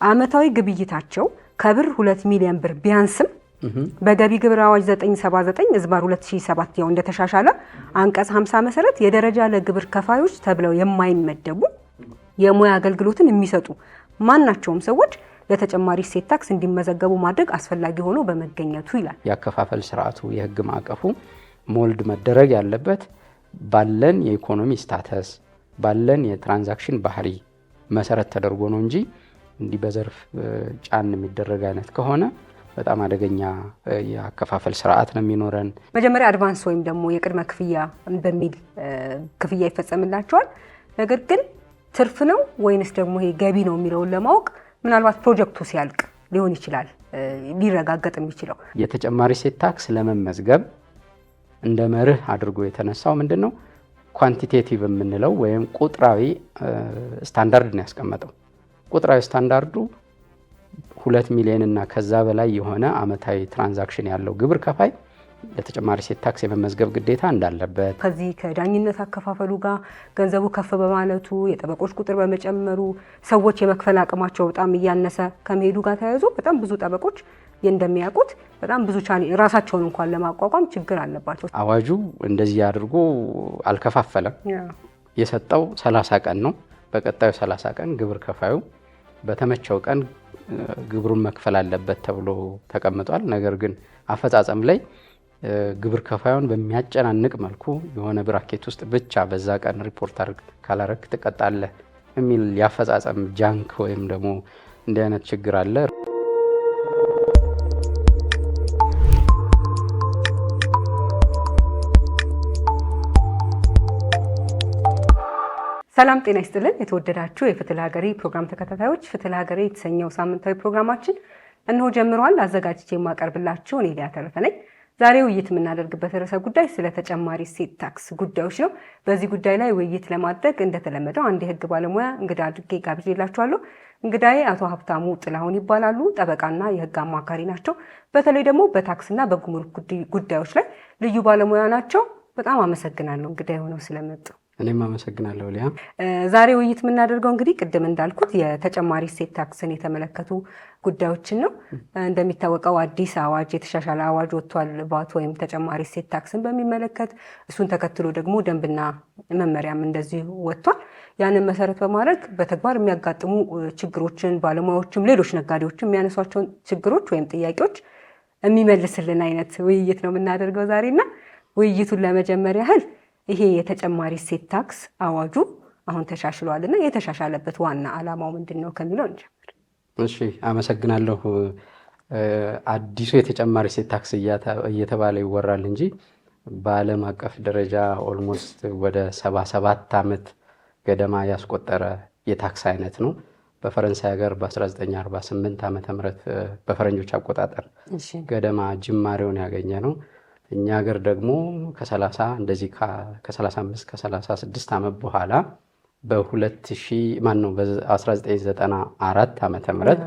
አመታዊ ግብይታቸው ከብር 2 ሚሊዮን ብር ቢያንስም በገቢ ግብር አዋጅ 979/2007 ያው እንደተሻሻለ አንቀጽ 50 መሰረት የደረጃ ለግብር ከፋዮች ተብለው የማይመደቡ የሙያ አገልግሎትን የሚሰጡ ማናቸውም ሰዎች ለተጨማሪ እሴት ታክስ እንዲመዘገቡ ማድረግ አስፈላጊ ሆኖ በመገኘቱ ይላል። ያከፋፈል ስርዓቱ የህግ ማዕቀፉ ሞልድ መደረግ ያለበት ባለን የኢኮኖሚ ስታተስ ባለን የትራንዛክሽን ባህሪ መሰረት ተደርጎ ነው እንጂ እንዲህ በዘርፍ ጫን የሚደረግ አይነት ከሆነ በጣም አደገኛ ያከፋፈል ስርዓት ነው የሚኖረን። መጀመሪያ አድቫንስ ወይም ደግሞ የቅድመ ክፍያ በሚል ክፍያ ይፈጸምላቸዋል። ነገር ግን ትርፍ ነው ወይንስ ደግሞ ይሄ ገቢ ነው የሚለውን ለማወቅ ምናልባት ፕሮጀክቱ ሲያልቅ ሊሆን ይችላል ሊረጋገጥ የሚችለው። የተጨማሪ እሴት ታክስ ለመመዝገብ እንደ መርህ አድርጎ የተነሳው ምንድነው ኳንቲቴቲቭ የምንለው ወይም ቁጥራዊ ስታንዳርድ ነው ያስቀመጠው። ቁጥራዊ ስታንዳርዱ 2 ሚሊዮን እና ከዛ በላይ የሆነ አመታዊ ትራንዛክሽን ያለው ግብር ከፋይ ለተጨማሪ እሴት ታክስ የመመዝገብ ግዴታ እንዳለበት። ከዚህ ከዳኝነት አከፋፈሉ ጋር ገንዘቡ ከፍ በማለቱ የጠበቆች ቁጥር በመጨመሩ ሰዎች የመክፈል አቅማቸው በጣም እያነሰ ከመሄዱ ጋር ተያይዞ በጣም ብዙ ጠበቆች እንደሚያውቁት በጣም ብዙ ራሳቸውን እንኳን ለማቋቋም ችግር አለባቸው። አዋጁ እንደዚህ አድርጎ አልከፋፈለም። የሰጠው 30 ቀን ነው። በቀጣዩ 30 ቀን ግብር ከፋዩ በተመቸው ቀን ግብሩን መክፈል አለበት ተብሎ ተቀምጧል። ነገር ግን አፈጻጸም ላይ ግብር ከፋዩን በሚያጨናንቅ መልኩ የሆነ ብራኬት ውስጥ ብቻ በዛ ቀን ሪፖርት አድርግ ካላረክ ትቀጣለህ የሚል ያፈጻጸም ጃንክ ወይም ደግሞ እንዲህ አይነት ችግር አለ። ሰላም ጤና ይስጥልን። የተወደዳችሁ የፍትህ ለሀገሬ ፕሮግራም ተከታታዮች፣ ፍትህ ለሀገሬ የተሰኘው ሳምንታዊ ፕሮግራማችን እነሆ ጀምሯል። አዘጋጅቼ የማቀርብላችሁ እኔ ሊያ ተረፈ ነኝ። ዛሬ ውይይት የምናደርግበት ርዕሰ ጉዳይ ስለ ተጨማሪ እሴት ታክስ ጉዳዮች ነው። በዚህ ጉዳይ ላይ ውይይት ለማድረግ እንደተለመደው አንድ የህግ ባለሙያ እንግዳ አድርጌ ጋብዤላችኋለሁ። እንግዳዬ አቶ ሀብታሙ ጥላሁን ይባላሉ። ጠበቃና የህግ አማካሪ ናቸው። በተለይ ደግሞ በታክስና በጉምሩክ ጉዳዮች ላይ ልዩ ባለሙያ ናቸው። በጣም አመሰግናለሁ እንግዳዬ ሆነው ስለመጡ። እኔም አመሰግናለሁ ሊያ። ዛሬ ውይይት የምናደርገው እንግዲህ ቅድም እንዳልኩት የተጨማሪ እሴት ታክስን የተመለከቱ ጉዳዮችን ነው። እንደሚታወቀው አዲስ አዋጅ የተሻሻለ አዋጅ ወጥቷል ባት ወይም ተጨማሪ እሴት ታክስን በሚመለከት። እሱን ተከትሎ ደግሞ ደንብና መመሪያም እንደዚሁ ወጥቷል። ያንን መሰረት በማድረግ በተግባር የሚያጋጥሙ ችግሮችን ባለሙያዎችም ሌሎች ነጋዴዎችም የሚያነሷቸውን ችግሮች ወይም ጥያቄዎች የሚመልስልን አይነት ውይይት ነው የምናደርገው ዛሬና ውይይቱን ለመጀመር ያህል ይሄ የተጨማሪ እሴት ታክስ አዋጁ አሁን ተሻሽሏልና የተሻሻለበት ዋና ዓላማው ምንድነው ከሚለው እንጀምር። እሺ አመሰግናለሁ። አዲሱ የተጨማሪ እሴት ታክስ እየተባለ ይወራል እንጂ በዓለም አቀፍ ደረጃ ኦልሞስት ወደ 77 ዓመት ገደማ ያስቆጠረ የታክስ አይነት ነው። በፈረንሳይ ሀገር በ1948 ዓመተ ምህረት በፈረንጆች አቆጣጠር ገደማ ጅማሬውን ያገኘ ነው። እኛ ሀገር ደግሞ ከ30 እንደዚህ ከ35 ከ36 ዓመት በኋላ በ1994 ዓመተ ምህረት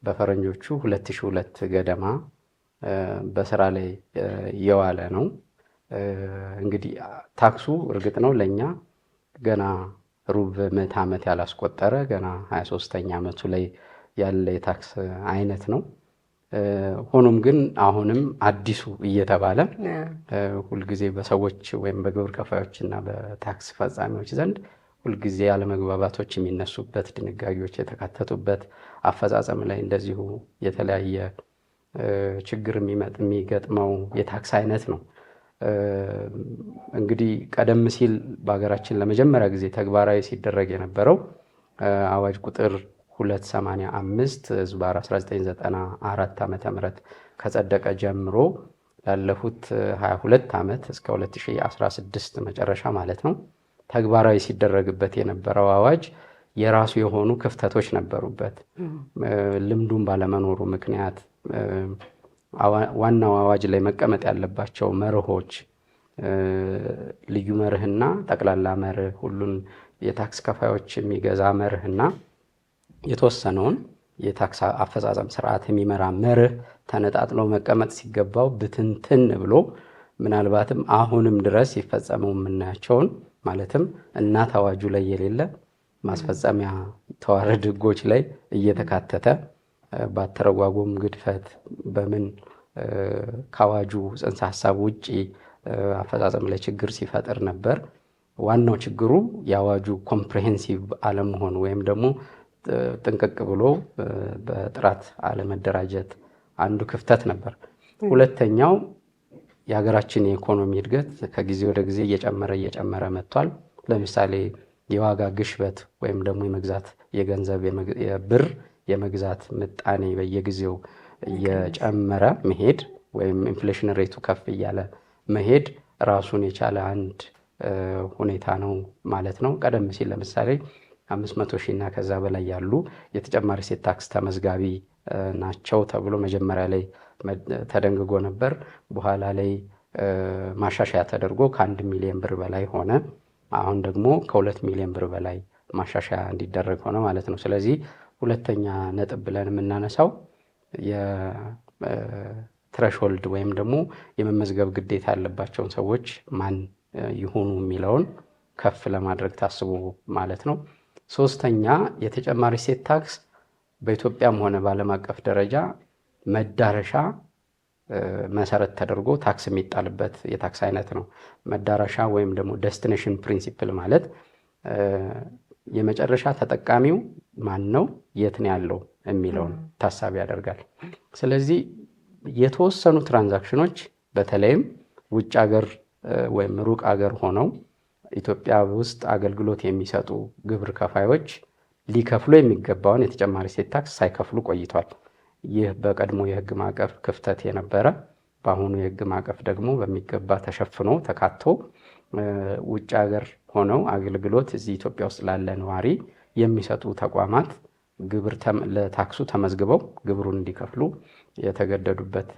በፈረንጆቹ 2002 ገደማ በስራ ላይ የዋለ ነው። እንግዲህ ታክሱ እርግጥ ነው ለኛ ገና ሩብ ምዕተ ዓመት ያላስቆጠረ ገና 23ኛ ዓመቱ ላይ ያለ የታክስ አይነት ነው። ሆኖም ግን አሁንም አዲሱ እየተባለ ሁልጊዜ በሰዎች ወይም በግብር ከፋዮች እና በታክስ ፈጻሚዎች ዘንድ ሁልጊዜ ያለመግባባቶች የሚነሱበት ድንጋጌዎች የተካተቱበት አፈጻጸም ላይ እንደዚሁ የተለያየ ችግር የሚገጥመው የታክስ አይነት ነው። እንግዲህ ቀደም ሲል በሀገራችን ለመጀመሪያ ጊዜ ተግባራዊ ሲደረግ የነበረው አዋጅ ቁጥር 285/1994 ዓመተ ምህረት ከጸደቀ ጀምሮ ላለፉት 22 ዓመት እስከ 2016 መጨረሻ ማለት ነው ተግባራዊ ሲደረግበት የነበረው አዋጅ የራሱ የሆኑ ክፍተቶች ነበሩበት። ልምዱን ባለመኖሩ ምክንያት ዋናው አዋጅ ላይ መቀመጥ ያለባቸው መርሆች ልዩ መርህና ጠቅላላ መርህ፣ ሁሉን የታክስ ከፋዮች የሚገዛ መርህና የተወሰነውን የታክስ አፈጻጸም ስርዓት የሚመራ መርህ ተነጣጥሎ መቀመጥ ሲገባው ብትንትን ብሎ ምናልባትም አሁንም ድረስ ይፈጸሙ የምናያቸውን ማለትም እናት አዋጁ ላይ የሌለ ማስፈጸሚያ ተዋረድ ህጎች ላይ እየተካተተ ባተረጓጎም ግድፈት በምን ከአዋጁ ጽንሰ ሐሳብ ውጪ አፈጻጸም ላይ ችግር ሲፈጥር ነበር። ዋናው ችግሩ የአዋጁ ኮምፕሬሄንሲቭ አለመሆን ወይም ደግሞ ጥንቅቅ ብሎ በጥራት አለመደራጀት አንዱ ክፍተት ነበር። ሁለተኛው የሀገራችን የኢኮኖሚ እድገት ከጊዜ ወደ ጊዜ እየጨመረ መጥቷል። ለምሳሌ የዋጋ ግሽበት ወይም ደግሞ የመግዛት የገንዘብ የብር የመግዛት ምጣኔ በየጊዜው እየጨመረ መሄድ ወይም ኢንፍሌሽን ሬቱ ከፍ እያለ መሄድ ራሱን የቻለ አንድ ሁኔታ ነው ማለት ነው። ቀደም ሲል ለምሳሌ 500 ሺህ እና ከዛ በላይ ያሉ የተጨማሪ እሴት ታክስ ተመዝጋቢ ናቸው ተብሎ መጀመሪያ ላይ ተደንግጎ ነበር። በኋላ ላይ ማሻሻያ ተደርጎ ከ1 ሚሊዮን ብር በላይ ሆነ። አሁን ደግሞ ከ2 ሚሊዮን ብር በላይ ማሻሻያ እንዲደረግ ሆነ ማለት ነው። ስለዚህ ሁለተኛ ነጥብ ብለን የምናነሳው የትሬሾልድ ወይም ደግሞ የመመዝገብ ግዴታ ያለባቸውን ሰዎች ማን ይሁኑ የሚለውን ከፍ ለማድረግ ታስቦ ማለት ነው። ሶስተኛ የተጨማሪ እሴት ታክስ በኢትዮጵያም ሆነ በዓለም አቀፍ ደረጃ መዳረሻ መሰረት ተደርጎ ታክስ የሚጣልበት የታክስ አይነት ነው። መዳረሻ ወይም ደግሞ ዴስቲኔሽን ፕሪንሲፕል ማለት የመጨረሻ ተጠቃሚው ማን ነው፣ የት ነው ያለው የሚለውን ታሳቢ ያደርጋል። ስለዚህ የተወሰኑ ትራንዛክሽኖች በተለይም ውጭ ሀገር ወይም ሩቅ ሀገር ሆነው ኢትዮጵያ ውስጥ አገልግሎት የሚሰጡ ግብር ከፋዮች ሊከፍሉ የሚገባውን የተጨማሪ እሴት ታክስ ሳይከፍሉ ቆይቷል። ይህ በቀድሞ የህግ ማዕቀፍ ክፍተት የነበረ፣ በአሁኑ የህግ ማዕቀፍ ደግሞ በሚገባ ተሸፍኖ ተካቶ ውጭ ሀገር ሆነው አገልግሎት እዚህ ኢትዮጵያ ውስጥ ላለ ነዋሪ የሚሰጡ ተቋማት ግብር ለታክሱ ተመዝግበው ግብሩን እንዲከፍሉ የተገደዱበት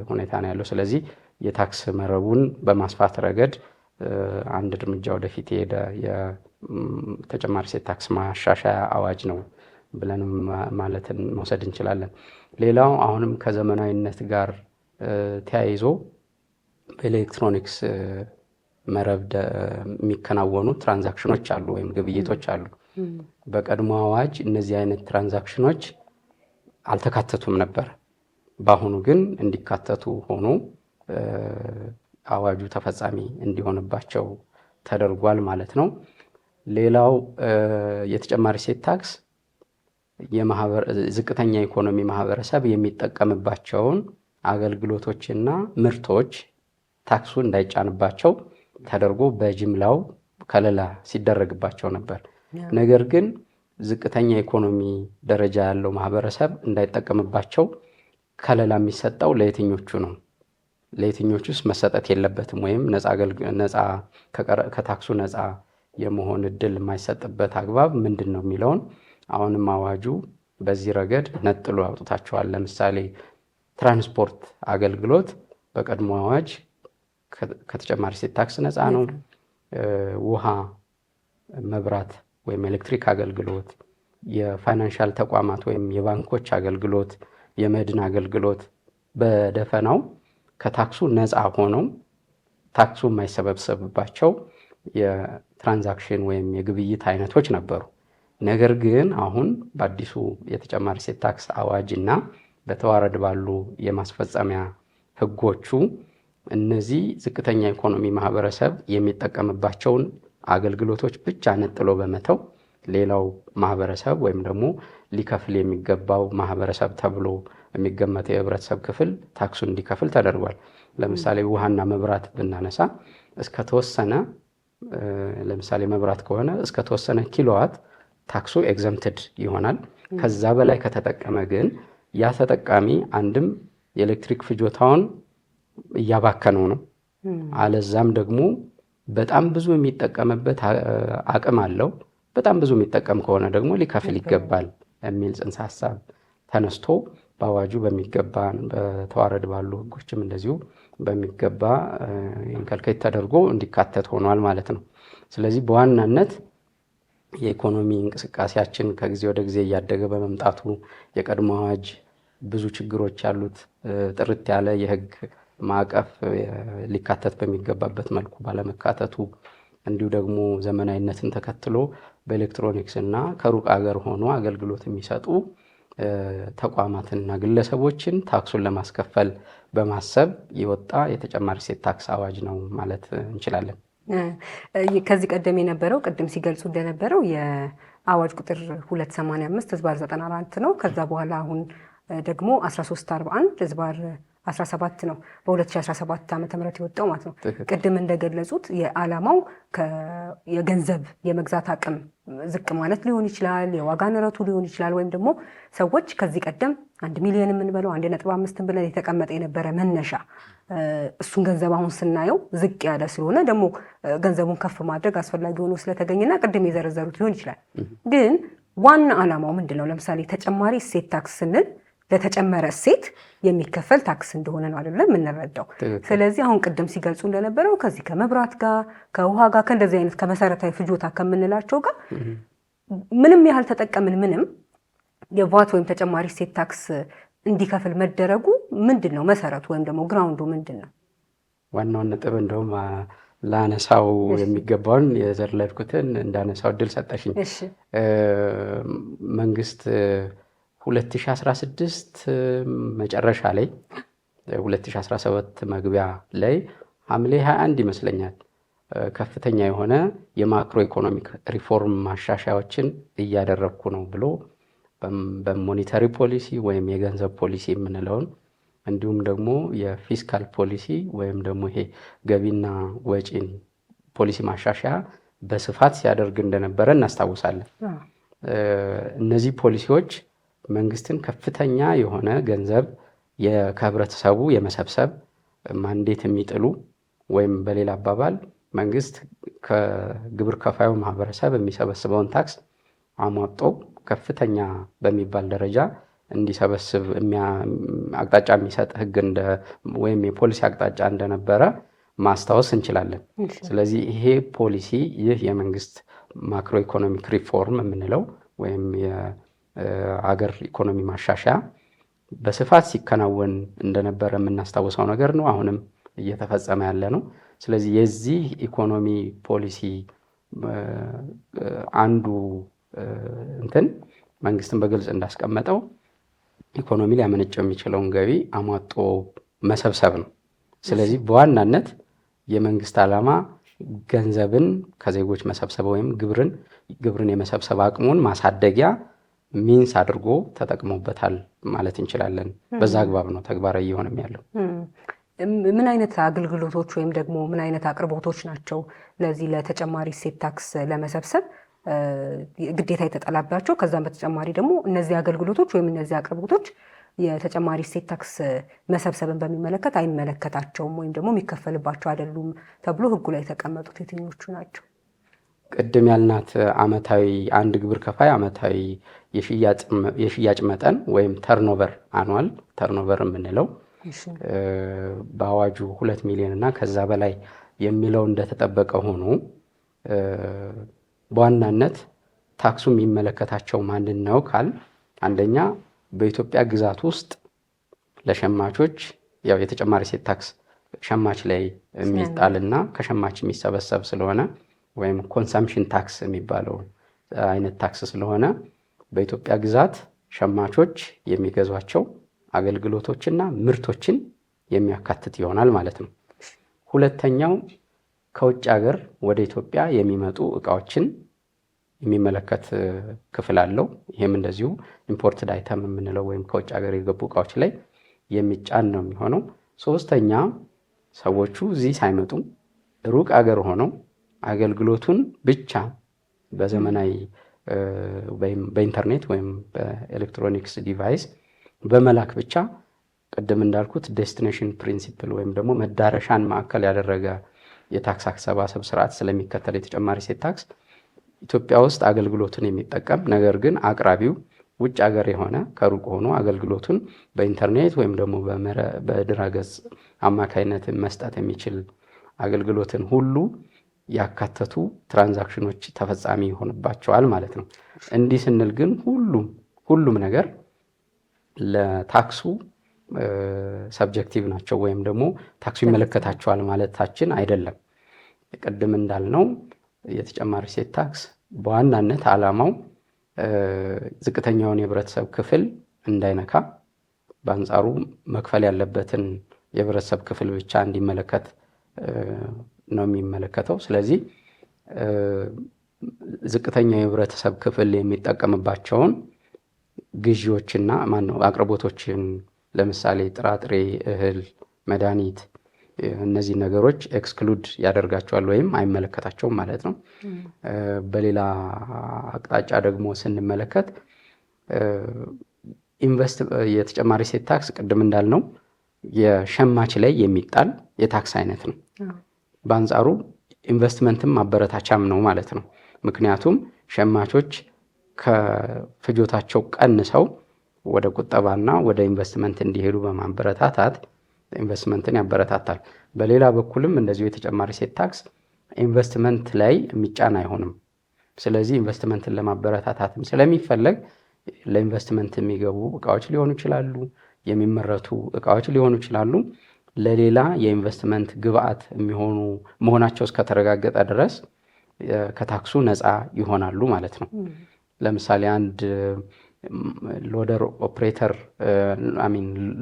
ሁኔታ ነው ያለው። ስለዚህ የታክስ መረቡን በማስፋት ረገድ አንድ እርምጃ ወደፊት የሄደ የተጨማሪ እሴት ታክስ ማሻሻያ አዋጅ ነው ብለን ማለትን መውሰድ እንችላለን። ሌላው አሁንም ከዘመናዊነት ጋር ተያይዞ በኤሌክትሮኒክስ መረብ የሚከናወኑ ትራንዛክሽኖች አሉ ወይም ግብይቶች አሉ። በቀድሞ አዋጅ እነዚህ አይነት ትራንዛክሽኖች አልተካተቱም ነበር። በአሁኑ ግን እንዲካተቱ ሆኖ አዋጁ ተፈጻሚ እንዲሆንባቸው ተደርጓል ማለት ነው። ሌላው የተጨማሪ እሴት ታክስ ዝቅተኛ ኢኮኖሚ ማህበረሰብ የሚጠቀምባቸውን አገልግሎቶችና ምርቶች ታክሱ እንዳይጫንባቸው ተደርጎ በጅምላው ከለላ ሲደረግባቸው ነበር። ነገር ግን ዝቅተኛ ኢኮኖሚ ደረጃ ያለው ማህበረሰብ እንዳይጠቀምባቸው ከለላ የሚሰጠው ለየትኞቹ ነው? ለየትኞቹስ መሰጠት የለበትም? ወይም ከታክሱ ነፃ የመሆን እድል የማይሰጥበት አግባብ ምንድን ነው የሚለውን አሁንም አዋጁ በዚህ ረገድ ነጥሎ አውጥታቸዋል። ለምሳሌ ትራንስፖርት አገልግሎት በቀድሞ አዋጅ ከተጨማሪ እሴት ታክስ ነፃ ነው። ውሃ፣ መብራት ወይም ኤሌክትሪክ አገልግሎት፣ የፋይናንሻል ተቋማት ወይም የባንኮች አገልግሎት፣ የመድን አገልግሎት በደፈናው ከታክሱ ነፃ ሆነው ታክሱ የማይሰበሰብባቸው የትራንዛክሽን ወይም የግብይት አይነቶች ነበሩ። ነገር ግን አሁን በአዲሱ የተጨማሪ እሴት ታክስ አዋጅ እና በተዋረድ ባሉ የማስፈጸሚያ ህጎቹ እነዚህ ዝቅተኛ ኢኮኖሚ ማህበረሰብ የሚጠቀምባቸውን አገልግሎቶች ብቻ ነጥሎ በመተው ሌላው ማህበረሰብ ወይም ደግሞ ሊከፍል የሚገባው ማህበረሰብ ተብሎ የሚገመተው የህብረተሰብ ክፍል ታክሱን እንዲከፍል ተደርጓል። ለምሳሌ ውሃና መብራት ብናነሳ እስከተወሰነ ለምሳሌ መብራት ከሆነ እስከተወሰነ ኪሎዋት ታክሱ ኤግዘምትድ ይሆናል። ከዛ በላይ ከተጠቀመ ግን ያ ተጠቃሚ አንድም የኤሌክትሪክ ፍጆታውን እያባከነው ነው፣ አለዛም ደግሞ በጣም ብዙ የሚጠቀምበት አቅም አለው። በጣም ብዙ የሚጠቀም ከሆነ ደግሞ ሊከፍል ይገባል የሚል ጽንሰ ሐሳብ ተነስቶ በአዋጁ በሚገባ በተዋረድ ባሉ ህጎችም እንደዚሁ በሚገባ ኢንከልኬት ተደርጎ እንዲካተት ሆኗል ማለት ነው። ስለዚህ በዋናነት የኢኮኖሚ እንቅስቃሴያችን ከጊዜ ወደ ጊዜ እያደገ በመምጣቱ የቀድሞ አዋጅ ብዙ ችግሮች ያሉት ጥርት ያለ የህግ ማዕቀፍ ሊካተት በሚገባበት መልኩ ባለመካተቱ እንዲሁ ደግሞ ዘመናዊነትን ተከትሎ በኤሌክትሮኒክስ እና ከሩቅ ሀገር ሆኖ አገልግሎት የሚሰጡ ተቋማትንና ግለሰቦችን ታክሱን ለማስከፈል በማሰብ የወጣ የተጨማሪ እሴት ታክስ አዋጅ ነው ማለት እንችላለን። ከዚህ ቀደም የነበረው ቅድም ሲገልጹ እንደነበረው የአዋጅ ቁጥር 285/94 ነው። ከዛ በኋላ አሁን ደግሞ 1341/17 ነው በ2017 ዓ.ም የወጣው ማለት ነው። ቅድም እንደገለጹት የዓላማው የገንዘብ የመግዛት አቅም ዝቅ ማለት ሊሆን ይችላል፣ የዋጋ ንረቱ ሊሆን ይችላል፣ ወይም ደግሞ ሰዎች ከዚህ ቀደም 1 ሚሊዮን የምንበለው 1.5 ብለን የተቀመጠ የነበረ መነሻ እሱን ገንዘብ አሁን ስናየው ዝቅ ያለ ስለሆነ ደግሞ ገንዘቡን ከፍ ማድረግ አስፈላጊ ሆኖ ስለተገኘና ቅድም የዘረዘሩት ሊሆን ይችላል። ግን ዋና ዓላማው ምንድን ነው? ለምሳሌ ተጨማሪ እሴት ታክስ ስንል ለተጨመረ እሴት የሚከፈል ታክስ እንደሆነ ነው አይደለም የምንረዳው። ስለዚህ አሁን ቅድም ሲገልጹ እንደነበረው ከዚህ ከመብራት ጋር ከውሃ ጋር ከእንደዚህ አይነት ከመሰረታዊ ፍጆታ ከምንላቸው ጋር ምንም ያህል ተጠቀምን ምንም የቫት ወይም ተጨማሪ እሴት ታክስ እንዲከፍል መደረጉ ምንድን ነው መሰረቱ ወይም ደግሞ ግራውንዱ ምንድን ነው? ዋናውን ነጥብ እንደውም ላነሳው የሚገባውን የዘለልኩትን እንዳነሳው እድል ሰጠሽኝ። መንግስት 2016 መጨረሻ ላይ 2017 መግቢያ ላይ ሐምሌ 21 ይመስለኛል ከፍተኛ የሆነ የማክሮ ኢኮኖሚክ ሪፎርም ማሻሻያዎችን እያደረግኩ ነው ብሎ በሞኔታሪ ፖሊሲ ወይም የገንዘብ ፖሊሲ የምንለውን እንዲሁም ደግሞ የፊስካል ፖሊሲ ወይም ደግሞ ይሄ ገቢና ወጪን ፖሊሲ ማሻሻያ በስፋት ሲያደርግ እንደነበረ እናስታውሳለን። እነዚህ ፖሊሲዎች መንግስትን ከፍተኛ የሆነ ገንዘብ ከህብረተሰቡ የመሰብሰብ ማንዴት የሚጥሉ ወይም በሌላ አባባል መንግስት ከግብር ከፋዩ ማህበረሰብ የሚሰበስበውን ታክስ አሟጦ ከፍተኛ በሚባል ደረጃ እንዲሰበስብ አቅጣጫ የሚሰጥ ህግ ወይም የፖሊሲ አቅጣጫ እንደነበረ ማስታወስ እንችላለን። ስለዚህ ይሄ ፖሊሲ ይህ የመንግስት ማክሮ ኢኮኖሚክ ሪፎርም የምንለው ወይም የአገር ኢኮኖሚ ማሻሻያ በስፋት ሲከናወን እንደነበረ የምናስታውሰው ነገር ነው። አሁንም እየተፈጸመ ያለ ነው። ስለዚህ የዚህ ኢኮኖሚ ፖሊሲ አንዱ መንግስትን በግልጽ እንዳስቀመጠው ኢኮኖሚ ሊያመነጨው የሚችለውን ገቢ አሟጦ መሰብሰብ ነው። ስለዚህ በዋናነት የመንግስት ዓላማ ገንዘብን ከዜጎች መሰብሰብ ወይም ግብርን የመሰብሰብ አቅሙን ማሳደጊያ ሚንስ አድርጎ ተጠቅሞበታል ማለት እንችላለን። በዛ አግባብ ነው ተግባራዊ እየሆነም ያለው። ምን አይነት አገልግሎቶች ወይም ደግሞ ምን አይነት አቅርቦቶች ናቸው ለዚህ ለተጨማሪ እሴት ታክስ ለመሰብሰብ ግዴታ የተጠላባቸው? ከዛም በተጨማሪ ደግሞ እነዚህ አገልግሎቶች ወይም እነዚህ አቅርቦቶች የተጨማሪ እሴት ታክስ መሰብሰብን በሚመለከት አይመለከታቸውም ወይም ደግሞ የሚከፈልባቸው አይደሉም ተብሎ ህጉ ላይ የተቀመጡት የትኞቹ ናቸው? ቅድም ያልናት አመታዊ አንድ ግብር ከፋይ አመታዊ የሽያጭ መጠን ወይም ተርኖቨር አኑዋል ተርኖቨር የምንለው በአዋጁ 2 ሚሊዮን እና ከዛ በላይ የሚለው እንደተጠበቀ ሆኖ በዋናነት ታክሱ የሚመለከታቸው ማንን ነው ካል አንደኛ በኢትዮጵያ ግዛት ውስጥ ለሸማቾች ያው የተጨማሪ እሴት ታክስ ሸማች ላይ የሚጣልና ከሸማች የሚሰበሰብ ስለሆነ ወይም ኮንሰምፕሽን ታክስ የሚባለው አይነት ታክስ ስለሆነ በኢትዮጵያ ግዛት ሸማቾች የሚገዟቸው አገልግሎቶችና ምርቶችን የሚያካትት ይሆናል ማለት ነው። ሁለተኛው ከውጭ ሀገር ወደ ኢትዮጵያ የሚመጡ እቃዎችን የሚመለከት ክፍል አለው። ይህም እንደዚሁ ኢምፖርትድ አይተም የምንለው ወይም ከውጭ ሀገር የገቡ እቃዎች ላይ የሚጫን ነው የሚሆነው። ሶስተኛ ሰዎቹ እዚህ ሳይመጡ ሩቅ ሀገር ሆነው አገልግሎቱን ብቻ በዘመናዊ ወይም በኢንተርኔት ወይም በኤሌክትሮኒክስ ዲቫይስ በመላክ ብቻ ቅድም እንዳልኩት ዴስቲኔሽን ፕሪንሲፕል ወይም ደግሞ መዳረሻን ማዕከል ያደረገ የታክስ አሰባሰብ ስርዓት ስለሚከተል የተጨማሪ እሴት ታክስ ኢትዮጵያ ውስጥ አገልግሎትን የሚጠቀም ነገር ግን አቅራቢው ውጭ ሀገር የሆነ ከሩቅ ሆኖ አገልግሎቱን በኢንተርኔት ወይም ደግሞ በድረገጽ አማካይነት መስጠት የሚችል አገልግሎትን ሁሉ ያካተቱ ትራንዛክሽኖች ተፈጻሚ ይሆንባቸዋል ማለት ነው። እንዲህ ስንል ግን ሁሉም ነገር ለታክሱ ሰብጀክቲቭ ናቸው ወይም ደግሞ ታክሱ ይመለከታቸዋል ማለታችን አይደለም። ቅድም እንዳልነው የተጨማሪ እሴት ታክስ በዋናነት ዓላማው ዝቅተኛውን የህብረተሰብ ክፍል እንዳይነካ፣ በአንጻሩ መክፈል ያለበትን የህብረተሰብ ክፍል ብቻ እንዲመለከት ነው የሚመለከተው። ስለዚህ ዝቅተኛው የህብረተሰብ ክፍል የሚጠቀምባቸውን ግዢዎችና አቅርቦቶችን ለምሳሌ ጥራጥሬ፣ እህል፣ መድኃኒት እነዚህ ነገሮች ኤክስክሉድ ያደርጋቸዋል ወይም አይመለከታቸውም ማለት ነው። በሌላ አቅጣጫ ደግሞ ስንመለከት የተጨማሪ እሴት ታክስ ቅድም እንዳልነው የሸማች ላይ የሚጣል የታክስ አይነት ነው። በአንጻሩ ኢንቨስትመንትም ማበረታቻም ነው ማለት ነው። ምክንያቱም ሸማቾች ከፍጆታቸው ቀንሰው ወደ ቁጠባና ወደ ኢንቨስትመንት እንዲሄዱ በማበረታታት ኢንቨስትመንትን ያበረታታል። በሌላ በኩልም እንደዚሁ የተጨማሪ እሴት ታክስ ኢንቨስትመንት ላይ የሚጫን አይሆንም። ስለዚህ ኢንቨስትመንትን ለማበረታታትም ስለሚፈለግ ለኢንቨስትመንት የሚገቡ እቃዎች ሊሆኑ ይችላሉ፣ የሚመረቱ እቃዎች ሊሆኑ ይችላሉ። ለሌላ የኢንቨስትመንት ግብአት የሚሆኑ መሆናቸው እስከተረጋገጠ ድረስ ከታክሱ ነፃ ይሆናሉ ማለት ነው። ለምሳሌ አንድ ሎደር ኦፕሬተር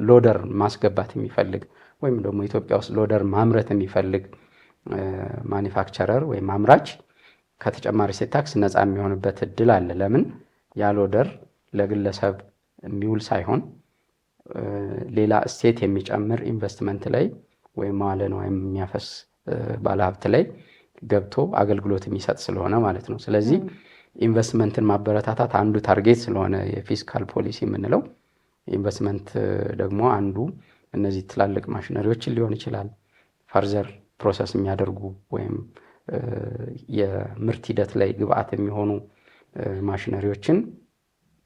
ሎደር ማስገባት የሚፈልግ ወይም ደግሞ ኢትዮጵያ ውስጥ ሎደር ማምረት የሚፈልግ ማኒፋክቸረር ወይም አምራች ከተጨማሪ እሴት ታክስ ነፃ የሚሆንበት እድል አለ። ለምን? ያ ሎደር ለግለሰብ የሚውል ሳይሆን ሌላ እሴት የሚጨምር ኢንቨስትመንት ላይ ወይም መዋለ ንዋይ የሚያፈስ ባለሀብት ላይ ገብቶ አገልግሎት የሚሰጥ ስለሆነ ማለት ነው። ስለዚህ ኢንቨስትመንትን ማበረታታት አንዱ ታርጌት ስለሆነ የፊስካል ፖሊሲ የምንለው፣ ኢንቨስትመንት ደግሞ አንዱ እነዚህ ትላልቅ ማሽነሪዎችን ሊሆን ይችላል፣ ፈርዘር ፕሮሰስ የሚያደርጉ ወይም የምርት ሂደት ላይ ግብአት የሚሆኑ ማሽነሪዎችን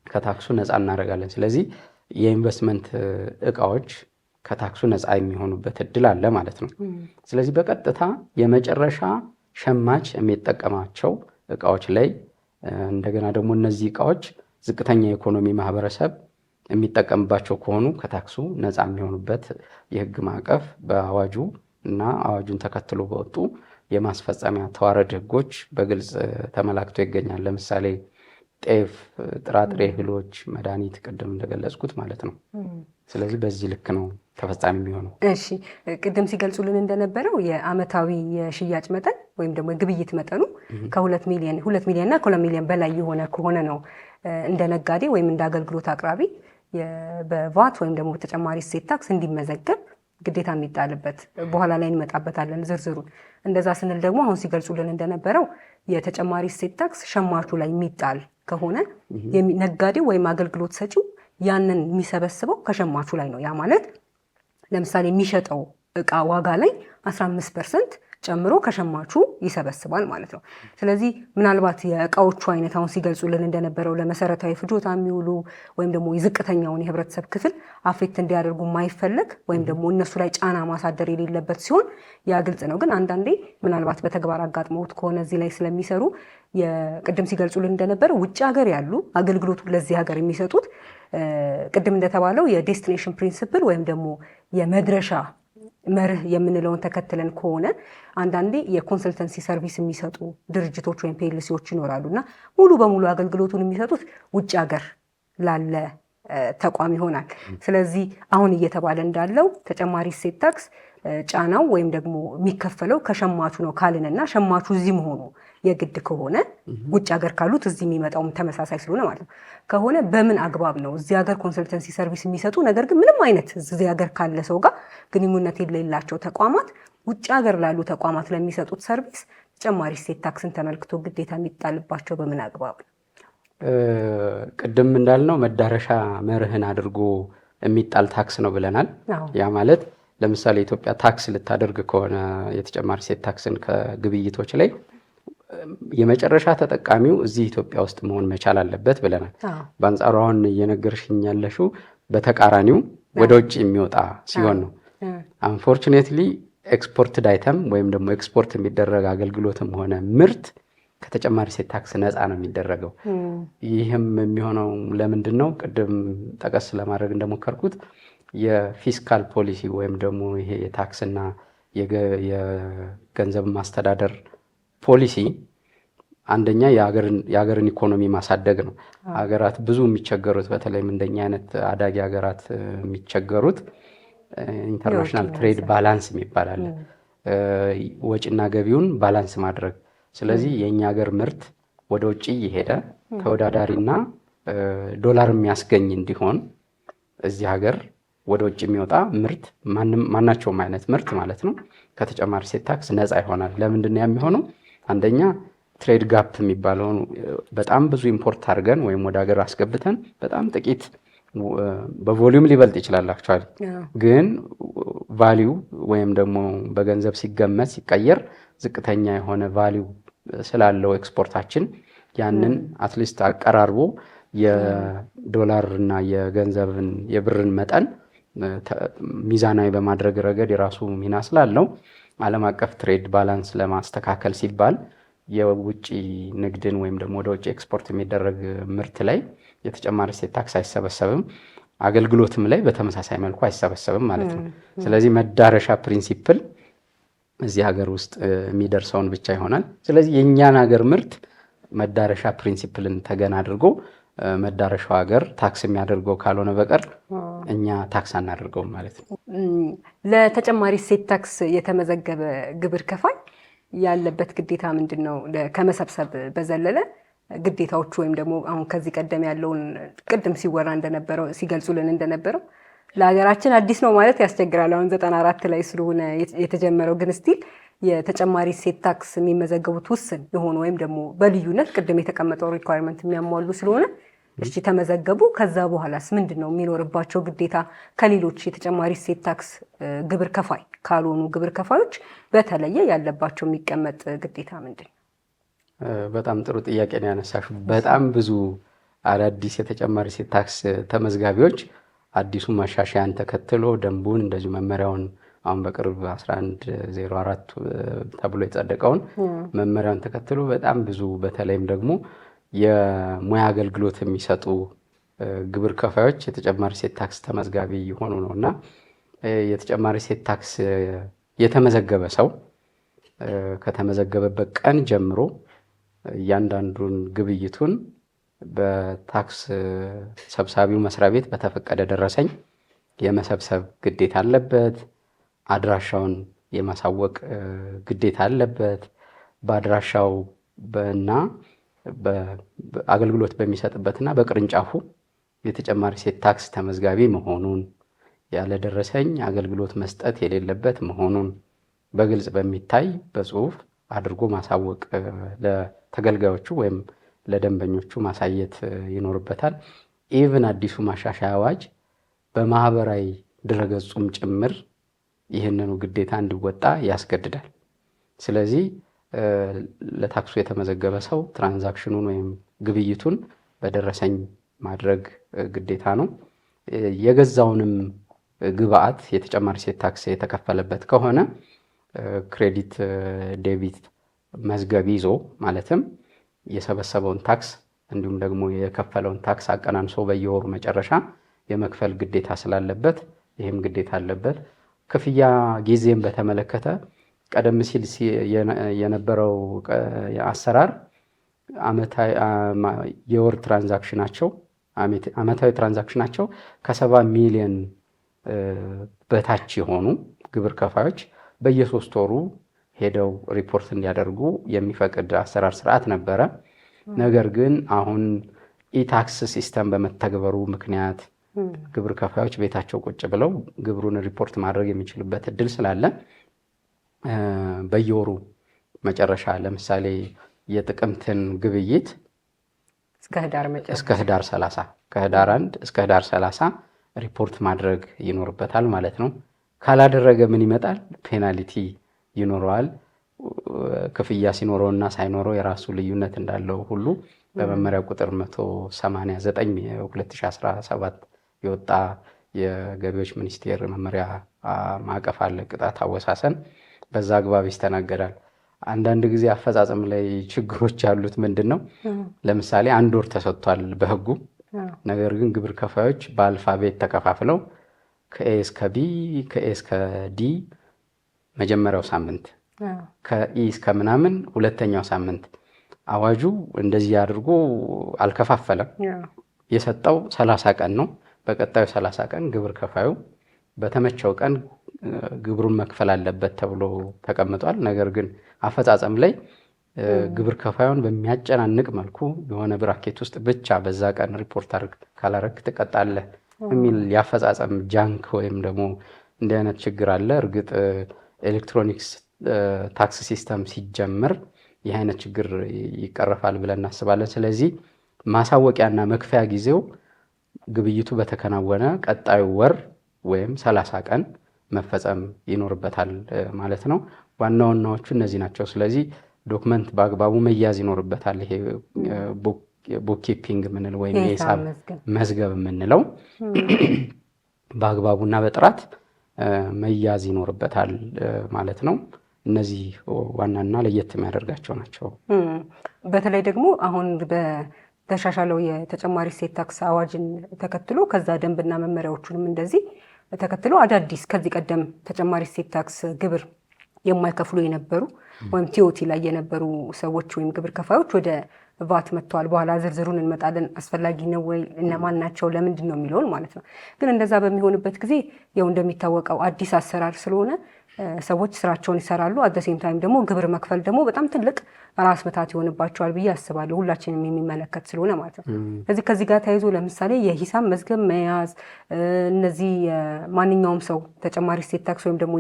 ከታክሱ ነፃ እናደርጋለን። ስለዚህ የኢንቨስትመንት እቃዎች ከታክሱ ነፃ የሚሆኑበት እድል አለ ማለት ነው። ስለዚህ በቀጥታ የመጨረሻ ሸማች የሚጠቀማቸው እቃዎች ላይ እንደገና ደግሞ እነዚህ እቃዎች ዝቅተኛ የኢኮኖሚ ማህበረሰብ የሚጠቀምባቸው ከሆኑ ከታክሱ ነፃ የሚሆኑበት የህግ ማዕቀፍ በአዋጁ እና አዋጁን ተከትሎ በወጡ የማስፈጸሚያ ተዋረድ ህጎች በግልጽ ተመላክቶ ይገኛል። ለምሳሌ ጤፍ፣ ጥራጥሬ እህሎች፣ መድኃኒት ቅድም እንደገለጽኩት ማለት ነው። ስለዚህ በዚህ ልክ ነው ተፈጻሚ የሚሆነው። እሺ፣ ቅድም ሲገልጹልን እንደነበረው የአመታዊ የሽያጭ መጠን ወይም ደግሞ የግብይት መጠኑ ከ2 ሚሊዮን እና ከ2 ሚሊዮን በላይ የሆነ ከሆነ ነው እንደ ነጋዴ ወይም እንደ አገልግሎት አቅራቢ በቫት ወይም ደግሞ በተጨማሪ እሴት ታክስ እንዲመዘገብ ግዴታ የሚጣልበት። በኋላ ላይ እንመጣበታለን ዝርዝሩን። እንደዛ ስንል ደግሞ አሁን ሲገልጹልን እንደነበረው የተጨማሪ እሴት ታክስ ሸማቹ ላይ የሚጣል ከሆነ ነጋዴው ወይም አገልግሎት ሰጪው ያንን የሚሰበስበው ከሸማቹ ላይ ነው። ያ ማለት ለምሳሌ የሚሸጠው እቃ ዋጋ ላይ 15% ጨምሮ ከሸማቹ ይሰበስባል ማለት ነው። ስለዚህ ምናልባት የእቃዎቹ አይነት አሁን ሲገልጹልን እንደነበረው ለመሰረታዊ ፍጆታ የሚውሉ ወይም ደግሞ የዝቅተኛውን የህብረተሰብ ክፍል አፌክት እንዲያደርጉ የማይፈለግ ወይም ደግሞ እነሱ ላይ ጫና ማሳደር የሌለበት ሲሆን ያ ግልጽ ነው። ግን አንዳንዴ ምናልባት በተግባር አጋጥመውት ከሆነ እዚህ ላይ ስለሚሰሩ ቅድም ሲገልጹልን እንደነበረው ውጭ ሀገር ያሉ አገልግሎቱ ለዚህ ሀገር የሚሰጡት ቅድም እንደተባለው የዴስቲኔሽን ፕሪንሲፕል ወይም ደግሞ የመድረሻ መርህ የምንለውን ተከትለን ከሆነ አንዳንዴ የኮንሰልተንሲ ሰርቪስ የሚሰጡ ድርጅቶች ወይም ፒኤልሲዎች ይኖራሉ እና ሙሉ በሙሉ አገልግሎቱን የሚሰጡት ውጭ ሀገር ላለ ተቋም ይሆናል። ስለዚህ አሁን እየተባለ እንዳለው ተጨማሪ እሴት ታክስ ጫናው ወይም ደግሞ የሚከፈለው ከሸማቹ ነው ካልንና ሸማቹ እዚህ መሆኑ የግድ ከሆነ ውጭ ሀገር ካሉት እዚህ የሚመጣውም ተመሳሳይ ስለሆነ ማለት ነው ከሆነ በምን አግባብ ነው እዚህ ሀገር ኮንሰልተንሲ ሰርቪስ የሚሰጡ ነገር ግን ምንም አይነት እዚህ ሀገር ካለ ሰው ጋር ግንኙነት የሌላቸው ተቋማት ውጭ ሀገር ላሉ ተቋማት ለሚሰጡት ሰርቪስ ተጨማሪ እሴት ታክስን ተመልክቶ ግዴታ የሚጣልባቸው በምን አግባብ ነው? ቅድም እንዳልነው መዳረሻ መርህን አድርጎ የሚጣል ታክስ ነው ብለናል። ያ ማለት ለምሳሌ ኢትዮጵያ ታክስ ልታደርግ ከሆነ የተጨማሪ እሴት ታክስን ከግብይቶች ላይ የመጨረሻ ተጠቃሚው እዚህ ኢትዮጵያ ውስጥ መሆን መቻል አለበት ብለናል። በአንጻሩ አሁን እየነገርሽኝ ያለሽው በተቃራኒው ወደ ውጭ የሚወጣ ሲሆን ነው። አንፎርቹኔትሊ ኤክስፖርትድ አይተም ወይም ደግሞ ኤክስፖርት የሚደረግ አገልግሎትም ሆነ ምርት ከተጨማሪ እሴት ታክስ ነፃ ነው የሚደረገው። ይህም የሚሆነው ለምንድን ነው? ቅድም ጠቀስ ለማድረግ እንደሞከርኩት የፊስካል ፖሊሲ ወይም ደግሞ ይሄ የታክስና የገንዘብ ማስተዳደር ፖሊሲ አንደኛ የሀገርን ኢኮኖሚ ማሳደግ ነው። ሀገራት ብዙ የሚቸገሩት በተለይም እንደኛ አይነት አዳጊ ሀገራት የሚቸገሩት ኢንተርናሽናል ትሬድ ባላንስ የሚባል አለ፣ ወጪና ገቢውን ባላንስ ማድረግ። ስለዚህ የእኛ ሀገር ምርት ወደ ውጭ እየሄደ ተወዳዳሪና ዶላር የሚያስገኝ እንዲሆን እዚህ ሀገር ወደ ውጭ የሚወጣ ምርት ማናቸውም አይነት ምርት ማለት ነው ከተጨማሪ እሴት ታክስ ነፃ ይሆናል። ለምንድን ነው የሚሆነው? አንደኛ ትሬድ ጋፕ የሚባለውን በጣም ብዙ ኢምፖርት አድርገን ወይም ወደ ሀገር አስገብተን በጣም ጥቂት በቮሊዩም ሊበልጥ ይችላል አክቹዋሊ፣ ግን ቫሊዩ ወይም ደግሞ በገንዘብ ሲገመት ሲቀየር ዝቅተኛ የሆነ ቫሊዩ ስላለው ኤክስፖርታችን ያንን አትሊስት አቀራርቦ የዶላር እና የገንዘብን የብርን መጠን ሚዛናዊ በማድረግ ረገድ የራሱ ሚና ስላለው ዓለም አቀፍ ትሬድ ባላንስ ለማስተካከል ሲባል የውጭ ንግድን ወይም ደግሞ ወደ ውጭ ኤክስፖርት የሚደረግ ምርት ላይ የተጨማሪ እሴት ታክስ አይሰበሰብም፣ አገልግሎትም ላይ በተመሳሳይ መልኩ አይሰበሰብም ማለት ነው። ስለዚህ መዳረሻ ፕሪንሲፕል እዚህ ሀገር ውስጥ የሚደርሰውን ብቻ ይሆናል። ስለዚህ የእኛን ሀገር ምርት መዳረሻ ፕሪንሲፕልን ተገን አድርጎ መዳረሻው ሀገር ታክስ የሚያደርገው ካልሆነ በቀር እኛ ታክስ አናደርገውም ማለት ነው። ለተጨማሪ እሴት ታክስ የተመዘገበ ግብር ከፋይ ያለበት ግዴታ ምንድን ነው? ከመሰብሰብ በዘለለ ግዴታዎቹ ወይም ደግሞ አሁን ከዚህ ቀደም ያለውን ቅድም ሲወራ እንደነበረው ሲገልጹልን እንደነበረው ለሀገራችን አዲስ ነው ማለት ያስቸግራል። አሁን 94 ላይ ስለሆነ የተጀመረው ግን ስቲል የተጨማሪ እሴት ታክስ የሚመዘገቡት ውስን የሆኑ ወይም ደግሞ በልዩነት ቅድም የተቀመጠው ሪኳየርመንት የሚያሟሉ ስለሆነ እሺ ተመዘገቡ። ከዛ በኋላስ ምንድን ነው የሚኖርባቸው ግዴታ? ከሌሎች የተጨማሪ እሴት ታክስ ግብር ከፋይ ካልሆኑ ግብር ከፋዮች በተለየ ያለባቸው የሚቀመጥ ግዴታ ምንድን ነው? በጣም ጥሩ ጥያቄ ነው ያነሳሽው። በጣም ብዙ አዳዲስ የተጨማሪ እሴት ታክስ ተመዝጋቢዎች አዲሱ ማሻሻያን ተከትሎ ደንቡን እንደዚሁ መመሪያውን አሁን በቅርብ 1104 ተብሎ የጸደቀውን መመሪያውን ተከትሎ በጣም ብዙ በተለይም ደግሞ የሙያ አገልግሎት የሚሰጡ ግብር ከፋዮች የተጨማሪ እሴት ታክስ ተመዝጋቢ የሆኑ ነው እና የተጨማሪ እሴት ታክስ የተመዘገበ ሰው ከተመዘገበበት ቀን ጀምሮ እያንዳንዱን ግብይቱን በታክስ ሰብሳቢው መስሪያ ቤት በተፈቀደ ደረሰኝ የመሰብሰብ ግዴታ አለበት። አድራሻውን የማሳወቅ ግዴታ አለበት። በአድራሻው እና አገልግሎት በሚሰጥበትና በቅርንጫፉ የተጨማሪ እሴት ታክስ ተመዝጋቢ መሆኑን ያለደረሰኝ አገልግሎት መስጠት የሌለበት መሆኑን በግልጽ በሚታይ በጽሁፍ አድርጎ ማሳወቅ ለተገልጋዮቹ ወይም ለደንበኞቹ ማሳየት ይኖርበታል። ኢቭን አዲሱ ማሻሻያ አዋጅ በማህበራዊ ድረገጹም ጭምር ይህንኑ ግዴታ እንዲወጣ ያስገድዳል። ስለዚህ ለታክሱ የተመዘገበ ሰው ትራንዛክሽኑን ወይም ግብይቱን በደረሰኝ ማድረግ ግዴታ ነው። የገዛውንም ግብአት የተጨማሪ እሴት ታክስ የተከፈለበት ከሆነ ክሬዲት ዴቢት መዝገብ ይዞ ማለትም የሰበሰበውን ታክስ እንዲሁም ደግሞ የከፈለውን ታክስ አቀናንሶ በየወሩ መጨረሻ የመክፈል ግዴታ ስላለበት ይህም ግዴታ አለበት። ክፍያ ጊዜም በተመለከተ ቀደም ሲል የነበረው አሰራር የወር ትራንዛክሽናቸው ዓመታዊ ትራንዛክሽናቸው ከ70 ሚሊዮን በታች የሆኑ ግብር ከፋዮች በየ3 ወሩ ሄደው ሪፖርት እንዲያደርጉ የሚፈቅድ አሰራር ስርዓት ነበረ። ነገር ግን አሁን ኢታክስ ሲስተም በመተግበሩ ምክንያት ግብር ከፋዮች ቤታቸው ቁጭ ብለው ግብሩን ሪፖርት ማድረግ የሚችሉበት እድል ስላለ በየወሩ መጨረሻ ለምሳሌ የጥቅምትን ግብይት እስከ ህዳር 30 ከህዳር 1 እስከ ህዳር 30 ሪፖርት ማድረግ ይኖርበታል ማለት ነው። ካላደረገ ምን ይመጣል? ፔናልቲ ይኖረዋል። ክፍያ ሲኖረውና ሳይኖረው የራሱ ልዩነት እንዳለው ሁሉ በመመሪያ ቁጥር 189 2017 የወጣ የገቢዎች ሚኒስቴር መመሪያ ማዕቀፍ አለ፣ ቅጣት አወሳሰን። በዛ አግባብ ይስተናገዳል። አንዳንድ ጊዜ አፈጻጸም ላይ ችግሮች ያሉት ምንድን ነው? ለምሳሌ 1 ወር ተሰጥቷል በህጉ። ነገር ግን ግብር ከፋዮች በአልፋቤት ተከፋፍለው ከኤ እስከ ቢ ከኤ እስከ ዲ መጀመሪያው ሳምንት ከኢ እስከ ምናምን ሁለተኛው ሳምንት አዋጁ እንደዚህ አድርጎ አልከፋፈለም። የሰጠው 30 ቀን ነው። በቀጣዩ 30 ቀን ግብር ከፋዩ በተመቸው ቀን ግብሩን መክፈል አለበት ተብሎ ተቀምጧል። ነገር ግን አፈጻጸም ላይ ግብር ከፋዩን በሚያጨናንቅ መልኩ የሆነ ብራኬት ውስጥ ብቻ በዛ ቀን ሪፖርት ካላረክ ትቀጣለህ የሚል ያፈጻጸም ጃንክ ወይም ደግሞ እንዲህ አይነት ችግር አለ። እርግጥ ኤሌክትሮኒክስ ታክስ ሲስተም ሲጀምር ይህ አይነት ችግር ይቀረፋል ብለን እናስባለን። ስለዚህ ማሳወቂያና መክፈያ ጊዜው ግብይቱ በተከናወነ ቀጣዩ ወር ወይም 30 ቀን መፈጸም ይኖርበታል ማለት ነው። ዋና ዋናዎቹ እነዚህ ናቸው። ስለዚህ ዶክመንት በአግባቡ መያዝ ይኖርበታል። ይሄ ቡክኪፒንግ የምንለው ወይም የሂሳብ መዝገብ የምንለው በአግባቡና በጥራት መያዝ ይኖርበታል ማለት ነው። እነዚህ ዋናና ለየት የሚያደርጋቸው ናቸው። በተለይ ደግሞ አሁን በተሻሻለው የተጨማሪ እሴት ታክስ አዋጅን ተከትሎ ከዛ ደንብና መመሪያዎቹንም እንደዚህ ተከትሎ አዳዲስ ከዚህ ቀደም ተጨማሪ እሴት ታክስ ግብር የማይከፍሉ የነበሩ ወይም ቲኦቲ ላይ የነበሩ ሰዎች ወይም ግብር ከፋዮች ወደ ቫት መጥተዋል። በኋላ ዝርዝሩን እንመጣለን። አስፈላጊ ነው ወይ እነማን ናቸው ለምንድን ነው የሚለውን ማለት ነው። ግን እንደዛ በሚሆንበት ጊዜ ያው እንደሚታወቀው አዲስ አሰራር ስለሆነ ሰዎች ስራቸውን ይሰራሉ። አደሴም ታይም ደግሞ ግብር መክፈል ደግሞ በጣም ትልቅ ራስ መታት ይሆንባቸዋል ብዬ አስባለሁ፣ ሁላችንም የሚመለከት ስለሆነ ማለት ነው። ስለዚህ ከዚህ ጋር ተያይዞ ለምሳሌ የሂሳብ መዝገብ መያዝ፣ እነዚህ ማንኛውም ሰው ተጨማሪ እሴት ታክስ ወይም ደግሞ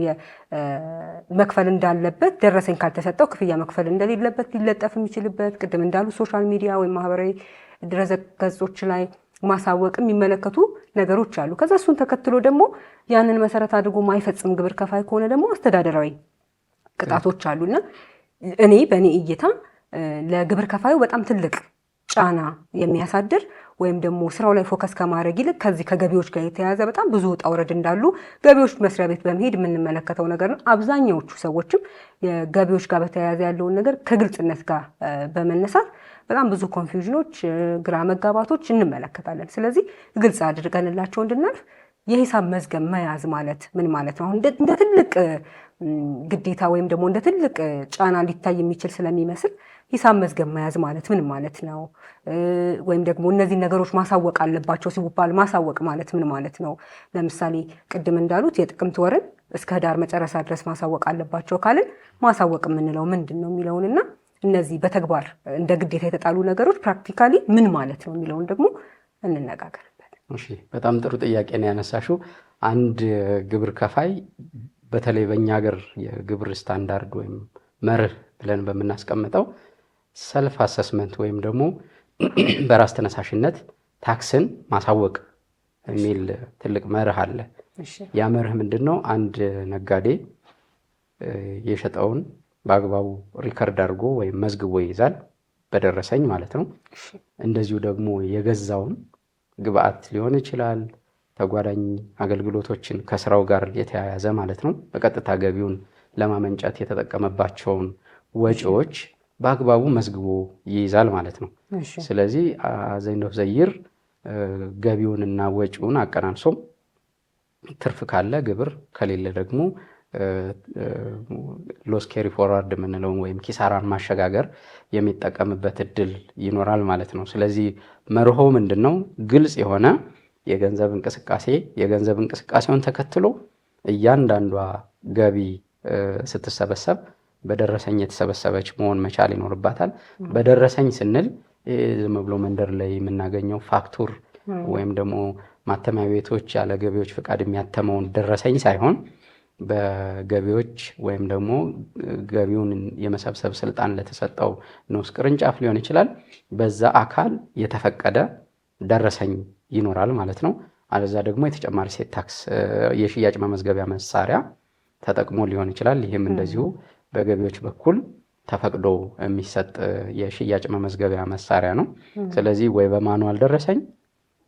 መክፈል እንዳለበት ደረሰኝ ካልተሰጠው ክፍያ መክፈል እንደሌለበት ሊለጠፍ የሚችልበት ቅድም እንዳሉ ሶሻል ሚዲያ ወይም ማህበራዊ ድረገጾች ላይ ማሳወቅ የሚመለከቱ ነገሮች አሉ። ከዛ እሱን ተከትሎ ደግሞ ያንን መሰረት አድርጎ ማይፈጽም ግብር ከፋይ ከሆነ ደግሞ አስተዳደራዊ ቅጣቶች አሉና በእኔ እይታ ለግብር ከፋዩ በጣም ትልቅ ጫና የሚያሳድር ወይም ደግሞ ስራው ላይ ፎከስ ከማድረግ ይልቅ ከዚህ ከገቢዎች ጋር የተያያዘ በጣም ብዙ ውጣ ውረድ እንዳሉ ገቢዎች መስሪያ ቤት በመሄድ የምንመለከተው ነገር ነው። አብዛኛዎቹ ሰዎችም የገቢዎች ጋር በተያያዘ ያለውን ነገር ከግልጽነት ጋር በመነሳት በጣም ብዙ ኮንፊውዥኖች፣ ግራ መጋባቶች እንመለከታለን። ስለዚህ ግልጽ አድርገንላቸው እንድናልፍ የሂሳብ መዝገብ መያዝ ማለት ምን ማለት ነው? አሁን እንደ ትልቅ ግዴታ ወይም ደግሞ እንደ ትልቅ ጫና ሊታይ የሚችል ስለሚመስል ሂሳብ መዝገብ መያዝ ማለት ምን ማለት ነው? ወይም ደግሞ እነዚህ ነገሮች ማሳወቅ አለባቸው ሲባል ማሳወቅ ማለት ምን ማለት ነው? ለምሳሌ ቅድም እንዳሉት የጥቅምት ወርን እስከ ህዳር መጨረሻ ድረስ ማሳወቅ አለባቸው ካልን ማሳወቅ የምንለው ምንድን ነው የሚለውንና እነዚህ በተግባር እንደ ግዴታ የተጣሉ ነገሮች ፕራክቲካሊ ምን ማለት ነው የሚለውን ደግሞ እንነጋገርበት። እሺ፣ በጣም ጥሩ ጥያቄ ነው ያነሳሽው። አንድ ግብር ከፋይ በተለይ በእኛ ሀገር የግብር ስታንዳርድ ወይም መርህ ብለን በምናስቀምጠው ሰልፍ አሰስመንት ወይም ደግሞ በራስ ተነሳሽነት ታክስን ማሳወቅ የሚል ትልቅ መርህ አለ። ያ መርህ ምንድን ነው? አንድ ነጋዴ የሸጠውን በአግባቡ ሪከርድ አድርጎ ወይም መዝግቦ ይይዛል፣ በደረሰኝ ማለት ነው። እንደዚሁ ደግሞ የገዛውን ግብአት ሊሆን ይችላል፣ ተጓዳኝ አገልግሎቶችን ከስራው ጋር የተያያዘ ማለት ነው። በቀጥታ ገቢውን ለማመንጨት የተጠቀመባቸውን ወጪዎች በአግባቡ መዝግቦ ይይዛል ማለት ነው። ስለዚህ ዘንድ ኦፍ ዘ ይር ገቢውንና ወጪውን አቀናንሶ ትርፍ ካለ ግብር ከሌለ ደግሞ ሎስ ኬሪ ፎርዋርድ የምንለውን ወይም ኪሳራን ማሸጋገር የሚጠቀምበት እድል ይኖራል ማለት ነው። ስለዚህ መርሆ ምንድን ነው? ግልጽ የሆነ የገንዘብ እንቅስቃሴውን ተከትሎ እያንዳንዷ ገቢ ስትሰበሰብ በደረሰኝ የተሰበሰበች መሆን መቻል ይኖርባታል። በደረሰኝ ስንል ዝም ብሎ መንደር ላይ የምናገኘው ፋክቱር ወይም ደግሞ ማተሚያ ቤቶች ያለ ገቢዎች ፍቃድ የሚያተመውን ደረሰኝ ሳይሆን በገቢዎች ወይም ደግሞ ገቢውን የመሰብሰብ ስልጣን ለተሰጠው ንዑስ ቅርንጫፍ ሊሆን ይችላል፣ በዛ አካል የተፈቀደ ደረሰኝ ይኖራል ማለት ነው። አለዛ ደግሞ የተጨማሪ እሴት ታክስ የሽያጭ መመዝገቢያ መሳሪያ ተጠቅሞ ሊሆን ይችላል። ይህም እንደዚሁ በገቢዎች በኩል ተፈቅዶ የሚሰጥ የሽያጭ መመዝገቢያ መሳሪያ ነው። ስለዚህ ወይ በማኑዋል ደረሰኝ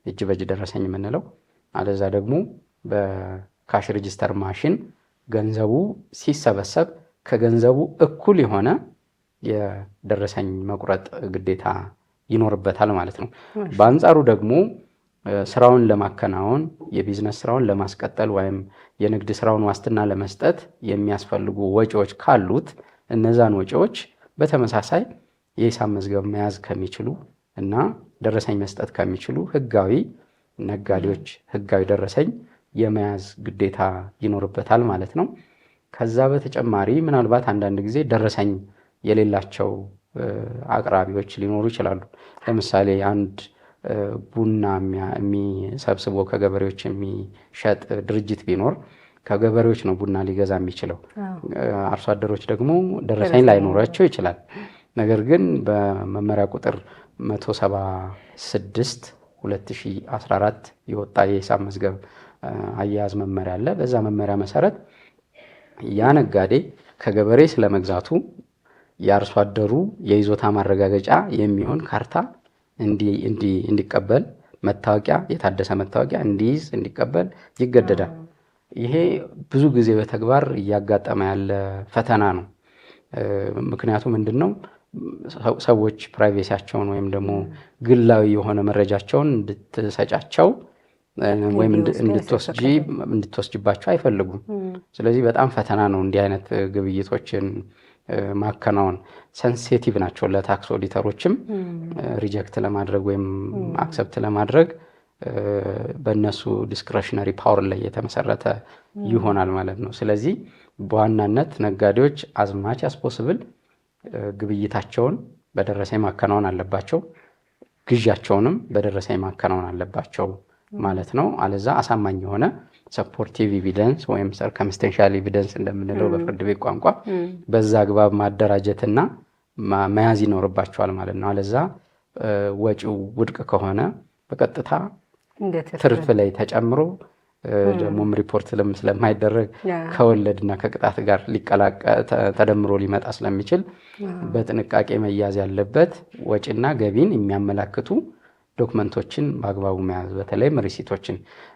እጅ በእጅ ደረሰኝ የምንለው፣ አለዛ ደግሞ በካሽ ሬጂስተር ማሽን ገንዘቡ ሲሰበሰብ ከገንዘቡ እኩል የሆነ የደረሰኝ መቁረጥ ግዴታ ይኖርበታል ማለት ነው። በአንጻሩ ደግሞ ስራውን ለማከናወን የቢዝነስ ስራውን ለማስቀጠል ወይም የንግድ ስራውን ዋስትና ለመስጠት የሚያስፈልጉ ወጪዎች ካሉት እነዛን ወጪዎች በተመሳሳይ የሂሳብ መዝገብ መያዝ ከሚችሉ እና ደረሰኝ መስጠት ከሚችሉ ህጋዊ ነጋዴዎች ህጋዊ ደረሰኝ የመያዝ ግዴታ ይኖርበታል ማለት ነው። ከዛ በተጨማሪ ምናልባት አንዳንድ ጊዜ ደረሰኝ የሌላቸው አቅራቢዎች ሊኖሩ ይችላሉ። ለምሳሌ አንድ ቡና የሚሰብስቦ ከገበሬዎች የሚሸጥ ድርጅት ቢኖር ከገበሬዎች ነው ቡና ሊገዛ የሚችለው። አርሶ አደሮች ደግሞ ደረሰኝ ላይኖራቸው ይችላል። ነገር ግን በመመሪያ ቁጥር 176 2014 የወጣ የሂሳብ መዝገብ አያያዝ መመሪያ አለ። በዛ መመሪያ መሰረት ያ ነጋዴ ከገበሬ ስለመግዛቱ የአርሶ አደሩ የይዞታ ማረጋገጫ የሚሆን ካርታ እንዲቀበል፣ መታወቂያ የታደሰ መታወቂያ እንዲይዝ እንዲቀበል ይገደዳል። ይሄ ብዙ ጊዜ በተግባር እያጋጠመ ያለ ፈተና ነው። ምክንያቱ ምንድነው? ሰዎች ፕራይቬሲያቸውን ወይም ደግሞ ግላዊ የሆነ መረጃቸውን እንድትሰጫቸው ወይም እንድትወስጅባቸው አይፈልጉም። ስለዚህ በጣም ፈተና ነው እንዲህ አይነት ግብይቶችን ማከናወን። ሴንሲቲቭ ናቸው ለታክስ ኦዲተሮችም ሪጀክት ለማድረግ ወይም አክሰፕት ለማድረግ በእነሱ ዲስክሬሽነሪ ፓወር ላይ የተመሰረተ ይሆናል ማለት ነው። ስለዚህ በዋናነት ነጋዴዎች አዝማች አስፖስብል ግብይታቸውን በደረሰኝ ማከናወን አለባቸው፣ ግዣቸውንም በደረሰኝ ማከናወን አለባቸው ማለት ነው። አለዛ አሳማኝ የሆነ ሰፖርቲቭ ኤቪደንስ ወይም ሰርከምስቴንሻል ኤቪደንስ እንደምንለው በፍርድ ቤት ቋንቋ በዛ አግባብ ማደራጀትና መያዝ ይኖርባቸዋል ማለት ነው። አለዛ ወጪው ውድቅ ከሆነ በቀጥታ ትርፍ ላይ ተጨምሮ ደግሞም ሪፖርት ስለማይደረግ ከወለድና ከቅጣት ጋር ተደምሮ ሊመጣ ስለሚችል በጥንቃቄ መያዝ ያለበት ወጪና ገቢን የሚያመላክቱ ዶክመንቶችን በአግባቡ መያዝ፣ በተለይም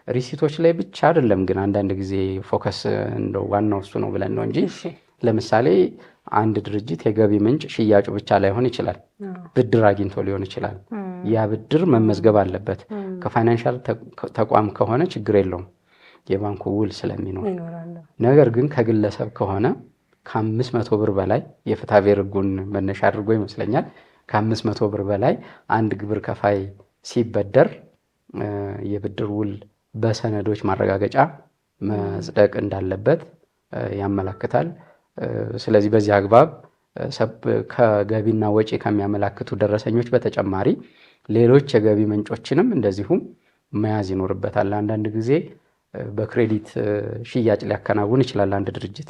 ሪሲቶች ላይ ብቻ አይደለም። ግን አንዳንድ ጊዜ ፎከስ እንደው ዋናው እሱ ነው ብለን ነው እንጂ ለምሳሌ አንድ ድርጅት የገቢ ምንጭ ሽያጩ ብቻ ላይሆን ይችላል። ብድር አግኝቶ ሊሆን ይችላል። ያ ብድር መመዝገብ አለበት። ከፋይናንሻል ተቋም ከሆነ ችግር የለውም የባንኩ ውል ስለሚኖር። ነገር ግን ከግለሰብ ከሆነ ከ500 ብር በላይ የፍትሐብሔር ሕጉን መነሻ አድርጎ ይመስለኛል ከ500 ብር በላይ አንድ ግብር ከፋይ ሲበደር የብድር ውል በሰነዶች ማረጋገጫ መጽደቅ እንዳለበት ያመለክታል። ስለዚህ በዚህ አግባብ ከገቢና ወጪ ከሚያመላክቱ ደረሰኞች በተጨማሪ ሌሎች የገቢ ምንጮችንም እንደዚሁም መያዝ ይኖርበታል። አንዳንድ ጊዜ በክሬዲት ሽያጭ ሊያከናውን ይችላል አንድ ድርጅት።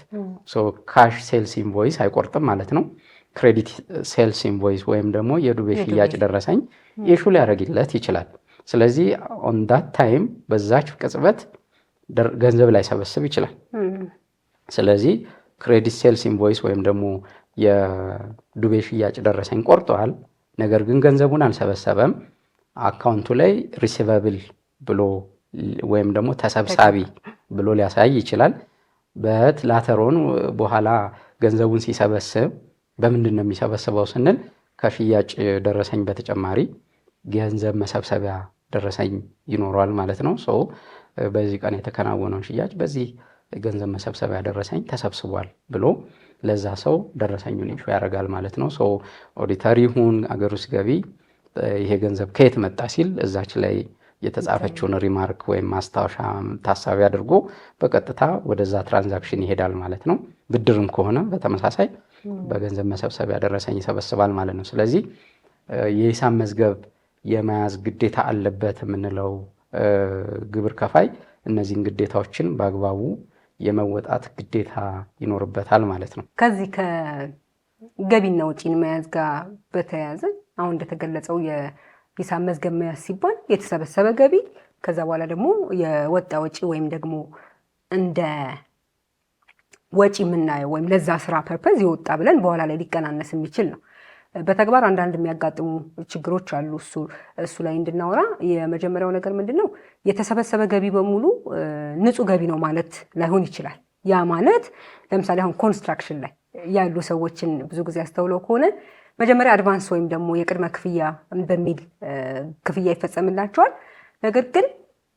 ካሽ ሴልስ ኢንቮይስ አይቆርጥም ማለት ነው። ክሬዲት ሴልስ ኢንቮይስ ወይም ደግሞ የዱቤ ሽያጭ ደረሰኝ ኢሹ ሊያደርግለት ይችላል። ስለዚህ ኦን ዳት ታይም በዛች ቅጽበት ገንዘብ ላይ ሰበስብ ይችላል። ስለዚህ ክሬዲት ሴልስ ኢንቮይስ ወይም ደግሞ የዱቤ ሽያጭ ደረሰኝ ቆርጠዋል፣ ነገር ግን ገንዘቡን አልሰበሰበም። አካውንቱ ላይ ሪሲቨብል ብሎ ወይም ደግሞ ተሰብሳቢ ብሎ ሊያሳይ ይችላል። ላተሮን በኋላ ገንዘቡን ሲሰበስብ በምንድን ነው የሚሰበስበው ስንል ከሽያጭ ደረሰኝ በተጨማሪ ገንዘብ መሰብሰቢያ ደረሰኝ ይኖረዋል ማለት ነው። በዚህ ቀን የተከናወነውን ሽያጭ በዚህ ገንዘብ መሰብሰቢያ ደረሰኝ ተሰብስቧል ብሎ ለዛ ሰው ደረሰኙን ኢሹ ያደርጋል ማለት ነው። ኦዲተር ይሁን አገር ውስጥ ገቢ ይሄ ገንዘብ ከየት መጣ ሲል እዛች ላይ የተጻፈችውን ሪማርክ ወይም ማስታወሻ ታሳቢ አድርጎ በቀጥታ ወደዛ ትራንዛክሽን ይሄዳል ማለት ነው። ብድርም ከሆነ በተመሳሳይ በገንዘብ መሰብሰቢያ ደረሰኝ ይሰበስባል ማለት ነው። ስለዚህ የሂሳብ መዝገብ የመያዝ ግዴታ አለበት የምንለው ግብር ከፋይ እነዚህን ግዴታዎችን በአግባቡ የመወጣት ግዴታ ይኖርበታል ማለት ነው። ከዚህ ከገቢና ወጪን መያዝ ጋር በተያያዘ አሁን እንደተገለጸው የሂሳብ መዝገብ መያዝ ሲባል የተሰበሰበ ገቢ ከዛ በኋላ ደግሞ የወጣ ወጪ ወይም ደግሞ እንደ ወጪ የምናየው ወይም ለዛ ስራ ፐርፐዝ ይወጣ ብለን በኋላ ላይ ሊቀናነስ የሚችል ነው። በተግባር አንዳንድ የሚያጋጥሙ ችግሮች አሉ። እሱ ላይ እንድናወራ የመጀመሪያው ነገር ምንድነው? የተሰበሰበ ገቢ በሙሉ ንጹህ ገቢ ነው ማለት ላይሆን ይችላል። ያ ማለት ለምሳሌ አሁን ኮንስትራክሽን ላይ ያሉ ሰዎችን ብዙ ጊዜ አስተውለው ከሆነ መጀመሪያ አድቫንስ ወይም ደግሞ የቅድመ ክፍያ በሚል ክፍያ ይፈጸምላቸዋል። ነገር ግን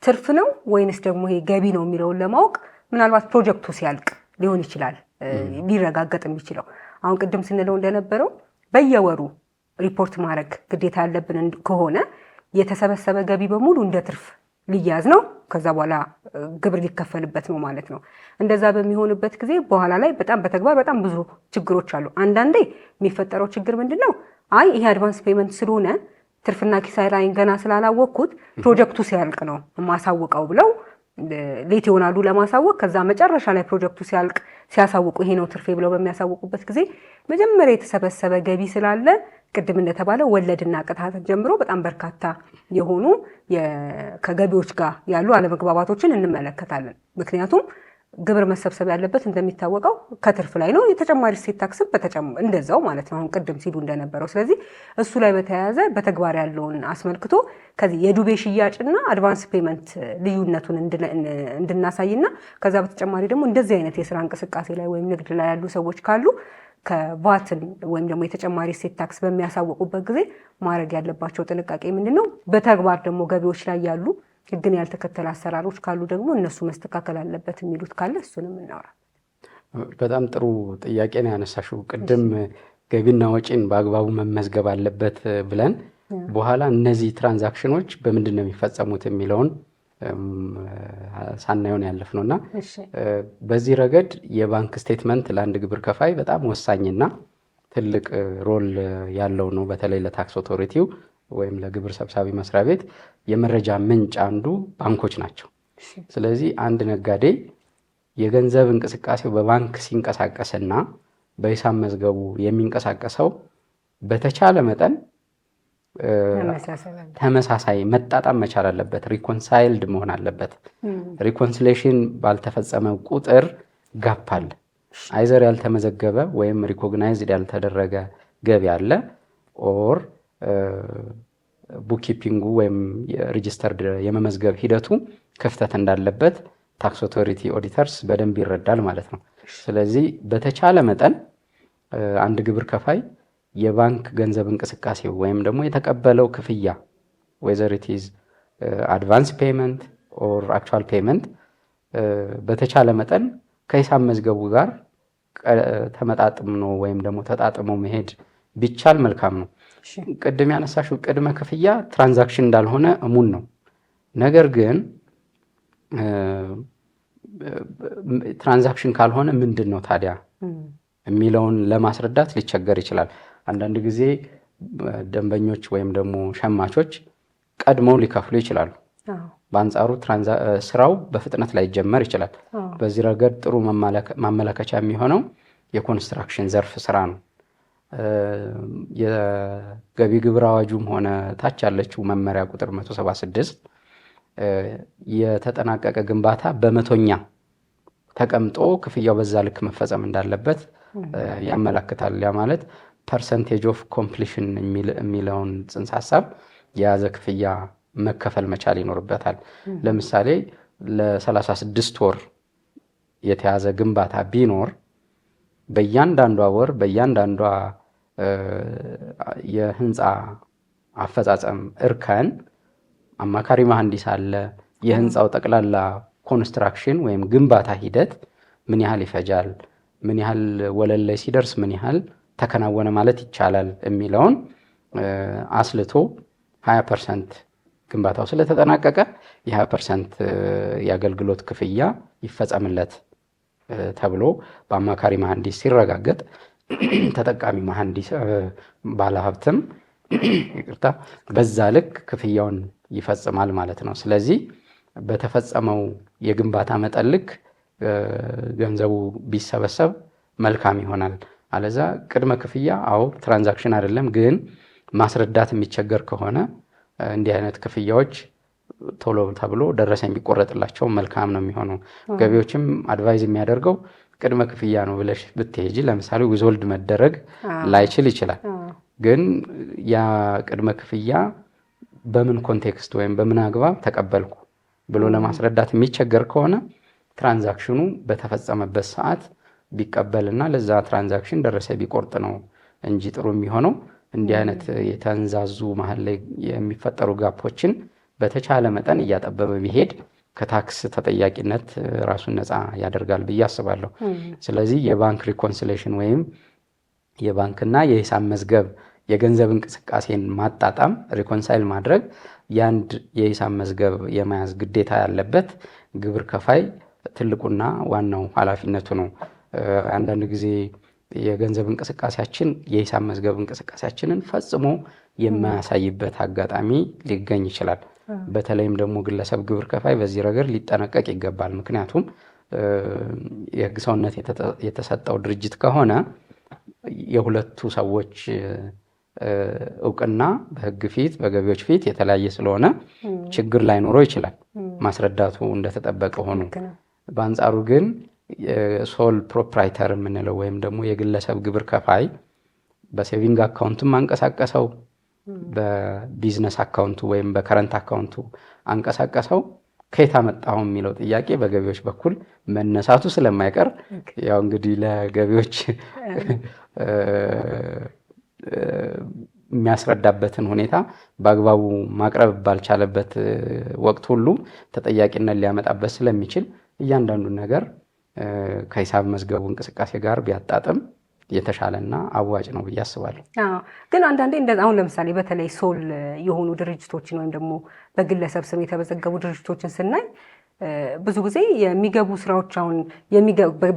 ትርፍ ነው ወይንስ ደግሞ ይሄ ገቢ ነው የሚለውን ለማወቅ ምናልባት ፕሮጀክቱ ሲያልቅ ሊሆን ይችላል ሊረጋገጥ የሚችለው። አሁን ቅድም ስንለው እንደነበረው በየወሩ ሪፖርት ማድረግ ግዴታ ያለብን ከሆነ የተሰበሰበ ገቢ በሙሉ እንደ ትርፍ ሊያዝ ነው፣ ከዛ በኋላ ግብር ሊከፈልበት ነው ማለት ነው። እንደዛ በሚሆንበት ጊዜ በኋላ ላይ በተግባር በጣም ብዙ ችግሮች አሉ። አንዳንዴ የሚፈጠረው ችግር ምንድነው? አይ ይሄ አድቫንስ ፔመንት ስለሆነ ትርፍና ኪሳራዬን ገና ስላላወቅኩት ፕሮጀክቱ ሲያልቅ ነው የማሳውቀው ብለው ሌት ይሆናሉ ለማሳወቅ። ከዛ መጨረሻ ላይ ፕሮጀክቱ ሲያልቅ ሲያሳውቁ ይሄ ነው ትርፌ ብለው በሚያሳውቁበት ጊዜ መጀመሪያ የተሰበሰበ ገቢ ስላለ ቅድም እንደተባለው ወለድና ቅጣትን ጀምሮ በጣም በርካታ የሆኑ ከገቢዎች ጋር ያሉ አለመግባባቶችን እንመለከታለን። ምክንያቱም ግብር መሰብሰብ ያለበት እንደሚታወቀው ከትርፍ ላይ ነው። የተጨማሪ እሴት ታክስም እንደዛው ማለት ነው፣ አሁን ቅድም ሲሉ እንደነበረው። ስለዚህ እሱ ላይ በተያያዘ በተግባር ያለውን አስመልክቶ ከዚህ የዱቤ ሽያጭና አድቫንስ ፔመንት ልዩነቱን እንድናሳይና ከዛ በተጨማሪ ደግሞ እንደዚህ አይነት የስራ እንቅስቃሴ ላይ ወይም ንግድ ላይ ያሉ ሰዎች ካሉ ከቫትን ወይም ደግሞ የተጨማሪ እሴት ታክስ በሚያሳውቁበት ጊዜ ማድረግ ያለባቸው ጥንቃቄ ምንድን ነው? በተግባር ደግሞ ገቢዎች ላይ ያሉ ሕግን ያልተከተለ አሰራሮች ካሉ ደግሞ እነሱ መስተካከል አለበት የሚሉት ካለ እሱንም እናውራ። በጣም ጥሩ ጥያቄ ነው ያነሳሽው። ቅድም ገቢና ወጪን በአግባቡ መመዝገብ አለበት ብለን በኋላ እነዚህ ትራንዛክሽኖች በምንድን ነው የሚፈጸሙት የሚለውን ሳናየውን ያለፍነው እና በዚህ ረገድ የባንክ ስቴትመንት ለአንድ ግብር ከፋይ በጣም ወሳኝና ትልቅ ሮል ያለው ነው። በተለይ ለታክስ ኦቶሪቲው ወይም ለግብር ሰብሳቢ መስሪያ ቤት የመረጃ ምንጭ አንዱ ባንኮች ናቸው። ስለዚህ አንድ ነጋዴ የገንዘብ እንቅስቃሴው በባንክ ሲንቀሳቀስና በሂሳብ መዝገቡ የሚንቀሳቀሰው በተቻለ መጠን ተመሳሳይ መጣጣም መቻል አለበት። ሪኮንሳይልድ መሆን አለበት። ሪኮንሲሌሽን ባልተፈጸመ ቁጥር ጋፕ አለ። አይዘር ያልተመዘገበ ወይም ሪኮግናይዝድ ያልተደረገ ገቢ አለ ኦር ቡክኪፒንጉ ወይም ሬጂስተርድ የመመዝገብ ሂደቱ ክፍተት እንዳለበት ታክስ ኦቶሪቲ ኦዲተርስ በደንብ ይረዳል ማለት ነው። ስለዚህ በተቻለ መጠን አንድ ግብር ከፋይ የባንክ ገንዘብ እንቅስቃሴ ወይም ደግሞ የተቀበለው ክፍያ whether it is advance payment or actual payment በተቻለ መጠን ከሂሳብ መዝገቡ ጋር ተመጣጥሞ ወይም ደግሞ ተጣጥሞ መሄድ ቢቻል መልካም ነው። ቅድም ያነሳሽው ቅድመ ክፍያ ትራንዛክሽን እንዳልሆነ እሙን ነው። ነገር ግን ትራንዛክሽን ካልሆነ ምንድን ነው ታዲያ የሚለውን ለማስረዳት ሊቸገር ይችላል። አንዳንድ ጊዜ ደንበኞች ወይም ደግሞ ሸማቾች ቀድመው ሊከፍሉ ይችላሉ። በአንጻሩ ስራው በፍጥነት ላይ ጀመር ይችላል። በዚህ ረገድ ጥሩ ማመለከቻ የሚሆነው የኮንስትራክሽን ዘርፍ ስራ ነው። የገቢ ግብር አዋጁም ሆነ ታች ያለችው መመሪያ ቁጥር 176 የተጠናቀቀ ግንባታ በመቶኛ ተቀምጦ ክፍያው በዛ ልክ መፈጸም እንዳለበት ያመለክታል። ያ ማለት ፐርሰንቴጅ ኦፍ ኮምፕሊሽን የሚለውን ጽንሰ ሐሳብ የያዘ ክፍያ መከፈል መቻል ይኖርበታል። ለምሳሌ ለ36 ወር የተያዘ ግንባታ ቢኖር በእያንዳንዷ ወር በእያንዳንዷ የህንፃ አፈጻጸም እርከን አማካሪ መሐንዲስ አለ። የህንፃው ጠቅላላ ኮንስትራክሽን ወይም ግንባታ ሂደት ምን ያህል ይፈጃል፣ ምን ያህል ወለል ላይ ሲደርስ ምን ያህል ተከናወነ ማለት ይቻላል የሚለውን አስልቶ 20% ግንባታው ስለተጠናቀቀ የ20% የአገልግሎት ክፍያ ይፈጸምለት ተብሎ በአማካሪ መሐንዲስ ሲረጋገጥ ተጠቃሚ መሐንዲስ ባለሀብትም ይቅርታ በዛ ልክ ክፍያውን ይፈጽማል ማለት ነው። ስለዚህ በተፈጸመው የግንባታ መጠን ልክ ገንዘቡ ቢሰበሰብ መልካም ይሆናል። አለዛ ቅድመ ክፍያ ትራንዛክሽን አይደለም፣ ግን ማስረዳት የሚቸገር ከሆነ እንዲህ አይነት ክፍያዎች ቶሎ ተብሎ ደረሰኝ ቢቆረጥላቸው መልካም ነው የሚሆነው። ገቢዎችም አድቫይዝ የሚያደርገው ቅድመ ክፍያ ነው ብለሽ ብትሄጂ ለምሳሌ ዊዝሆልድ መደረግ ላይችል ይችላል። ግን ያ ቅድመ ክፍያ በምን ኮንቴክስት ወይም በምን አግባብ ተቀበልኩ ብሎ ለማስረዳት የሚቸገር ከሆነ ትራንዛክሽኑ በተፈጸመበት ሰዓት ቢቀበልና ለዛ ትራንዛክሽን ደረሰኝ ቢቆርጥ ነው እንጂ ጥሩ የሚሆነው። እንዲህ አይነት የተንዛዙ መሀል ላይ የሚፈጠሩ ጋፖችን በተቻለ መጠን እያጠበበ ቢሄድ ከታክስ ተጠያቂነት ራሱን ነፃ ያደርጋል ብዬ አስባለሁ። ስለዚህ የባንክ ሪኮንሲሌሽን ወይም የባንክና የሂሳብ መዝገብ የገንዘብ እንቅስቃሴን ማጣጣም ሪኮንሳይል ማድረግ የአንድ የሂሳብ መዝገብ የመያዝ ግዴታ ያለበት ግብር ከፋይ ትልቁና ዋናው ኃላፊነቱ ነው። አንዳንድ ጊዜ የገንዘብ እንቅስቃሴያችን የሂሳብ መዝገብ እንቅስቃሴያችንን ፈጽሞ የማያሳይበት አጋጣሚ ሊገኝ ይችላል። በተለይም ደግሞ ግለሰብ ግብር ከፋይ በዚህ ረገድ ሊጠነቀቅ ይገባል። ምክንያቱም የሕግ ሰውነት የተሰጠው ድርጅት ከሆነ የሁለቱ ሰዎች እውቅና በሕግ ፊት በገቢዎች ፊት የተለያየ ስለሆነ ችግር ላይኖረው ይችላል፣ ማስረዳቱ እንደተጠበቀ ሆኖ። በአንጻሩ ግን ሶል ፕሮፕራይተር የምንለው ወይም ደግሞ የግለሰብ ግብር ከፋይ በሴቪንግ አካውንቱም አንቀሳቀሰው በቢዝነስ አካውንቱ ወይም በከረንት አካውንቱ አንቀሳቀሰው ከየት አመጣው የሚለው ጥያቄ በገቢዎች በኩል መነሳቱ ስለማይቀር ያው እንግዲህ ለገቢዎች የሚያስረዳበትን ሁኔታ በአግባቡ ማቅረብ ባልቻለበት ወቅት ሁሉ ተጠያቂነት ሊያመጣበት ስለሚችል እያንዳንዱን ነገር ከሂሳብ መዝገቡ እንቅስቃሴ ጋር ቢያጣጥም የተሻለና አዋጭ ነው ብዬ አስባለሁ። ግን አንዳንዴ አሁን ለምሳሌ በተለይ ሶል የሆኑ ድርጅቶችን ወይም ደግሞ በግለሰብ ስም የተመዘገቡ ድርጅቶችን ስናይ ብዙ ጊዜ የሚገቡ ስራዎች አሁን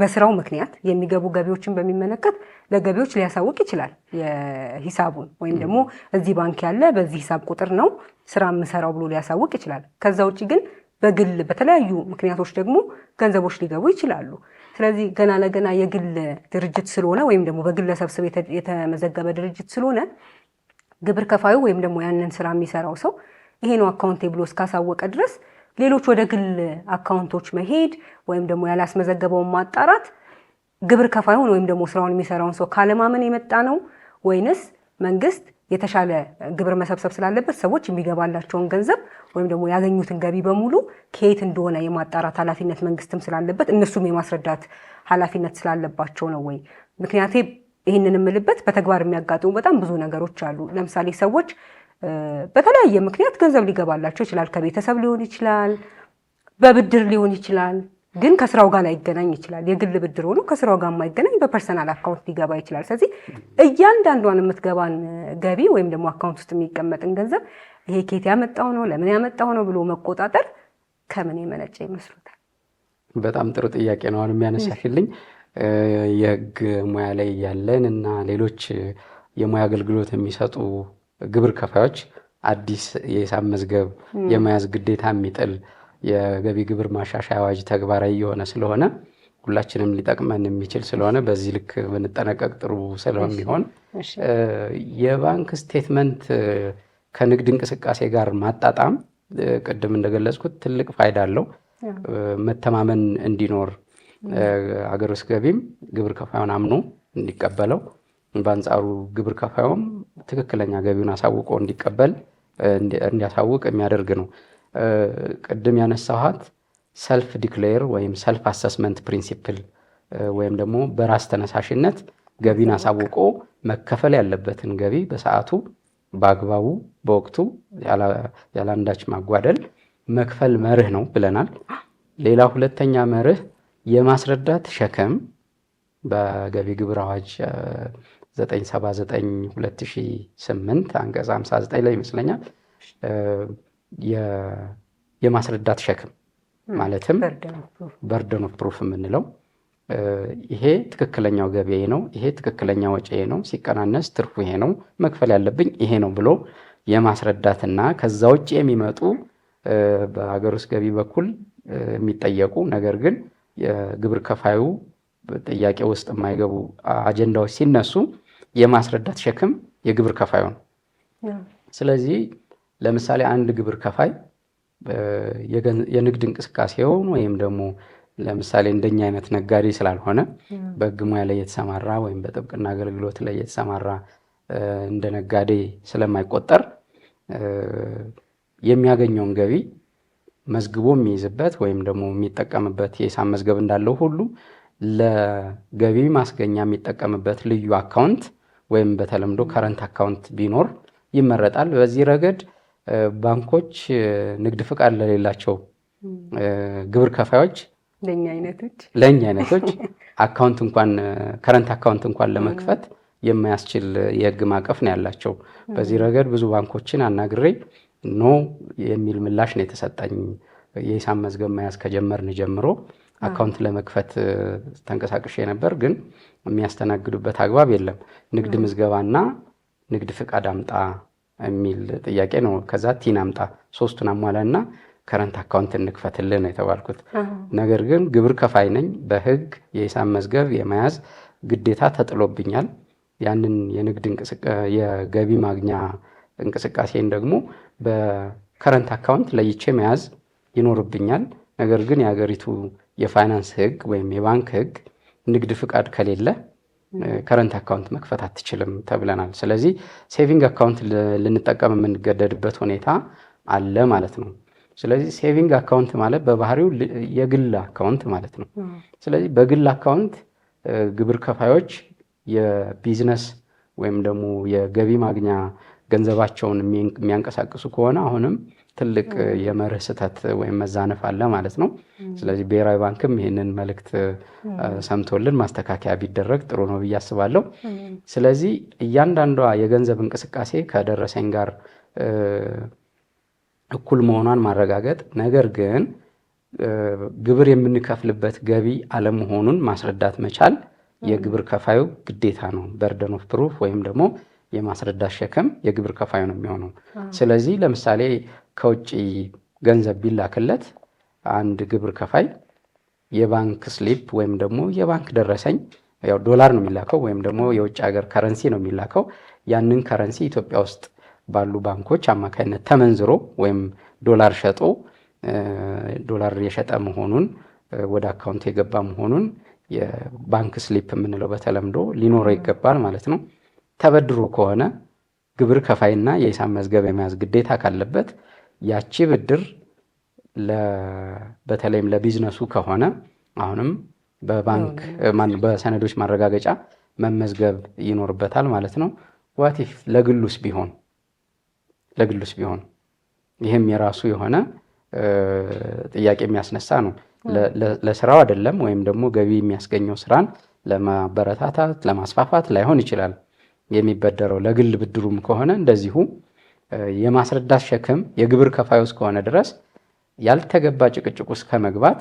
በስራው ምክንያት የሚገቡ ገቢዎችን በሚመለከት ለገቢዎች ሊያሳውቅ ይችላል የሂሳቡን ወይም ደግሞ እዚህ ባንክ ያለ በዚህ ሂሳብ ቁጥር ነው ስራ የምሰራው ብሎ ሊያሳውቅ ይችላል። ከዛ ውጭ ግን በግል በተለያዩ ምክንያቶች ደግሞ ገንዘቦች ሊገቡ ይችላሉ። ስለዚህ ገና ለገና የግል ድርጅት ስለሆነ ወይም ደግሞ በግለሰብ ስም የተመዘገበ ድርጅት ስለሆነ ግብር ከፋዩ ወይም ደግሞ ያንን ስራ የሚሰራው ሰው ይሄ ነው አካውንቴ ብሎ እስካሳወቀ ድረስ ሌሎች ወደ ግል አካውንቶች መሄድ ወይም ደግሞ ያላስመዘገበውን ማጣራት ግብር ከፋዩን ወይም ደግሞ ስራውን የሚሰራውን ሰው ካለማመን የመጣ ነው ወይንስ መንግስት የተሻለ ግብር መሰብሰብ ስላለበት ሰዎች የሚገባላቸውን ገንዘብ ወይም ደግሞ ያገኙትን ገቢ በሙሉ ከየት እንደሆነ የማጣራት ኃላፊነት መንግስትም ስላለበት እነሱም የማስረዳት ኃላፊነት ስላለባቸው ነው ወይ? ምክንያቴ ይህንን የምልበት በተግባር የሚያጋጥሙ በጣም ብዙ ነገሮች አሉ። ለምሳሌ ሰዎች በተለያየ ምክንያት ገንዘብ ሊገባላቸው ይችላል። ከቤተሰብ ሊሆን ይችላል፣ በብድር ሊሆን ይችላል። ግን ከስራው ጋር ላይገናኝ ይችላል። የግል ብድር ሆኖ ከስራው ጋር የማይገናኝ በፐርሰናል አካውንት ሊገባ ይችላል። ስለዚህ እያንዳንዷን የምትገባን ገቢ ወይም ደግሞ አካውንት ውስጥ የሚቀመጥን ገንዘብ ይሄ ኬት ያመጣው ነው ለምን ያመጣው ነው ብሎ መቆጣጠር ከምን የመነጨ ይመስሉታል? በጣም ጥሩ ጥያቄ ነው አሁን የሚያነሳሽልኝ። የህግ ሙያ ላይ ያለን እና ሌሎች የሙያ አገልግሎት የሚሰጡ ግብር ከፋዮች አዲስ የሂሳብ መዝገብ የመያዝ ግዴታ የሚጥል የገቢ ግብር ማሻሻያ አዋጅ ተግባራዊ የሆነ ስለሆነ ሁላችንም ሊጠቅመን የሚችል ስለሆነ በዚህ ልክ ብንጠነቀቅ ጥሩ ስለሚሆን የባንክ ስቴትመንት ከንግድ እንቅስቃሴ ጋር ማጣጣም ቅድም እንደገለጽኩት ትልቅ ፋይዳ አለው። መተማመን እንዲኖር አገር ውስጥ ገቢም ግብር ከፋዩን አምኖ እንዲቀበለው፣ በአንጻሩ ግብር ከፋዩም ትክክለኛ ገቢውን አሳውቆ እንዲያሳውቅ የሚያደርግ ነው። ቅድም ያነሳኋት ሰልፍ ዲክሌር ወይም ሰልፍ አሰስመንት ፕሪንሲፕል ወይም ደግሞ በራስ ተነሳሽነት ገቢን አሳውቆ መከፈል ያለበትን ገቢ በሰዓቱ በአግባቡ በወቅቱ ያላንዳች ማጓደል መክፈል መርህ ነው ብለናል። ሌላ ሁለተኛ መርህ የማስረዳት ሸክም በገቢ ግብር አዋጅ 979/2008 አንቀጽ 59 ላይ ይመስለኛል የማስረዳት ሸክም ማለትም በርደን ኦፍ ፕሩፍ የምንለው ይሄ ትክክለኛው ገቢ ነው፣ ይሄ ትክክለኛ ወጪ ነው፣ ሲቀናነስ ትርፉ ይሄ ነው፣ መክፈል ያለብኝ ይሄ ነው ብሎ የማስረዳትና ከዛ ውጭ የሚመጡ በሀገር ውስጥ ገቢ በኩል የሚጠየቁ ነገር ግን የግብር ከፋዩ ጥያቄ ውስጥ የማይገቡ አጀንዳዎች ሲነሱ የማስረዳት ሸክም የግብር ከፋዩ ነው። ስለዚህ ለምሳሌ አንድ ግብር ከፋይ የንግድ እንቅስቃሴውን ወይም ደግሞ ለምሳሌ እንደኛ አይነት ነጋዴ ስላልሆነ በሕግ ሙያ ላይ የተሰማራ ወይም በጥብቅና አገልግሎት ላይ የተሰማራ እንደ ነጋዴ ስለማይቆጠር የሚያገኘውን ገቢ መዝግቦ የሚይዝበት ወይም ደግሞ የሚጠቀምበት የሂሳብ መዝገብ እንዳለው ሁሉ ለገቢ ማስገኛ የሚጠቀምበት ልዩ አካውንት ወይም በተለምዶ ከረንት አካውንት ቢኖር ይመረጣል። በዚህ ረገድ ባንኮች ንግድ ፍቃድ ለሌላቸው ግብር ከፋዮች ለኛ አይነቶች አካውንት እንኳን ከረንት አካውንት እንኳን ለመክፈት የማያስችል የህግ ማዕቀፍ ነው ያላቸው። በዚህ ረገድ ብዙ ባንኮችን አናግሬ ኖ የሚል ምላሽ ነው የተሰጠኝ። የሂሳብ መዝገብ መያዝ ከጀመርን ጀምሮ አካውንት ለመክፈት ተንቀሳቅሼ ነበር፣ ግን የሚያስተናግዱበት አግባብ የለም። ንግድ ምዝገባና ንግድ ፍቃድ አምጣ የሚል ጥያቄ ነው። ከዛ ቲን አምጣ፣ ሶስቱን አሟላና ከረንት አካውንት እንክፈትልህ ነው የተባልኩት። ነገር ግን ግብር ከፋይ ነኝ፣ በህግ የሂሳብ መዝገብ የመያዝ ግዴታ ተጥሎብኛል። ያንን የንግድ የገቢ ማግኛ እንቅስቃሴን ደግሞ በከረንት አካውንት ለይቼ መያዝ ይኖርብኛል። ነገር ግን የሀገሪቱ የፋይናንስ ህግ ወይም የባንክ ህግ ንግድ ፍቃድ ከሌለ ከረንት አካውንት መክፈት አትችልም ተብለናል። ስለዚህ ሴቪንግ አካውንት ልንጠቀም የምንገደድበት ሁኔታ አለ ማለት ነው። ስለዚህ ሴቪንግ አካውንት ማለት በባህሪው የግል አካውንት ማለት ነው። ስለዚህ በግል አካውንት ግብር ከፋዮች የቢዝነስ ወይም ደግሞ የገቢ ማግኛ ገንዘባቸውን የሚያንቀሳቅሱ ከሆነ አሁንም ትልቅ የመርህ ስህተት ወይም መዛነፍ አለ ማለት ነው። ስለዚህ ብሔራዊ ባንክም ይህንን መልእክት ሰምቶልን ማስተካከያ ቢደረግ ጥሩ ነው ብዬ አስባለሁ። ስለዚህ እያንዳንዷ የገንዘብ እንቅስቃሴ ከደረሰኝ ጋር እኩል መሆኗን ማረጋገጥ፣ ነገር ግን ግብር የምንከፍልበት ገቢ አለመሆኑን ማስረዳት መቻል የግብር ከፋዩ ግዴታ ነው። በርደን ኦፍ ፕሩፍ ወይም ደግሞ የማስረዳት ሸክም የግብር ከፋዩ ነው የሚሆነው። ስለዚህ ለምሳሌ ከውጭ ገንዘብ ቢላክለት አንድ ግብር ከፋይ የባንክ ስሊፕ ወይም ደግሞ የባንክ ደረሰኝ፣ ያው ዶላር ነው የሚላከው ወይም ደግሞ የውጭ ሀገር ከረንሲ ነው የሚላከው። ያንን ከረንሲ ኢትዮጵያ ውስጥ ባሉ ባንኮች አማካይነት ተመንዝሮ ወይም ዶላር ሸጦ ዶላር የሸጠ መሆኑን ወደ አካውንት የገባ መሆኑን የባንክ ስሊፕ የምንለው በተለምዶ ሊኖረው ይገባል ማለት ነው። ተበድሮ ከሆነ ግብር ከፋይና የሂሳብ መዝገብ የመያዝ ግዴታ ካለበት ያቺ ብድር በተለይም ለቢዝነሱ ከሆነ አሁንም በባንክ በሰነዶች ማረጋገጫ መመዝገብ ይኖርበታል ማለት ነው። ዋቲፍ ለግሉስ ቢሆን ይህም የራሱ የሆነ ጥያቄ የሚያስነሳ ነው። ለስራው አይደለም ወይም ደግሞ ገቢ የሚያስገኘው ስራን ለማበረታታት ለማስፋፋት ላይሆን ይችላል የሚበደረው። ለግል ብድሩም ከሆነ እንደዚሁ የማስረዳት ሸክም የግብር ከፋዩ እስከሆነ ድረስ ያልተገባ ጭቅጭቅ ውስጥ ከመግባት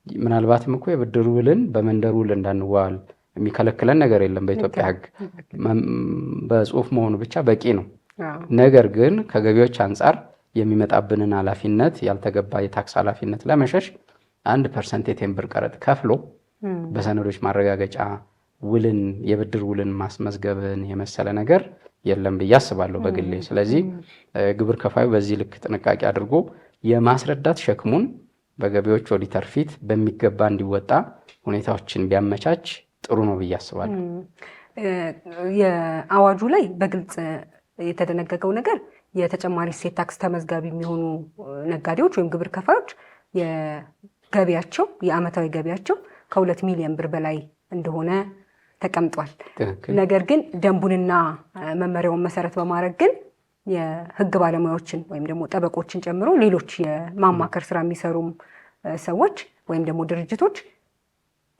ምናልባትም እኮ የብድሩ ውልን በመንደር ውል እንዳንዋል የሚከለክለን ነገር የለም በኢትዮጵያ ሕግ። በጽሁፍ መሆኑ ብቻ በቂ ነው። ነገር ግን ከገቢዎች አንጻር የሚመጣብንን ኃላፊነት ያልተገባ የታክስ ኃላፊነት ለመሸሽ 1% የቴምብር ቀረጥ ከፍሎ በሰነዶች ማረጋገጫ ውልን የብድር ውልን ማስመዝገብን የመሰለ ነገር የለም ብዬ አስባለሁ በግሌ። ስለዚህ ግብር ከፋዩ በዚህ ልክ ጥንቃቄ አድርጎ የማስረዳት ሸክሙን በገቢዎች ኦዲተር ፊት በሚገባ እንዲወጣ ሁኔታዎችን ቢያመቻች ጥሩ ነው ብዬ አስባለሁ። የአዋጁ ላይ በግልጽ የተደነገገው ነገር የተጨማሪ እሴት ታክስ ተመዝጋቢ የሚሆኑ ነጋዴዎች ወይም ግብር ከፋዮች የገቢያቸው የዓመታዊ ገቢያቸው ከ2 ሚሊዮን ብር በላይ እንደሆነ ተቀምጧል። ነገር ግን ደንቡንና መመሪያውን መሰረት በማድረግ ግን የህግ ባለሙያዎችን ወይም ደግሞ ጠበቆችን ጨምሮ ሌሎች የማማከር ስራ የሚሰሩም ሰዎች ወይም ደግሞ ድርጅቶች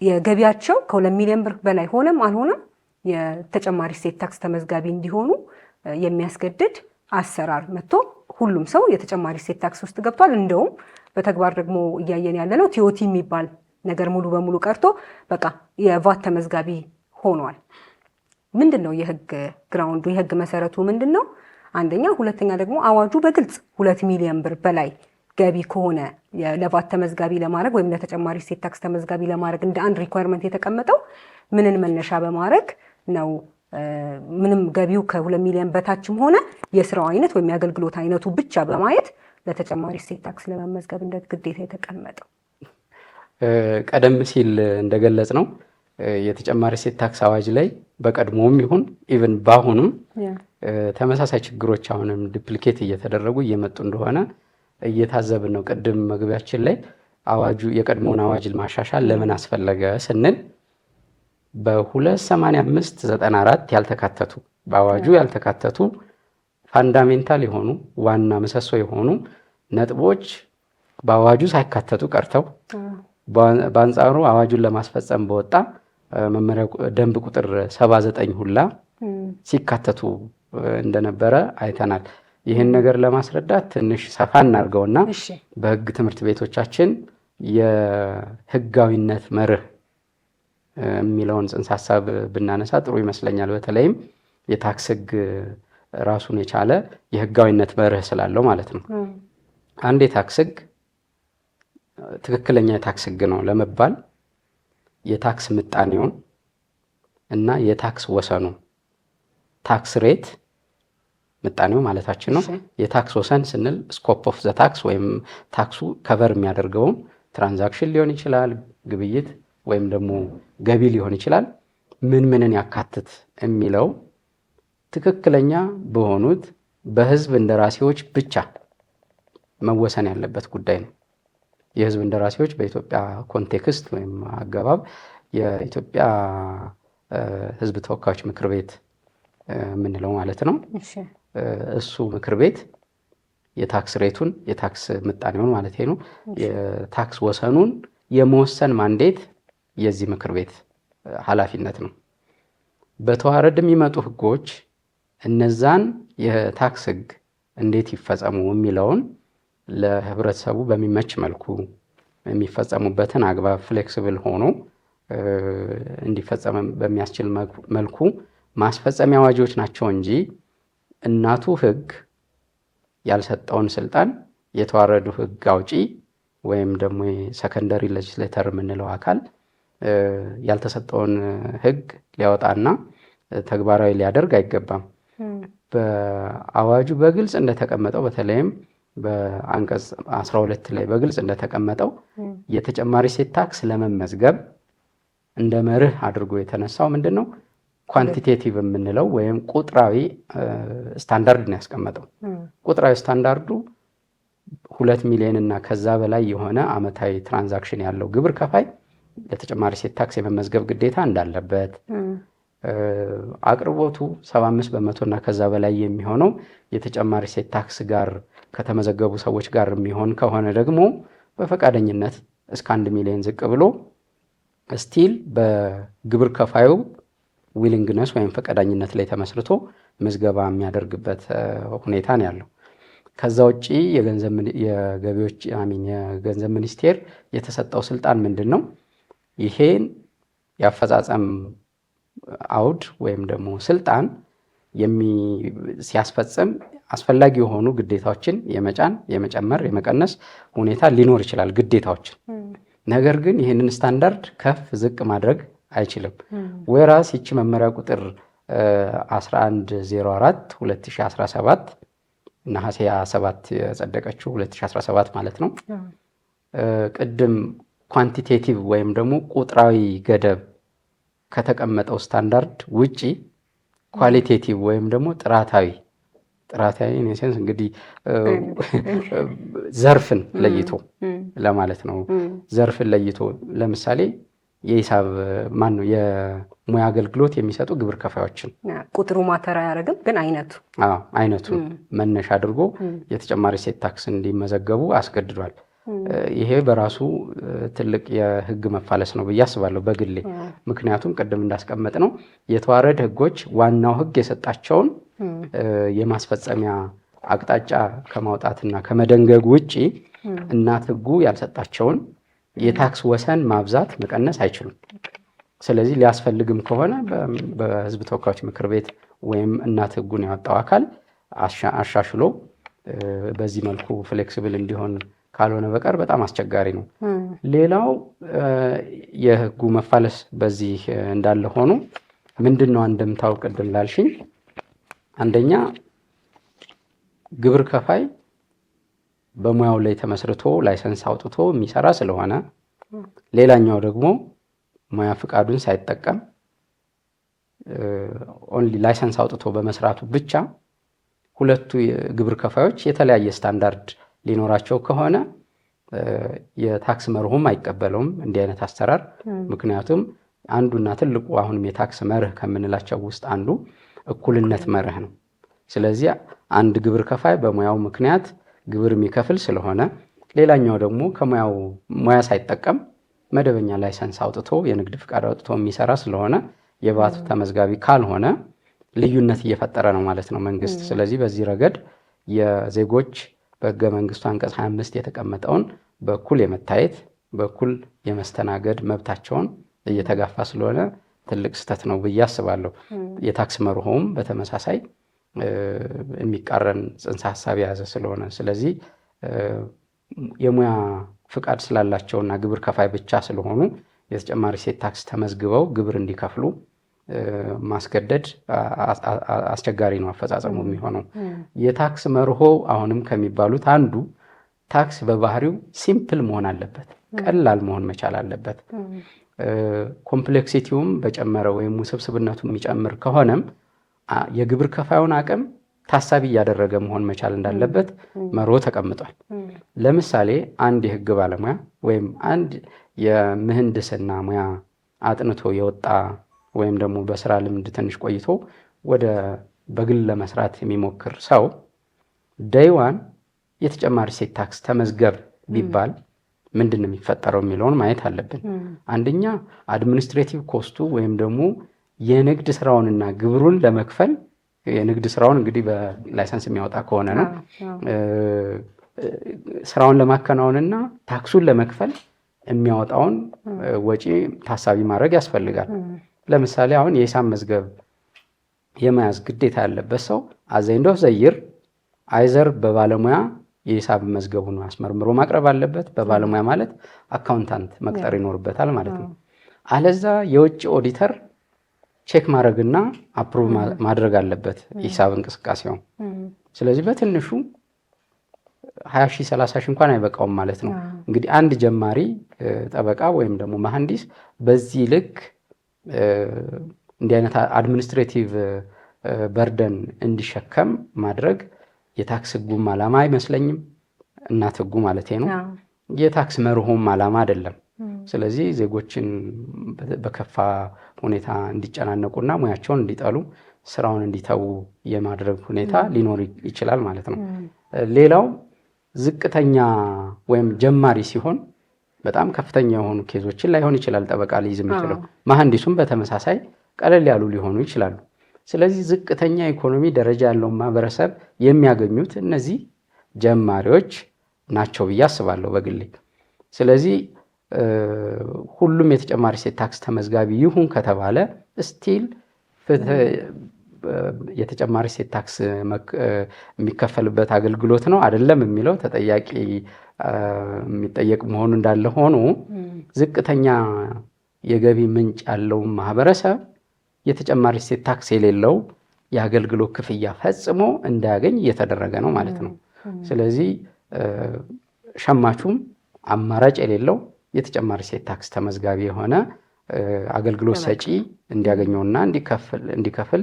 የገቢያቸው ከ2 ሚሊዮን ብር በላይ ሆነም አልሆነም የተጨማሪ እሴት ታክስ ተመዝጋቢ እንዲሆኑ የሚያስገድድ አሰራር መጥቶ ሁሉም ሰው የተጨማሪ እሴት ታክስ ውስጥ ገብቷል። እንደውም በተግባር ደግሞ እያየን ያለነው ቲኦቲ የሚባል ነገር ሙሉ በሙሉ ቀርቶ በቃ የቫት ተመዝጋቢ ሆኗል። ምንድነው የህግ ግራውንዱ? የህግ መሰረቱ ምንድነው? አንደኛ። ሁለተኛ ደግሞ አዋጁ በግልጽ 2 ሚሊዮን ብር በላይ ገቢ ከሆነ ለቫት ተመዝጋቢ ለማድረግ ወይም ለተጨማሪ እሴት ታክስ ተመዝጋቢ ለማድረግ እንደ አንድ ሪኳየርመንት የተቀመጠው ምንን መነሻ በማድረግ ነው? ምንም ገቢው ከ2 ሚሊዮን በታችም ሆነ የስራው አይነት ወይም የአገልግሎት አይነቱ ብቻ በማየት ለተጨማሪ እሴት ታክስ ለመመዝገብ እንደ ግዴታ የተቀመጠው። ቀደም ሲል እንደገለጽ ነው የተጨማሪ እሴት ታክስ አዋጅ ላይ በቀድሞውም ይሁን ኢቭን በአሁኑም ተመሳሳይ ችግሮች አሁንም ዱፕሊኬት እየተደረጉ እየመጡ እንደሆነ እየታዘብን ነው። ቅድም መግቢያችን ላይ አዋጁ የቀድሞውን አዋጅ ማሻሻል ለምን አስፈለገ ስንል በ285/94 ያልተካተቱ በአዋጁ ያልተካተቱ ፋንዳሜንታል የሆኑ ዋና ምሰሶ የሆኑ ነጥቦች በአዋጁ ሳይካተቱ ቀርተው በአንጻሩ አዋጁን ለማስፈጸም በወጣ መመሪያ ደንብ ቁጥር 79 ሁላ ሲካተቱ እንደነበረ አይተናል። ይህን ነገር ለማስረዳት ትንሽ ሰፋ እናድርገውና በህግ ትምህርት ቤቶቻችን የህጋዊነት መርህ የሚለውን ጽንሰ ሐሳብ ብናነሳ ጥሩ ይመስለኛል። በተለይም የታክስ ህግ ራሱን የቻለ የህጋዊነት መርህ ስላለው ማለት ነው። አንድ የታክስ ህግ ትክክለኛ የታክስ ህግ ነው ለመባል የታክስ ምጣኔውን እና የታክስ ወሰኑ ታክስ ሬት ምጣኔው ማለታችን ነው። የታክስ ወሰን ስንል ስኮፕ ኦፍ ዘ ታክስ ወይም ታክሱ ከቨር የሚያደርገውን ትራንዛክሽን ሊሆን ይችላል፣ ግብይት ወይም ደግሞ ገቢ ሊሆን ይችላል፣ ምንን ያካትት የሚለው ትክክለኛ በሆኑት በህዝብ እንደራሴዎች ብቻ መወሰን ያለበት ጉዳይ ነው። የህዝብ እንደራሴዎች በኢትዮጵያ ኮንቴክስት ወይም አገባብ የኢትዮጵያ ህዝብ ተወካዮች ምክር ቤት የምንለው ማለት ነው። እሱ ምክር ቤት የታክስ ሬቱን የታክስ ምጣኔውን ማለት ነው የታክስ ወሰኑን የመወሰን ማንዴት የዚህ ምክር ቤት ኃላፊነት ነው። በተዋረድ የሚመጡ ህጎች እነዛን የታክስ ህግ እንዴት ይፈጸሙ የሚለውን ለህብረተሰቡ በሚመች መልኩ የሚፈጸሙበትን አግባብ ፍሌክሲብል ሆኖ እንዲፈጸም በሚያስችል መልኩ ማስፈጸሚያ አዋጆች ናቸው እንጂ እናቱ ህግ ያልሰጠውን ስልጣን የተዋረዱ ህግ አውጪ ወይም ደግሞ ሰከንደሪ ሌጅስሌተር የምንለው አካል ያልተሰጠውን ህግ ሊያወጣና ተግባራዊ ሊያደርግ አይገባም። በአዋጁ በግልጽ እንደተቀመጠው በተለይም በአንቀጽ 12 ላይ በግልጽ እንደተቀመጠው የተጨማሪ እሴት ታክስ ለመመዝገብ እንደ መርህ አድርጎ የተነሳው ምንድነው? ኳንቲቴቲቭ የምንለው ወይም ቁጥራዊ ስታንዳርድ ነው ያስቀመጠው። ቁጥራዊ ስታንዳርዱ 2 ሚሊዮን እና ከዛ በላይ የሆነ አመታዊ ትራንዛክሽን ያለው ግብር ከፋይ ለተጨማሪ እሴት ታክስ የመመዝገብ ግዴታ እንዳለበት፣ አቅርቦቱ 75% እና ከዛ በላይ የሚሆነው የተጨማሪ እሴት ታክስ ጋር ከተመዘገቡ ሰዎች ጋር የሚሆን ከሆነ ደግሞ በፈቃደኝነት እስከ 1 ሚሊዮን ዝቅ ብሎ ስቲል በግብር ከፋዩ ዊሊንግነስ ወይም ፈቃደኝነት ላይ ተመስርቶ ምዝገባ የሚያደርግበት ሁኔታ ነው ያለው። ከዛ ውጪ የገንዘብ ሚኒስቴር የተሰጠው ስልጣን ምንድነው? ይሄን ያፈጻጸም አውድ ወይም ደግሞ ስልጣን ሲያስፈጽም አስፈላጊ የሆኑ ግዴታዎችን የመጫን የመጨመር የመቀነስ ሁኔታ ሊኖር ይችላል ግዴታዎችን። ነገር ግን ይህንን ስታንዳርድ ከፍ ዝቅ ማድረግ አይችልም። ወራስ ይቺ መመሪያ ቁጥር 1104 2017 ነሐሴ 7 የጸደቀችው 2017 ማለት ነው። ቅድም ኳንቲቴቲቭ ወይም ደግሞ ቁጥራዊ ገደብ ከተቀመጠው ስታንዳርድ ውጪ ኳሊቴቲቭ ወይም ደግሞ ጥራታዊ ኢንሴንስ እንግዲህ ዘርፍን ለይቶ ለማለት ነው። ዘርፍን ለይቶ ለምሳሌ የሂሳብ የሙያ አገልግሎት የሚሰጡ ግብር ከፋዮችን ቁጥሩ ማተር አያደርግም፣ ግን አይነቱን መነሻ አድርጎ የተጨማሪ እሴት ታክስ እንዲመዘገቡ አስገድዷል። ይሄ በራሱ ትልቅ የህግ መፋለስ ነው ብዬ አስባለሁ በግሌ። ምክንያቱም ቅድም እንዳስቀመጥ ነው የተዋረድ ህጎች ዋናው ህግ የሰጣቸውን የማስፈጸሚያ አቅጣጫ ከማውጣትና ከመደንገግ ውጪ እናት ህጉ ያልሰጣቸውን የታክስ ወሰን ማብዛት መቀነስ አይችሉም። ስለዚህ ሊያስፈልግም ከሆነ በህዝብ ተወካዮች ምክር ቤት ወይም እናት ህጉን ያወጣው አካል አሻሽሎ በዚህ መልኩ ፍሌክሲብል እንዲሆን ካልሆነ በቀር በጣም አስቸጋሪ ነው። ሌላው የህጉ መፋለስ በዚህ እንዳለ ሆኖ ምንድነው አንድምታው? ቅድም ላልሽኝ አንደኛ ግብር ከፋይ በሙያው ላይ ተመስርቶ ላይሰንስ አውጥቶ የሚሰራ ስለሆነ፣ ሌላኛው ደግሞ ሙያ ፍቃዱን ሳይጠቀም ኦንሊ ላይሰንስ አውጥቶ በመስራቱ ብቻ ሁለቱ ግብር ከፋዮች የተለያየ ስታንዳርድ ሊኖራቸው ከሆነ የታክስ መርሁም አይቀበለውም እንዲህ አይነት አሰራር። ምክንያቱም አንዱና ትልቁ አሁንም የታክስ መርህ ከምንላቸው ውስጥ አንዱ እኩልነት መርህ ነው። ስለዚህ አንድ ግብር ከፋይ በሙያው ምክንያት ግብር የሚከፍል ስለሆነ ሌላኛው ደግሞ ከሙያው ሙያ ሳይጠቀም መደበኛ ላይሰንስ አውጥቶ የንግድ ፍቃድ አውጥቶ የሚሰራ ስለሆነ የቫት ተመዝጋቢ ካልሆነ ልዩነት እየፈጠረ ነው ማለት ነው መንግስት። ስለዚህ በዚህ ረገድ የዜጎች በሕገ መንግስቱ አንቀጽ 25 የተቀመጠውን በኩል የመታየት በኩል የመስተናገድ መብታቸውን እየተጋፋ ስለሆነ ትልቅ ስህተት ነው ብዬ አስባለሁ። የታክስ መርሆም በተመሳሳይ የሚቃረን ጽንሰ ሐሳብ የያዘ ስለሆነ ስለዚህ የሙያ ፍቃድ ስላላቸውና ግብር ከፋይ ብቻ ስለሆኑ የተጨማሪ እሴት ታክስ ተመዝግበው ግብር እንዲከፍሉ ማስገደድ አስቸጋሪ ነው አፈጻጸሙ የሚሆነው። የታክስ መርሆ አሁንም ከሚባሉት አንዱ ታክስ በባህሪው ሲምፕል መሆን አለበት፣ ቀላል መሆን መቻል አለበት። ኮምፕሌክሲቲውም በጨመረ ወይም ውስብስብነቱ የሚጨምር ከሆነም የግብር ከፋዩን አቅም ታሳቢ እያደረገ መሆን መቻል እንዳለበት መርሆ ተቀምጧል። ለምሳሌ አንድ የህግ ባለሙያ ወይም አንድ የምህንድስና ሙያ አጥንቶ የወጣ ወይም ደግሞ በስራ ልምድ ትንሽ ቆይቶ ወደ በግል ለመስራት የሚሞክር ሰው ዳይዋን የተጨማሪ እሴት ታክስ ተመዝገብ ቢባል ምንድን ነው የሚፈጠረው የሚለውን ማየት አለብን። አንደኛ አድሚኒስትሬቲቭ ኮስቱ ወይም ደግሞ የንግድ ስራውንና ግብሩን ለመክፈል የንግድ ስራውን እንግዲህ በላይሰንስ የሚያወጣ ከሆነ ነው ስራውን ለማከናወንና ታክሱን ለመክፈል የሚያወጣውን ወጪ ታሳቢ ማድረግ ያስፈልጋል። ለምሳሌ አሁን የሂሳብ መዝገብ የመያዝ ግዴታ ያለበት ሰው አዘይንዶ ዘይር አይዘር በባለሙያ የሂሳብ መዝገቡን አስመርምሮ ማቅረብ አለበት። በባለሙያ ማለት አካውንታንት መቅጠር ይኖርበታል ማለት ነው። አለዛ የውጭ ኦዲተር ቼክ ማድረግና አፕሩቭ ማድረግ አለበት የሂሳብ እንቅስቃሴውን። ስለዚህ በትንሹ 20 ሺህ 30 ሺህ እንኳን አይበቃውም ማለት ነው። እንግዲህ አንድ ጀማሪ ጠበቃ ወይም ደግሞ መሐንዲስ በዚህ ልክ እንዲህ አይነት አድሚኒስትሬቲቭ በርደን እንዲሸከም ማድረግ የታክስ ሕጉም ዓላማ አይመስለኝም። እናት ሕጉ ማለት ነው። የታክስ መርሆም ዓላማ አይደለም። ስለዚህ ዜጎችን በከፋ ሁኔታ እንዲጨናነቁና ሙያቸውን እንዲጠሉ ስራውን እንዲተዉ የማድረግ ሁኔታ ሊኖር ይችላል ማለት ነው። ሌላው ዝቅተኛ ወይም ጀማሪ ሲሆን በጣም ከፍተኛ የሆኑ ኬዞችን ላይሆን ይችላል ጠበቃ ሊይዝ የሚችለው። መሐንዲሱም በተመሳሳይ ቀለል ያሉ ሊሆኑ ይችላሉ። ስለዚህ ዝቅተኛ ኢኮኖሚ ደረጃ ያለው ማህበረሰብ የሚያገኙት እነዚህ ጀማሪዎች ናቸው ብዬ አስባለሁ በግሌ። ስለዚህ ሁሉም የተጨማሪ እሴት ታክስ ተመዝጋቢ ይሁን ከተባለ ስቲል የተጨማሪ እሴት ታክስ የሚከፈልበት አገልግሎት ነው አይደለም የሚለው ተጠያቂ የሚጠየቅ መሆኑ እንዳለ ሆኖ ዝቅተኛ የገቢ ምንጭ ያለው ማህበረሰብ የተጨማሪ እሴት ታክስ የሌለው የአገልግሎት ክፍያ ፈጽሞ እንዳያገኝ እየተደረገ ነው ማለት ነው። ስለዚህ ሸማቹም አማራጭ የሌለው የተጨማሪ እሴት ታክስ ተመዝጋቢ የሆነ አገልግሎት ሰጪ እንዲያገኘውና እንዲከፍል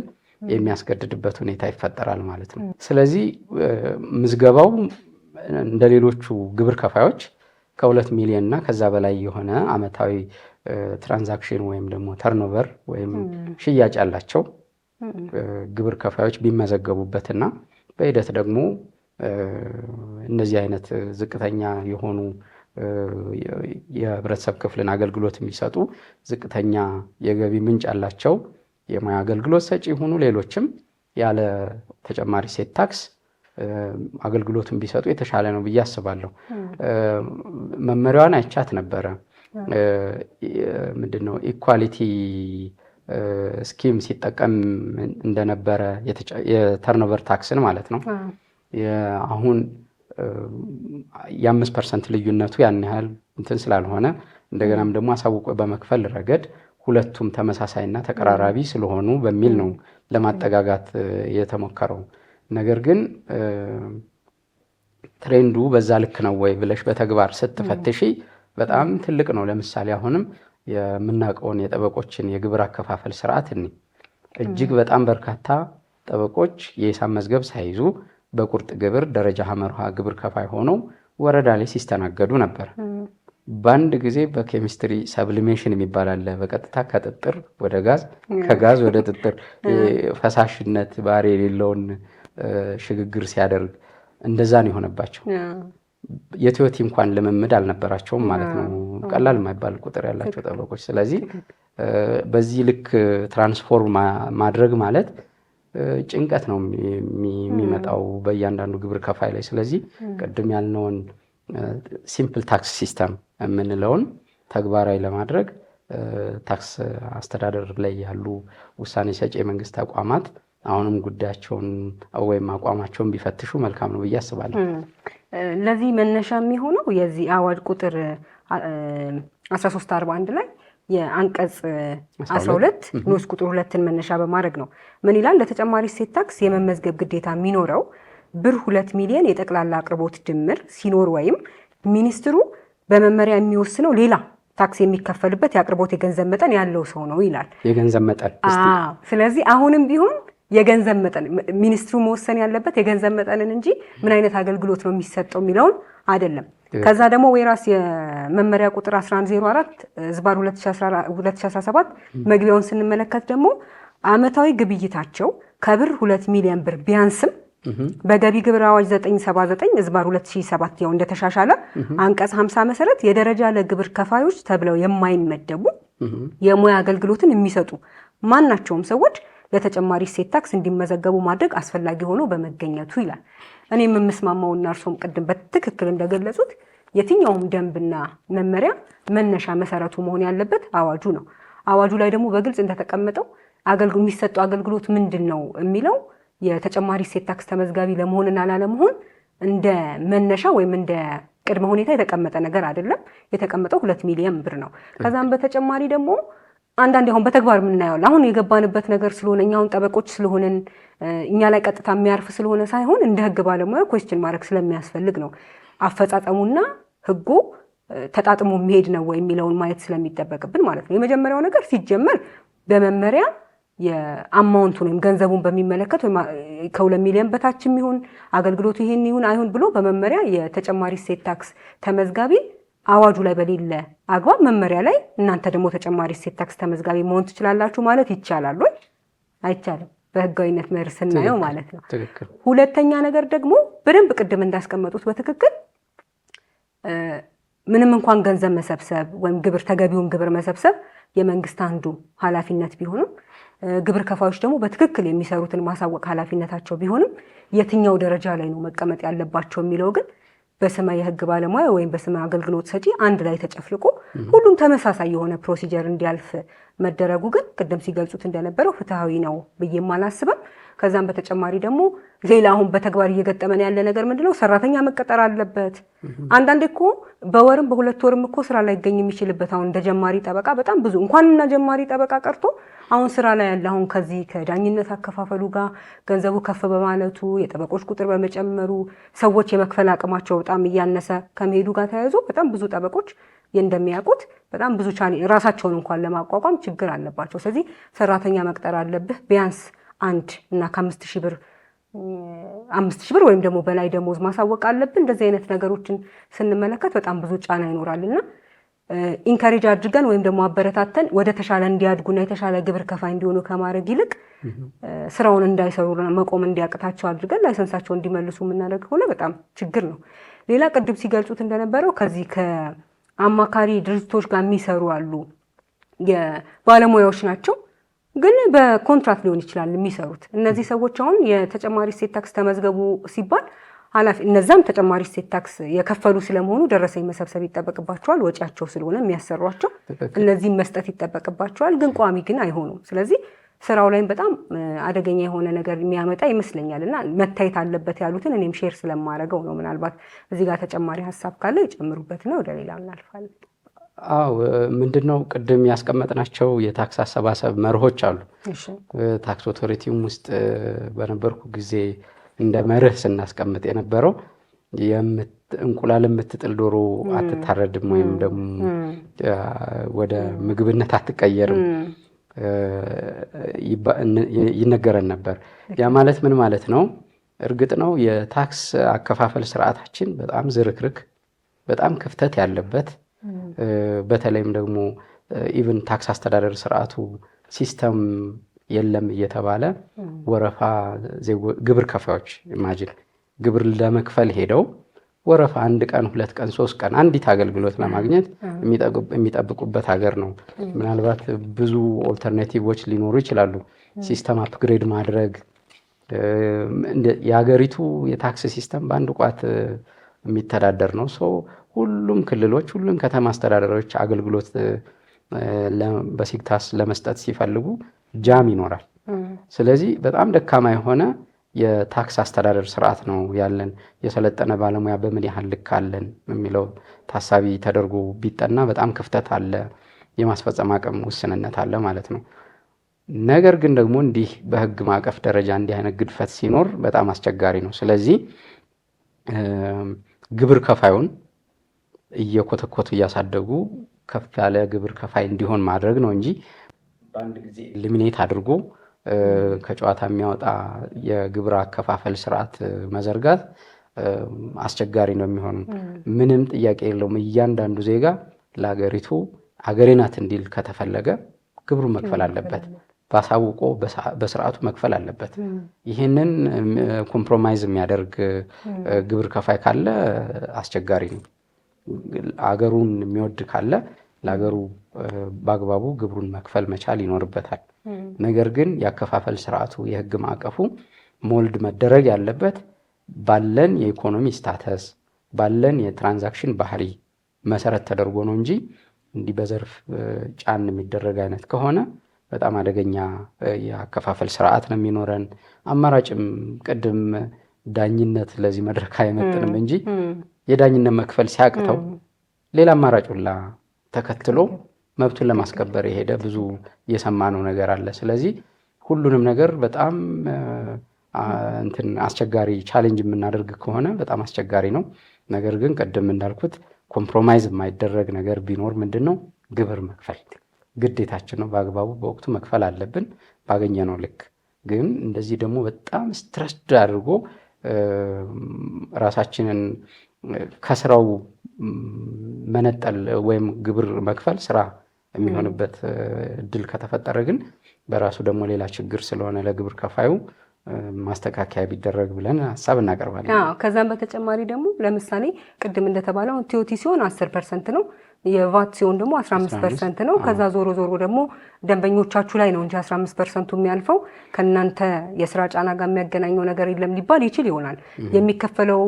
የሚያስገድድበት ሁኔታ ይፈጠራል ማለት ነው። ስለዚህ ምዝገባው እንደሌሎቹ ግብር ከፋዮች ከ2 ሚሊዮን እና ከዛ በላይ የሆነ አመታዊ ትራንዛክሽን ወይም ደግሞ ተርኖቨር ወይም ሽያጭ ያላቸው ግብር ከፋዮች ቢመዘገቡበትና በሂደት ደግሞ እነዚህ አይነት ዝቅተኛ የሆኑ የህብረተሰብ ክፍልን አገልግሎት የሚሰጡ ዝቅተኛ የገቢ ምንጭ ያላቸው የሙያ አገልግሎት ሰጪ ሆኑ ሌሎችም ያለ ተጨማሪ እሴት ታክስ አገልግሎቱን ቢሰጡ የተሻለ ነው ብዬ አስባለሁ። መመሪያዋን አይቻት ነበረ። ምንድነው ኢኳሊቲ ስኪም ሲጠቀም እንደነበረ የተርኖቨር ታክስን ማለት ነው። አሁን የ5% ልዩነቱ ያን ያህል እንትን ስላልሆነ እንደገናም ደግሞ አሳውቆ በመክፈል ረገድ ሁለቱም ተመሳሳይና ተቀራራቢ ስለሆኑ በሚል ነው ለማጠጋጋት የተሞከረው። ነገር ግን ትሬንዱ በዛ ልክ ነው ወይ ብለሽ በተግባር ስትፈትሺ በጣም ትልቅ ነው። ለምሳሌ አሁንም የምናውቀውን የጠበቆችን የግብር አከፋፈል ስርዓት እጅግ በጣም በርካታ ጠበቆች የሂሳብ መዝገብ ሳይዙ በቁርጥ ግብር ደረጃ ሀመርሃ ግብር ከፋይ ሆነው ወረዳ ላይ ሲስተናገዱ ነበር። በአንድ ጊዜ በኬሚስትሪ ሰብሊሜሽን የሚባል አለ። በቀጥታ ከጥጥር ወደ ጋዝ፣ ከጋዝ ወደ ጥጥር ፈሳሽነት ባህሪ የሌለውን ሽግግር ሲያደርግ እንደዛ ነው የሆነባቸው። የቲዮቲ እንኳን ልምምድ አልነበራቸውም ማለት ነው። ቀላል የማይባል ቁጥር ያላቸው ጠበቆች። ስለዚህ በዚህ ልክ ትራንስፎርም ማድረግ ማለት ጭንቀት ነው የሚመጣው በእያንዳንዱ ግብር ከፋይ ላይ። ስለዚህ ቅድም ያልነውን ሲምፕል ታክስ ሲስተም የምንለውን ተግባራዊ ለማድረግ ታክስ አስተዳደር ላይ ያሉ ውሳኔ ሰጪ የመንግስት ተቋማት አሁንም ጉዳያቸውን ወይም አቋማቸውን ቢፈትሹ መልካም ነው ብዬ አስባለሁ። ለዚህ መነሻ የሚሆነው የዚህ አዋጅ ቁጥር 1341 ላይ የአንቀጽ 12 ንዑስ ቁጥር 2ን መነሻ በማድረግ ነው። ምን ይላል? ለተጨማሪ እሴት ታክስ የመመዝገብ ግዴታ የሚኖረው ብር 2 ሚሊዮን የጠቅላላ አቅርቦት ድምር ሲኖር ወይም ሚኒስትሩ በመመሪያ የሚወስነው ሌላ ታክስ የሚከፈልበት የአቅርቦት የገንዘብ መጠን ያለው ሰው ነው ይላል። የገንዘብ መጠን። ስለዚህ አሁንም ቢሆን የገንዘብ መጠን ሚኒስትሩ መወሰን ያለበት የገንዘብ መጠንን እንጂ ምን አይነት አገልግሎት ነው የሚሰጠው የሚለውን አይደለም። ከዛ ደግሞ ወይራስ የመመሪያ ቁጥር 1104 ዝባር 2017 መግቢያውን ስንመለከት ደግሞ አመታዊ ግብይታቸው ከብር 2 ሚሊዮን ብር ቢያንስም በገቢ ግብር አዋጅ 979 ዝባር 2007 ያው እንደተሻሻለ አንቀጽ 50 መሰረት የደረጃ ለግብር ከፋዮች ተብለው የማይመደቡ የሙያ አገልግሎትን የሚሰጡ ማናቸውም ሰዎች ለተጨማሪ እሴት ታክስ እንዲመዘገቡ ማድረግ አስፈላጊ ሆኖ በመገኘቱ ይላል። እኔም የምስማማውና እርሶም ቅድም በትክክል እንደገለጹት የትኛውም ደንብና መመሪያ መነሻ መሰረቱ መሆን ያለበት አዋጁ ነው። አዋጁ ላይ ደግሞ በግልጽ እንደተቀመጠው የሚሰጠው አገልግሎት ምንድን ነው የሚለው የተጨማሪ እሴት ታክስ ተመዝጋቢ ለመሆንና ላለመሆን እንደ መነሻ ወይም እንደ ቅድመ ሁኔታ የተቀመጠ ነገር አይደለም። የተቀመጠው 2 ሚሊዮን ብር ነው። ከዛም በተጨማሪ ደግሞ አንዳንዴ አሁን በተግባር የምናየው አሁን የገባንበት ነገር ስለሆነ እኛውን ጠበቆች ስለሆነን እኛ ላይ ቀጥታ የሚያርፍ ስለሆነ ሳይሆን እንደ ህግ ባለሙያ ኩዌስችን ማድረግ ስለሚያስፈልግ ነው። አፈጻጸሙና ህጉ ተጣጥሞ የሚሄድ ነው ወይ የሚለውን ማየት ስለሚጠበቅብን ማለት ነው። የመጀመሪያው ነገር ሲጀመር በመመሪያ የአማውንቱን ወይም ገንዘቡን በሚመለከት ወይ ከ2 ሚሊዮን በታችም ይሁን አገልግሎቱ ይሄን ይሁን አይሁን ብሎ በመመሪያ የተጨማሪ እሴት ታክስ ተመዝጋቢ አዋጁ ላይ በሌለ አግባብ መመሪያ ላይ እናንተ ደግሞ ተጨማሪ እሴት ታክስ ተመዝጋቢ መሆን ትችላላችሁ ማለት ይቻላል ወይ? አይቻልም። በህጋዊነት መርህ ስናየው ማለት ነው። ሁለተኛ ነገር ደግሞ በደንብ ቅድም እንዳስቀመጡት በትክክል ምንም እንኳን ገንዘብ መሰብሰብ ወይም ግብር ተገቢውን ግብር መሰብሰብ የመንግስት አንዱ ኃላፊነት ቢሆንም ግብር ከፋዮች ደግሞ በትክክል የሚሰሩትን ማሳወቅ ኃላፊነታቸው ቢሆንም የትኛው ደረጃ ላይ ነው መቀመጥ ያለባቸው የሚለው ግን በስመ የህግ ባለሙያ ወይም በስመ አገልግሎት ሰጪ አንድ ላይ ተጨፍልቆ ሁሉም ተመሳሳይ የሆነ ፕሮሲጀር እንዲያልፍ መደረጉ ግን ቅድም ሲገልጹት እንደነበረው ፍትሃዊ ነው ብዬም አላስብም። ከዛም በተጨማሪ ደግሞ ሌላ አሁን በተግባር እየገጠመን ያለ ነገር ምንድነው? ሰራተኛ መቀጠር አለበት። አንዳንዴ እኮ በወርም በ2 ወርም እኮ ስራ ላይ ይገኝ የሚችልበት አሁን እንደ ጀማሪ ጠበቃ በጣም ብዙ እንኳንና ጀማሪ ጠበቃ ቀርቶ አሁን ስራ ላይ ያለ አሁን ከዚህ ከዳኝነት አከፋፈሉ ጋር ገንዘቡ ከፍ በማለቱ የጠበቆች ቁጥር በመጨመሩ ሰዎች የመክፈል አቅማቸው በጣም እያነሰ ከመሄዱ ጋር ተያይዞ በጣም ብዙ ጠበቆች እንደሚያውቁት በጣም ብዙ ራሳቸውን እንኳን ለማቋቋም ችግር አለባቸው። ስለዚህ ሰራተኛ መቅጠር አለብህ ቢያንስ 1 እና ከ5000 ብር 5000 ብር ወይም ደግሞ በላይ ደሞዝ ማሳወቅ አለብን። እንደዚህ አይነት ነገሮችን ስንመለከት በጣም ብዙ ጫና ይኖራልና ኢንካሬጅ አድርገን ወይም ደግሞ አበረታተን ወደ ተሻለ እንዲያድጉና የተሻለ ግብር ከፋይ እንዲሆኑ ከማድረግ ይልቅ ስራውን እንዳይሰሩ መቆም እንዲያቅታቸው አድርገን ላይሰንሳቸው እንዲመልሱ የምናደርግ ሆነ በጣም ችግር ነው። ሌላ ቅድም ሲገልጹት እንደነበረው ከዚህ ከአማካሪ ድርጅቶች ጋር የሚሰሩ አሉ የባለሙያዎች ናቸው ግን በኮንትራክት ሊሆን ይችላል የሚሰሩት እነዚህ ሰዎች አሁን የተጨማሪ እሴት ታክስ ተመዝገቡ ሲባል እነዛም ተጨማሪ እሴት ታክስ የከፈሉ ስለመሆኑ ደረሰኝ መሰብሰብ ይጠበቅባቸዋል። ወጪያቸው ስለሆነ የሚያሰሯቸው እነዚህም መስጠት ይጠበቅባቸዋል። ግን ቋሚ ግን አይሆኑም። ስለዚህ ስራው ላይም በጣም አደገኛ የሆነ ነገር የሚያመጣ ይመስለኛል እና መታየት አለበት ያሉትን እኔም ሼር ስለማደርገው ነው። ምናልባት እዚህ ጋር ተጨማሪ ሀሳብ ካለ ይጨምሩበት ነው። ወደ ሌላ እናልፋለን። አዎ ምንድነው ቅድም ያስቀመጥናቸው የታክስ አሰባሰብ መርሆች አሉ። ታክስ ኦቶሪቲውም ውስጥ በነበርኩ ጊዜ እንደ መርህ ስናስቀምጥ የነበረው እንቁላል የምትጥል ዶሮ አትታረድም ወይም ደግሞ ወደ ምግብነት አትቀየርም ይነገረን ነበር። ያ ማለት ምን ማለት ነው? እርግጥ ነው የታክስ አከፋፈል ስርዓታችን በጣም ዝርክርክ፣ በጣም ክፍተት ያለበት በተለይም ደግሞ ኢቭን ታክስ አስተዳደር ስርዓቱ ሲስተም የለም እየተባለ ወረፋ ግብር ከፋዮች ኢማጂን ግብር ለመክፈል ሄደው ወረፋ 1 ቀን 2 ቀን 3 ቀን አንዲት አገልግሎት ለማግኘት የሚጠብቁበት ሀገር ነው። ምናልባት ብዙ ኦልተርኔቲቮች ሊኖሩ ይችላሉ። ሲስተም አፕግሬድ ማድረግ የሀገሪቱ የታክስ ሲስተም በአንድ ቋት የሚተዳደር ነው። ሁሉም ክልሎች ሁሉም ከተማ አስተዳደሮች አገልግሎት በሲግታስ ለመስጠት ሲፈልጉ ጃም ይኖራል። ስለዚህ በጣም ደካማ የሆነ የታክስ አስተዳደር ስርዓት ነው ያለን። የሰለጠነ ባለሙያ በምን ያህል ልክ አለን የሚለው ታሳቢ ተደርጎ ቢጠና በጣም ክፍተት አለ፣ የማስፈጸም አቅም ውስንነት አለ ማለት ነው። ነገር ግን ደግሞ እንዲህ በህግ ማዕቀፍ ደረጃ እንዲህ አይነት ግድፈት ሲኖር በጣም አስቸጋሪ ነው። ስለዚህ ግብር ከፋዩን እየኮተኮቱ እያሳደጉ ከፍ ያለ ግብር ከፋይ እንዲሆን ማድረግ ነው እንጂ በአንድ ጊዜ ኤሊሚኔት አድርጎ ከጨዋታ የሚያወጣ የግብር አከፋፈል ስርዓት መዘርጋት አስቸጋሪ ነው የሚሆነው። ምንም ጥያቄ የለውም። እያንዳንዱ ዜጋ ለሀገሪቱ ሀገሬ ናት እንዲል ከተፈለገ ግብሩ መክፈል አለበት፣ ባሳውቆ በስርዓቱ መክፈል አለበት። ይህንን ኮምፕሮማይዝ የሚያደርግ ግብር ከፋይ ካለ አስቸጋሪ ነው። አገሩን የሚወድ ካለ ለሀገሩ በአግባቡ ግብሩን መክፈል መቻል ይኖርበታል። ነገር ግን ያከፋፈል ስርዓቱ የህግ ማዕቀፉ ሞልድ መደረግ ያለበት ባለን የኢኮኖሚ ስታተስ ባለን የትራንዛክሽን ባህሪ መሰረት ተደርጎ ነው እንጂ እንዲህ በዘርፍ ጫን የሚደረግ አይነት ከሆነ በጣም አደገኛ የአከፋፈል ስርዓት ነው የሚኖረን። አማራጭም ቅድም ዳኝነት ለዚህ መድረክ አይመጥንም እንጂ የዳኝነት መክፈል ሲያቅተው ሌላ አማራጭ ሁላ ተከትሎ መብቱን ለማስከበር የሄደ ብዙ የሰማነው ነገር አለ። ስለዚህ ሁሉንም ነገር በጣም አስቸጋሪ ቻሌንጅ የምናደርግ ከሆነ በጣም አስቸጋሪ ነው። ነገር ግን ቅድም እንዳልኩት ኮምፕሮማይዝ የማይደረግ ነገር ቢኖር ምንድነው ግብር መክፈል ግዴታችን ነው። በአግባቡ በወቅቱ መክፈል አለብን ባገኘነው ልክ። ግን እንደዚህ ደግሞ በጣም ስትረስድ አድርጎ ራሳችንን ከስራው መነጠል ወይም ግብር መክፈል ስራ የሚሆንበት እድል ከተፈጠረ ግን በራሱ ደግሞ ሌላ ችግር ስለሆነ ለግብር ከፋዩ ማስተካከያ ቢደረግ ብለን ሐሳብ እናቀርባለን። ከዛም በተጨማሪ ደግሞ ለምሳሌ ቅድም እንደተባለው ቲኦቲ ሲሆን 10% ነው፣ የቫት ሲሆን ደግሞ 15% ነው። ከዛ ዞሮ ደግሞ ደንበኞቻችሁ ላይ ነው እንጂ 15% የሚያልፈው ከናንተ የስራ ጫና ጋር የሚያገናኘው ነገር የለም ሊባል ይችል ይሆናል። የሚከፈለው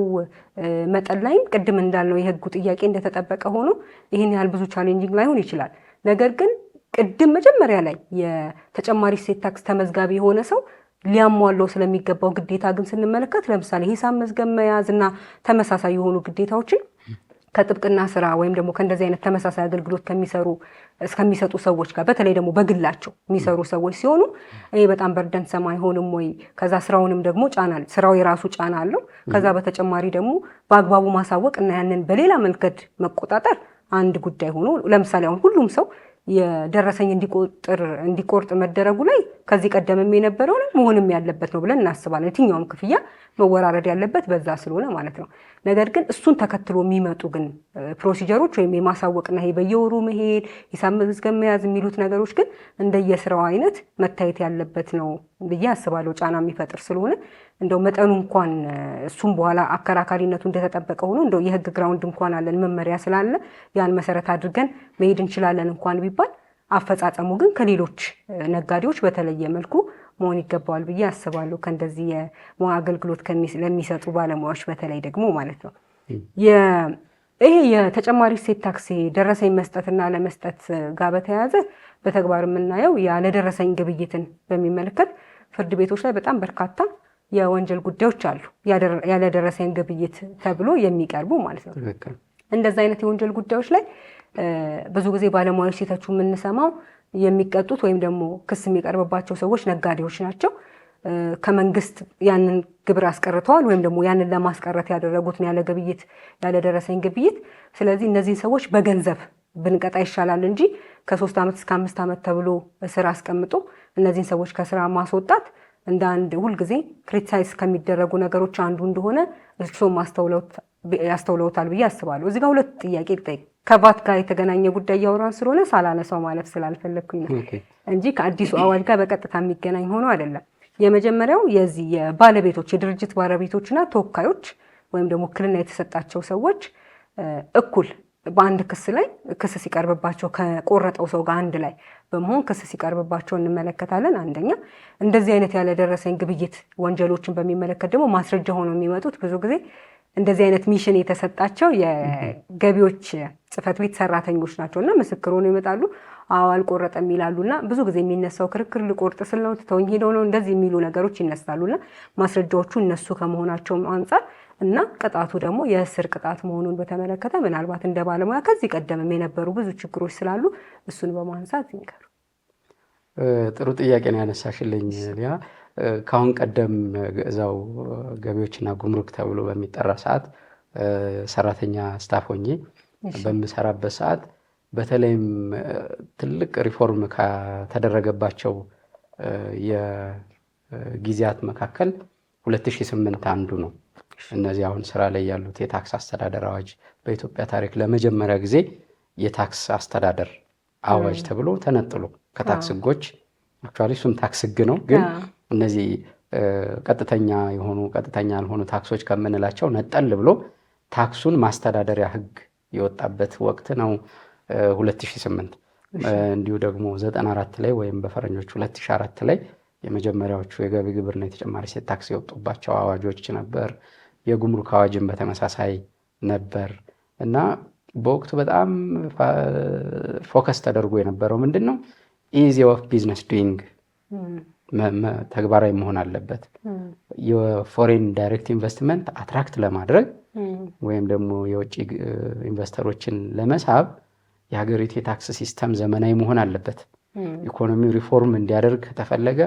መጠን ላይም ቅድም እንዳልነው የህጉ ጥያቄ እንደተጠበቀ ሆኖ ይህን ያህል ብዙ ቻሌንጂንግ ላይሆን ይችላል። ነገር ግን ቅድም መጀመሪያ ላይ የተጨማሪ እሴት ታክስ ተመዝጋቢ የሆነ ሰው ሊያሟላው ስለሚገባው ግዴታ ግን ስንመለከት ለምሳሌ ሂሳብ መዝገብ መያዝና ተመሳሳይ የሆኑ ግዴታዎችን ከጥብቅና ስራ ወይም ደግሞ ከእንደዚህ አይነት ተመሳሳይ አገልግሎት ከሚሰጡ ሰዎች ጋር በተለይ ደግሞ በግላቸው የሚሰሩ ሰዎች ሲሆኑ ይሄ በጣም በርደን ሰማ አይሆንም ወይ? ከዛ ስራውንም ደግሞ ስራው የራሱ ጫና አለው። ከዛ በተጨማሪ ደግሞ በአግባቡ ማሳወቅ እና ያንን በሌላ መንገድ መቆጣጠር አንድ ጉዳይ ሆኖ ለምሳሌ አሁን ሁሉም ሰው የደረሰኝ እንዲቆርጥ መደረጉ ላይ ከዚህ ቀደምም የነበረው ነው መሆንም ያለበት ነው ብለን እናስባለን። የትኛውም ክፍያ መወራረድ ያለበት በዛ ስለሆነ ማለት ነው። ነገር ግን እሱን ተከትሎ የሚመጡ ግን ፕሮሲጀሮች ወይም የማሳወቅና ይሄ በየወሩ መሄድ ሂሳብ መዝገብ መያዝ የሚሉት ነገሮች ግን እንደየስራው አይነት መታየት ያለበት ነው ብዬ አስባለሁ። ጫና የሚፈጥር ስለሆነ እንደው መጠኑ እንኳን እሱም በኋላ አከራካሪነቱ እንደተጠበቀ ሆኖ እንደው የህግ ግራውንድ እንኳን አለን መመሪያ ስላለ ያን መሰረት አድርገን መሄድ እንችላለን እንኳን ቢባል አፈጻጸሙ ግን ከሌሎች ነጋዴዎች በተለየ መልኩ መሆን ይገባዋል ብዬ አስባለሁ። ከእንደዚህ የሙያ አገልግሎት ለሚሰጡ ባለሙያዎች በተለይ ደግሞ ማለት ነው። ይሄ የተጨማሪ እሴት ታክስ ደረሰኝ መስጠትና ለመስጠት ጋር በተያያዘ በተግባር የምናየው ያለደረሰኝ ግብይትን በሚመለከት ፍርድ ቤቶች ላይ በጣም በርካታ የወንጀል ጉዳዮች አሉ። ያለደረሰኝ ግብይት ተብሎ የሚቀርቡ ማለት ነው። እንደዚህ አይነት የወንጀል ጉዳዮች ላይ ብዙ ጊዜ ባለሙያዎች ሲተቹ የምንሰማው የሚቀጡት ወይም ደግሞ ክስ የሚቀርብባቸው ሰዎች ነጋዴዎች ናቸው። ከመንግስት ያንን ግብር አስቀርተዋል ወይም ደግሞ ያንን ለማስቀረት ያደረጉት ያለደረሰኝ ግብይት። ስለዚህ እነዚህን ሰዎች በገንዘብ ብንቀጣ ይሻላል እንጂ ከ3 ዓመት እስከ 5 ዓመት ተብሎ እስር አስቀምጦ እነዚህን ሰዎች ከስራ ማስወጣት እንደ አንድ ሁልጊዜ ክሪቲሳይዝ ከሚደረጉ ነገሮች አንዱ እንደሆነ እርሶም ያስተውለውታል ብዬ አስባለሁ። እዚህ ጋር ሁለት ጥያቄ ልጠይቅ። ከቫት ጋር የተገናኘ ጉዳይ እያወራን ስለሆነ ሳላነሳው ማለፍ ስላልፈለግኩኝ ነው እንጂ ከአዲሱ አዋጅ ጋር በቀጥታ የሚገናኝ ሆኖ አይደለም። የመጀመሪያው የዚህ የባለቤቶች የድርጅት ባለቤቶችና ተወካዮች ወይም ደግሞ ውክልና የተሰጣቸው ሰዎች እኩል በአንድ ክስ ላይ ክስ ሲቀርብባቸው ከቆረጠው ሰው ጋር አንድ ላይ በመሆን ክስ ሲቀርብባቸው እንመለከታለን። አንደኛ እንደዚህ አይነት ያለደረሰኝ ግብይት ወንጀሎችን በሚመለከት ደግሞ ማስረጃ ሆነው የሚመጡት ብዙ ጊዜ እንደዚህ አይነት ሚሽን የተሰጣቸው የገቢዎች ጽሕፈት ቤት ሰራተኞች ናቸው እና ምስክር ሆነው ይመጣሉ። አዎ አልቆረጠም ይላሉና ብዙ ጊዜ የሚነሳው ክርክር ልቆርጥ ስል ነው ትተውኝ ሄደው ነው እንደዚህ የሚሉ ነገሮች ይነሳሉና ማስረጃዎቹ እነሱ ከመሆናቸውም አንጻር እና ቅጣቱ ደግሞ የእስር ቅጣት መሆኑን በተመለከተ ምናልባት እንደ ባለሙያ ከዚህ ቀደምም የነበሩ ብዙ ችግሮች ስላሉ እሱን በማንሳት ይንገሩ። ጥሩ ጥያቄ ነው ያነሳሽልኝ ሊያ። ከአሁን ቀደም እዛው ገቢዎችና ጉምሩክ ተብሎ በሚጠራ ሰዓት ሰራተኛ ስታፍ ሆኜ በምሰራበት ሰዓት በተለይም ትልቅ ሪፎርም ከተደረገባቸው የጊዜያት መካከል 2008 አንዱ ነው። እነዚህ አሁን ስራ ላይ ያሉት የታክስ አስተዳደር አዋጅ በኢትዮጵያ ታሪክ ለመጀመሪያ ጊዜ የታክስ አስተዳደር አዋጅ ተብሎ ተነጥሎ ከታክስ ህጎች አክቹዋሊ እሱም ታክስ ህግ ነው፣ ግን እነዚህ ቀጥተኛ የሆኑ ቀጥተኛ ያልሆኑ ታክሶች ከምንላቸው ነጠል ብሎ ታክሱን ማስተዳደሪያ ህግ የወጣበት ወቅት ነው 2008። እንዲሁ ደግሞ 94 ላይ ወይም በፈረንጆች 2004 ላይ የመጀመሪያዎቹ የገቢ ግብርና የተጨማሪ እሴት ታክስ የወጡባቸው አዋጆች ነበር። የጉምሩክ አዋጅን በተመሳሳይ ነበር እና በወቅቱ በጣም ፎከስ ተደርጎ የነበረው ምንድን ነው ኢዚ ኦፍ ቢዝነስ ዱይንግ ተግባራዊ መሆን አለበት። የፎሬን ዳይሬክት ኢንቨስትመንት አትራክት ለማድረግ ወይም ደግሞ የውጭ ኢንቨስተሮችን ለመሳብ የሀገሪቱ የታክስ ሲስተም ዘመናዊ መሆን አለበት። ኢኮኖሚው ሪፎርም እንዲያደርግ ከተፈለገ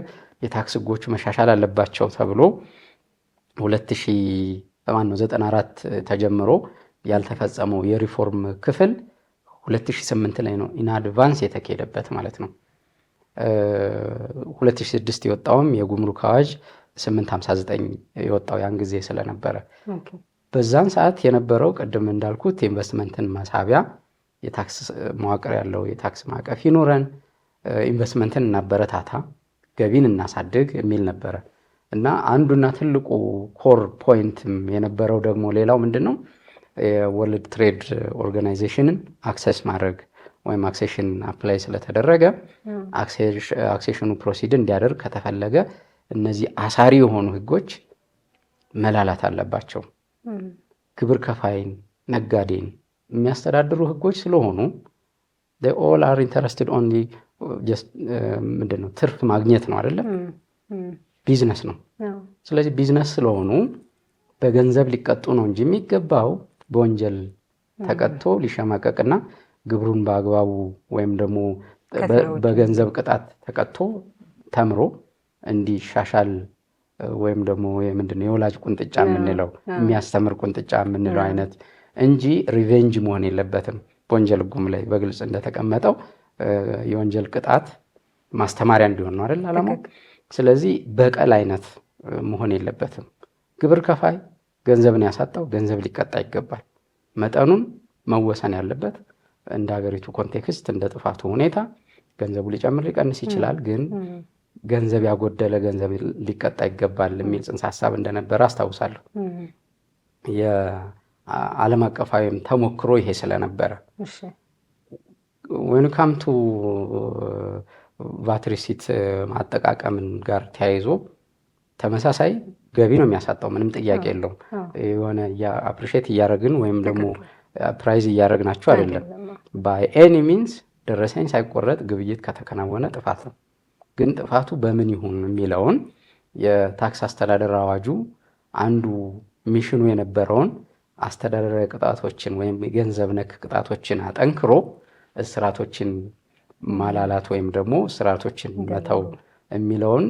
የታክስ ህጎቹ መሻሻል አለባቸው ተብሎ 94 ተጀምሮ ያልተፈጸመው የሪፎርም ክፍል 2008 ላይ ነው ኢን አድቫንስ የተካሄደበት ማለት ነው። 2006 የወጣውም የጉምሩክ አዋጅ 859 የወጣው ያን ጊዜ ስለነበረ በዛን ሰዓት የነበረው ቅድም እንዳልኩት ኢንቨስትመንትን መሳቢያ የታክስ መዋቅር ያለው የታክስ ማዕቀፍ ይኖረን፣ ኢንቨስትመንትን እናበረታታ፣ ገቢን እናሳድግ የሚል ነበረ እና አንዱና ትልቁ ኮር ፖይንት የነበረው ደግሞ ሌላው ምንድነው የወርልድ ትሬድ ኦርጋናይዜሽንን አክሰስ ማድረግ ወይም አክሴሽን አፕላይ ስለተደረገ አክሴሽኑ ፕሮሲድ እንዲያደርግ ከተፈለገ እነዚህ አሳሪ የሆኑ ህጎች መላላት አለባቸው። ግብር ከፋይን ነጋዴን የሚያስተዳድሩ ህጎች ስለሆኑ they all are interested only just ምንድነው ትርፍ ማግኘት ነው አይደለም፣ ቢዝነስ ነው። ስለዚህ ቢዝነስ ስለሆኑ በገንዘብ ሊቀጡ ነው እንጂ የሚገባው በወንጀል ተቀጥቶ ሊሸማቀቅና ግብሩን በአግባቡ ወይም ደግሞ በገንዘብ ቅጣት ተቀጥቶ ተምሮ እንዲሻሻል ወይም ደግሞ ምንድነው የወላጅ ቁንጥጫ የምንለው የሚያስተምር ቁንጥጫ የምንለው አይነት እንጂ ሪቬንጅ መሆን የለበትም። በወንጀል ህጉም ላይ በግልጽ እንደተቀመጠው የወንጀል ቅጣት ማስተማሪያ እንዲሆን ነው አይደል ዓላማው። ስለዚህ በቀል አይነት መሆን የለበትም። ግብር ከፋይ ገንዘብን ያሳጣው ገንዘብ ሊቀጣ ይገባል። መጠኑን መወሰን ያለበት እንደ ሀገሪቱ ኮንቴክስት እንደ ጥፋቱ ሁኔታ ገንዘቡ ሊጨምር ሊቀንስ ይችላል፣ ግን ገንዘብ ያጎደለ ገንዘብ ሊቀጣ ይገባል የሚል ጽንሰ ሀሳብ እንደነበረ አስታውሳለሁ። የዓለም አቀፋዊም ተሞክሮ ይሄ ስለነበረ when it come to ቫት ሪሲት ማጠቃቀምን ጋር ተያይዞ ተመሳሳይ ገቢ ነው የሚያሳጣው፣ ምንም ጥያቄ የለውም። የሆነ አፕሪሼት እያደረግን ወይም ደግሞ ፕራይዝ እያደረግናቸው አይደለም። ባይ ኤኒ ሚንስ ደረሰኝ ሳይቆረጥ ግብይት ከተከናወነ ጥፋት ነው። ግን ጥፋቱ በምን ይሁን የሚለውን የታክስ አስተዳደር አዋጁ አንዱ ሚሽኑ የነበረውን አስተዳደራዊ ቅጣቶችን ወይም የገንዘብ ነክ ቅጣቶችን አጠንክሮ እስራቶችን ማላላት ወይም ደግሞ እስራቶችን መተው የሚለውን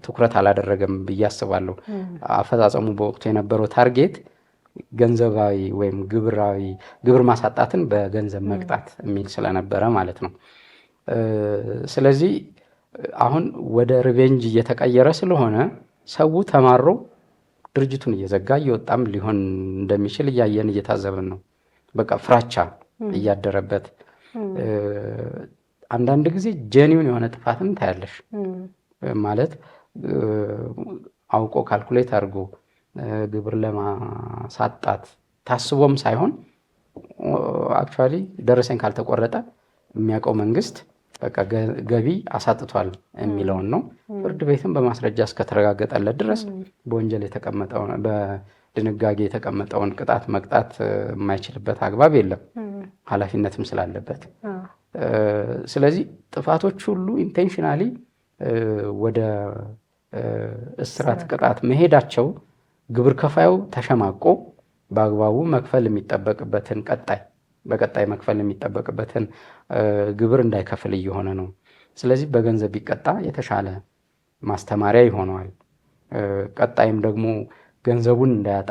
ትኩረት አላደረገም ብዬ አስባለሁ። አፈጻጸሙ በወቅቱ የነበረው ታርጌት ገንዘባዊ ወይም ግብር ማሳጣትን በገንዘብ መቅጣት የሚል ስለነበረ ማለት ነው። ስለዚህ አሁን ወደ ሪቬንጅ እየተቀየረ ስለሆነ ሰው ተማሮ ድርጅቱን እየዘጋ እየወጣም ሊሆን እንደሚችል እያየን እየታዘብን ነው። በቃ ፍራቻ እያደረበት አንዳንድ ጊዜ ጄኒውን የሆነ ጥፋትም ታያለሽ። ማለት አውቆ ካልኩሌት አድርጎ ግብር ለማሳጣት ታስቦም ሳይሆን አክቹዋሊ ደረሰኝ ካልተቆረጠ የሚያውቀው መንግስት በቃ ገቢ አሳጥቷል የሚለውን ነው። ፍርድ ቤትም በማስረጃ እስከተረጋገጠለት ድረስ በወንጀል የተቀመጠውን በድንጋጌ የተቀመጠውን ቅጣት መቅጣት የማይችልበት አግባብ የለም፣ ኃላፊነትም ስላለበት። ስለዚህ ጥፋቶች ሁሉ ኢንቴንሽናሊ ወደ እስራት ቅጣት መሄዳቸው ግብር ከፋዩ ተሸማቆ በአግባቡ መክፈል የሚጠበቅበትን በቀጣይ መክፈል የሚጠበቅበትን ግብር እንዳይከፍል እየሆነ ነው። ስለዚህ በገንዘብ ቢቀጣ የተሻለ ማስተማሪያ ይሆነዋል። ቀጣይም ደግሞ ገንዘቡን እንዳያጣ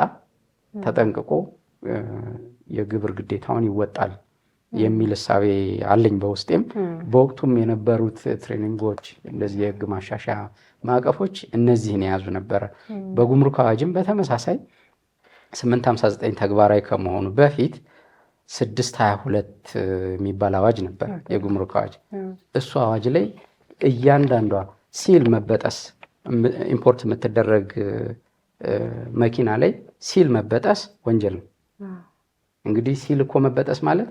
ተጠንቅቆ የግብር ግዴታውን ይወጣል የሚል እሳቤ አለኝ በውስጤም። በወቅቱም የነበሩት ትሬኒንጎች እንደዚህ የህግ ማሻሻያ ማዕቀፎች እነዚህን የያዙ ነበረ። በጉምሩክ አዋጅም በተመሳሳይ 859 ተግባራዊ ከመሆኑ በፊት 622 የሚባል አዋጅ ነበር፣ የጉምሩክ አዋጅ። እሱ አዋጅ ላይ እያንዳንዷ ሲል መበጠስ ኢምፖርት የምትደረግ መኪና ላይ ሲል መበጠስ ወንጀል ነው። እንግዲህ ሲል እኮ መበጠስ ማለት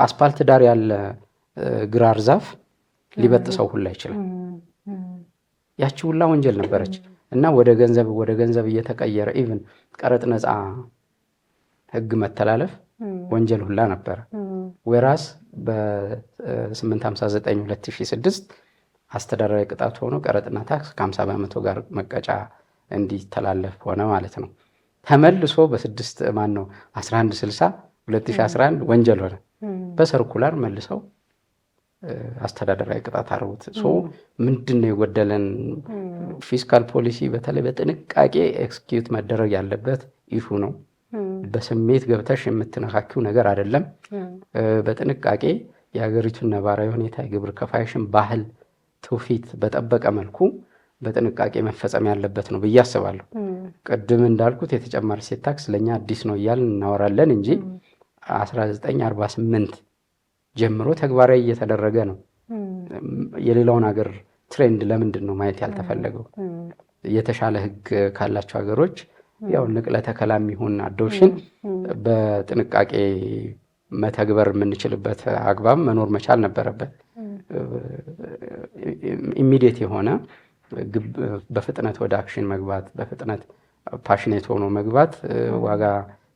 አስፓልት ዳር ያለ ግራር ዛፍ ሊበጥሰው ሁላ ይችላል። ያቺ ሁላ ወንጀል ነበረች እና ወደ ገንዘብ እየተቀየረ ኢቭን ቀረጥ ነፃ ህግ መተላለፍ ወንጀል ሁላ ነበረ። ወራስ በ859 2006 አስተዳደራዊ ቅጣት ሆኖ ቀረጥና ታክስ ከ50 በመቶ ጋር መቀጫ እንዲተላለፍ ሆነ ማለት ነው። ተመልሶ በ1160 2011 ወንጀል ሆነ። በሰርኩላር መልሰው አስተዳደራዊ ቅጣት አርቡት። ምንድነው የጎደለን? ፊስካል ፖሊሲ በተለይ በጥንቃቄ ኤክስኪዩት መደረግ ያለበት ኢሹ ነው። በስሜት ገብተሽ የምትነካኪው ነገር አይደለም። በጥንቃቄ የሀገሪቱን ነባራዊ ሁኔታ የግብር ከፋይሽን ባህል ትውፊት በጠበቀ መልኩ በጥንቃቄ መፈጸም ያለበት ነው ብዬ አስባለሁ። ቅድም እንዳልኩት የተጨማሪ እሴት ታክስ ለእኛ አዲስ ነው እያልን እናወራለን እንጂ 1948 ጀምሮ ተግባራዊ እየተደረገ ነው። የሌላውን ሀገር ትሬንድ ለምንድን ነው ማየት ያልተፈለገው? የተሻለ ህግ ካላቸው ሀገሮች ያው ንቅለ ተከላም ይሁን አዶፕሽን በጥንቃቄ መተግበር የምንችልበት አግባብ መኖር መቻል ነበረበት። ኢሚዲየት የሆነ በፍጥነት ወደ አክሽን መግባት፣ በፍጥነት ፓሽኔት ሆኖ መግባት ዋጋ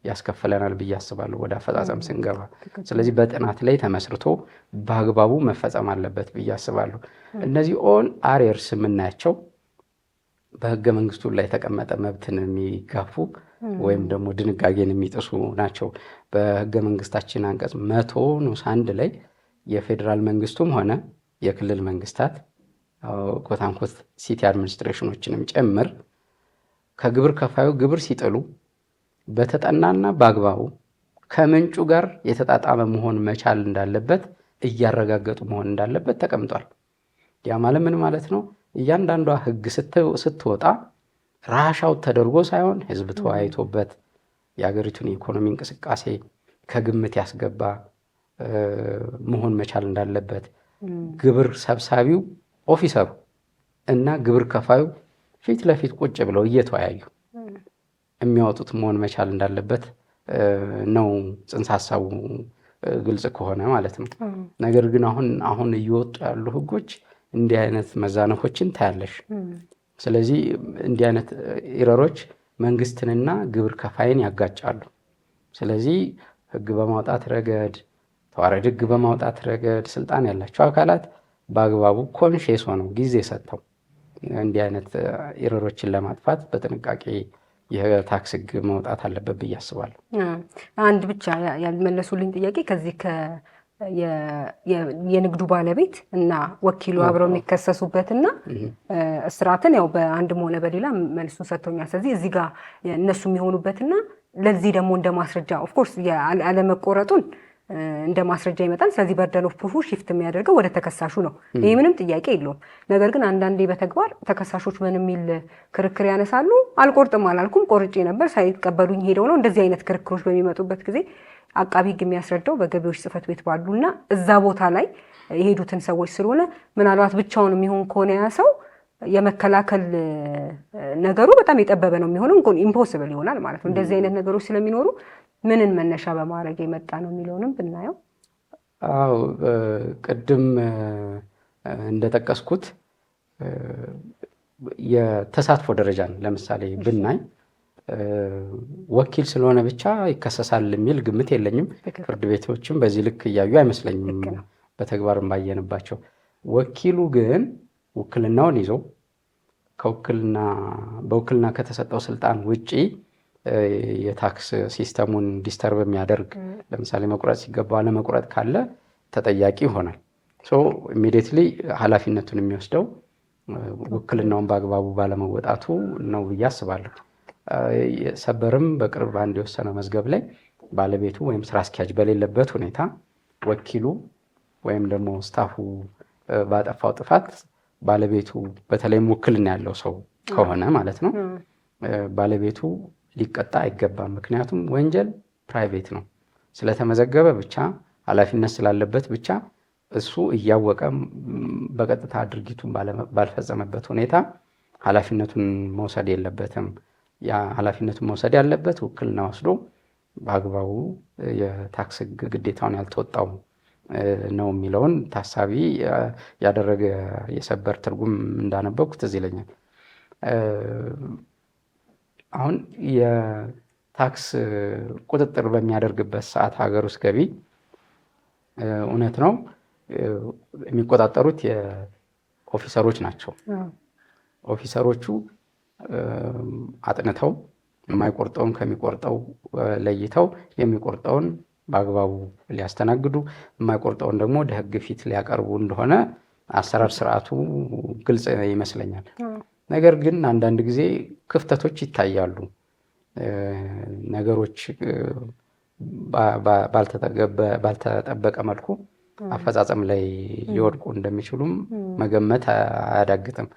ያስከፍለናል ብዬ አስባለሁ ወደ አፈጻጸም ስንገባ። ስለዚህ በጥናት ላይ ተመስርቶ በአግባቡ መፈጸም አለበት ብዬ አስባለሁ። እነዚህ ኦል አሪየርስ የምናያቸው በህገ መንግስቱ ላይ የተቀመጠ መብትን የሚጋፉ ወይም ደግሞ ድንጋጌን የሚጥሱ ናቸው። በህገ መንግስታችን አንቀጽ 100(1) ላይ የፌዴራል መንግስቱም ሆነ የክልል መንግስታት ኮታንኮት ሲቲ አድሚኒስትሬሽኖችንም ጭምር ከግብር ከፋዩ ግብር ሲጥሉ በተጠናና በአግባቡ ከምንጩ ጋር የተጣጣመ መሆን መቻል እንዳለበት እያረጋገጡ መሆን እንዳለበት ተቀምጧል። ያ ማለት ምን ማለት ነው? እያንዳንዷ ህግ ስትወጣ ራሻው ተደርጎ ሳይሆን ህዝብ ተወያይቶበት የሀገሪቱን የኢኮኖሚ እንቅስቃሴ ከግምት ያስገባ መሆን መቻል እንዳለበት ግብር ሰብሳቢው ኦፊሰሩ እና ግብር ከፋዩ ፊት ለፊት ቁጭ ብለው እየተወያዩ የሚያወጡት መሆን መቻል እንዳለበት ነው ጽንሰ ሐሳቡ ግልጽ ከሆነ ማለት ነው። ነገር ግን አሁን እየወጡ ያሉ ህጎች እንዲህ አይነት መዛነፎችን ታያለሽ። ስለዚህ እንዲህ አይነት ኢረሮች መንግስትንና ግብር ከፋይን ያጋጫሉ። ስለዚህ ህግ በማውጣት ረገድ ተዋረድ ህግ በማውጣት ረገድ ስልጣን ያላቸው አካላት በአግባቡ ኮንሽስ ሆነው ጊዜ ሰጥተው እንዲህ አይነት ኢረሮችን ለማጥፋት በጥንቃቄ የታክስ ህግ መውጣት አለበት ብዬ አስባለሁ። አንድ ብቻ ያልመለሱልኝ ጥያቄ ከዚህ የንግዱ ባለቤት እና ወኪሉ አብረው የሚከሰሱበትና እስራትን ያው በአንድም ሆነ በሌላ መልሱን ሰጥተውኛል። ስለዚህ እዚህ ጋር እነሱ የሚሆኑበትና ለዚህ ደግሞ እንደ ማስረጃ ኦፍኮርስ ያለመቆረጡን እንደ ማስረጃ ይመጣል። ስለዚህ በርደን ኦፍ ፕሩፍ ሽፍት የሚያደርገው ወደ ተከሳሹ ነው። ይህ ምንም ጥያቄ የለውም። ነገር ግን አንዳንዴ በተግባር ተከሳሾች ምን የሚል ክርክር ያነሳሉ? አልቆርጥም አላልኩም፣ ቆርጬ ነበር፣ ሳይቀበሉኝ ሄደው ነው። እንደዚህ አይነት ክርክሮች በሚመጡበት ጊዜ አቃቢ ሕግ የሚያስረዳው በገቢዎች ጽሕፈት ቤት ባሉና እዛ ቦታ ላይ የሄዱትን ሰዎች ስለሆነ ምናልባት ብቻውን የሚሆን ከሆነ ያ ሰው የመከላከል ነገሩ በጣም የጠበበ ነው የሚሆነው፣ ኢምፖሲብል ይሆናል ማለት ነው። እንደዚህ አይነት ነገሮች ስለሚኖሩ ምንን መነሻ በማድረግ የመጣ ነው የሚለውንም ብናየው። አዎ ቅድም እንደጠቀስኩት የተሳትፎ ደረጃን ለምሳሌ ብናይ ወኪል ስለሆነ ብቻ ይከሰሳል የሚል ግምት የለኝም። ፍርድ ቤቶችም በዚህ ልክ እያዩ አይመስለኝም በተግባርም ባየንባቸው። ወኪሉ ግን ውክልናውን ይዞ በውክልና ከተሰጠው ስልጣን ውጪ የታክስ ሲስተሙን ዲስተርብ የሚያደርግ ለምሳሌ መቁረጥ ሲገባው አለመቁረጥ ካለ ተጠያቂ ይሆናል። ኢሚዲየትሊ ኃላፊነቱን የሚወስደው ውክልናውን በአግባቡ ባለመወጣቱ ነው ብዬ አስባለሁ። ሰበርም በቅርብ አንድ የወሰነው መዝገብ ላይ ባለቤቱ ወይም ስራ አስኪያጅ በሌለበት ሁኔታ ወኪሉ ወይም ደግሞ ስታፉ ባጠፋው ጥፋት ባለቤቱ በተለይም ውክልና ያለው ሰው ከሆነ ማለት ነው ባለቤቱ ሊቀጣ አይገባም። ምክንያቱም ወንጀል ፕራይቬት ነው። ስለተመዘገበ ብቻ ኃላፊነት ስላለበት ብቻ እሱ እያወቀ በቀጥታ ድርጊቱን ባልፈጸመበት ሁኔታ ኃላፊነቱን መውሰድ የለበትም። ያ ኃላፊነቱን መውሰድ ያለበት ውክልና ወስዶ በአግባቡ የታክስ ግዴታውን ያልተወጣው ነው የሚለውን ታሳቢ ያደረገ የሰበር ትርጉም እንዳነበብኩ ትዝ ይለኛል። አሁን የታክስ ቁጥጥር በሚያደርግበት ሰዓት ሀገር ውስጥ ገቢ እውነት ነው የሚቆጣጠሩት የኦፊሰሮች ናቸው። ኦፊሰሮቹ አጥንተው የማይቆርጠውን ከሚቆርጠው ለይተው የሚቆርጠውን በአግባቡ ሊያስተናግዱ የማይቆርጠውን ደግሞ ወደ ሕግ ፊት ሊያቀርቡ እንደሆነ አሰራር ስርዓቱ ግልጽ ይመስለኛል። ነገር ግን አንዳንድ ጊዜ ክፍተቶች ይታያሉ። ነገሮች ባልተጠበቀ መልኩ አፈጻጸም ላይ ሊወድቁ እንደሚችሉም መገመት አያዳግትም።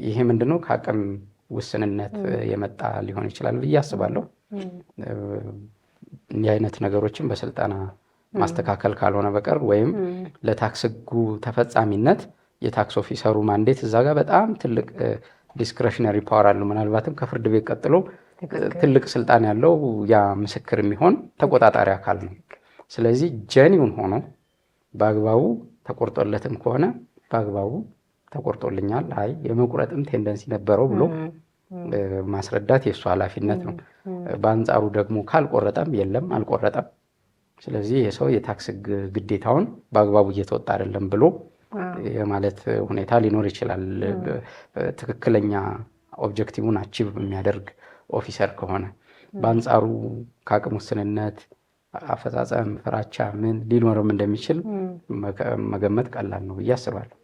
ይሄ ምንድነው? ከአቅም ውስንነት የመጣ ሊሆን ይችላል ብዬ አስባለሁ። እንዲህ አይነት ነገሮችን በስልጠና ማስተካከል ካልሆነ በቀር ወይም ለታክስ ሕጉ ተፈጻሚነት የታክስ ኦፊሰሩ ማንዴት እዛ ጋር በጣም ትልቅ ዲስክሬሽነሪ ፓወር አለው። ምናልባትም ከፍርድ ቤት ቀጥሎ ትልቅ ስልጣን ያለው ያ ምስክር የሚሆን ተቆጣጣሪ አካል ነው። ስለዚህ ጀኒውን ሆኖ በአግባቡ ተቆርጦለትም ከሆነ በአግባቡ ተቆርጦልኛል፣ አይ የመቁረጥም ቴንደንሲ ነበረው ብሎ ማስረዳት የእሱ ኃላፊነት ነው። በአንጻሩ ደግሞ ካልቆረጠም የለም አልቆረጠም፣ ስለዚህ የሰው የታክስ ግዴታውን በአግባቡ እየተወጣ አይደለም ብሎ የማለት ሁኔታ ሊኖር ይችላል። ትክክለኛ ኦብጀክቲቭን አቺቭ የሚያደርግ ኦፊሰር ከሆነ። በአንጻሩ ከአቅም ውስንነት፣ አፈጻጸም፣ ፍራቻ ምን ሊኖርም እንደሚችል መገመት ቀላል ነው ብዬ አስባለሁ።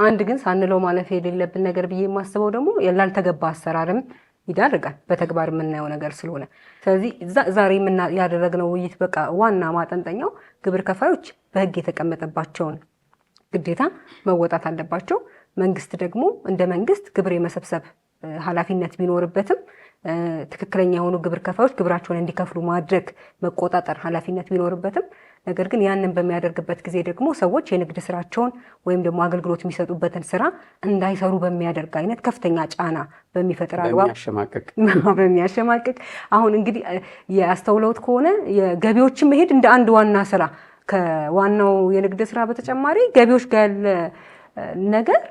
አንድ ግን ሳንለው ማለፍ የሌለብን ነገር ብዬ የማስበው ደግሞ ያልተገባ አሰራርም ይዳርጋል በተግባር የምናየው ነገር ስለሆነ። ስለዚህ ዛሬ ያደረግነው ውይይት በቃ ዋና ማጠንጠኛው ግብር ከፋዮች በሕግ የተቀመጠባቸውን ግዴታ መወጣት አለባቸው። መንግስት ደግሞ እንደ መንግስት ግብር የመሰብሰብ ኃላፊነት ቢኖርበትም ትክክለኛ የሆኑ ግብር ከፋዮች ግብራቸውን እንዲከፍሉ ማድረግ መቆጣጠር ኃላፊነት ቢኖርበትም ነገር ግን ያንን በሚያደርግበት ጊዜ ደግሞ ሰዎች የንግድ ስራቸውን ወይም ደግሞ አገልግሎት የሚሰጡበትን ስራ እንዳይሰሩ በሚያደርግ አይነት ከፍተኛ ጫና በሚፈጥር አግባብ በሚያሸማቅቅ አሁን እንግዲህ ያስተውለውት ከሆነ የገቢዎችን መሄድ እንደ አንድ ዋና ስራ ከዋናው የንግድ ስራ በተጨማሪ ገቢዎች ጋር ያለ ነገር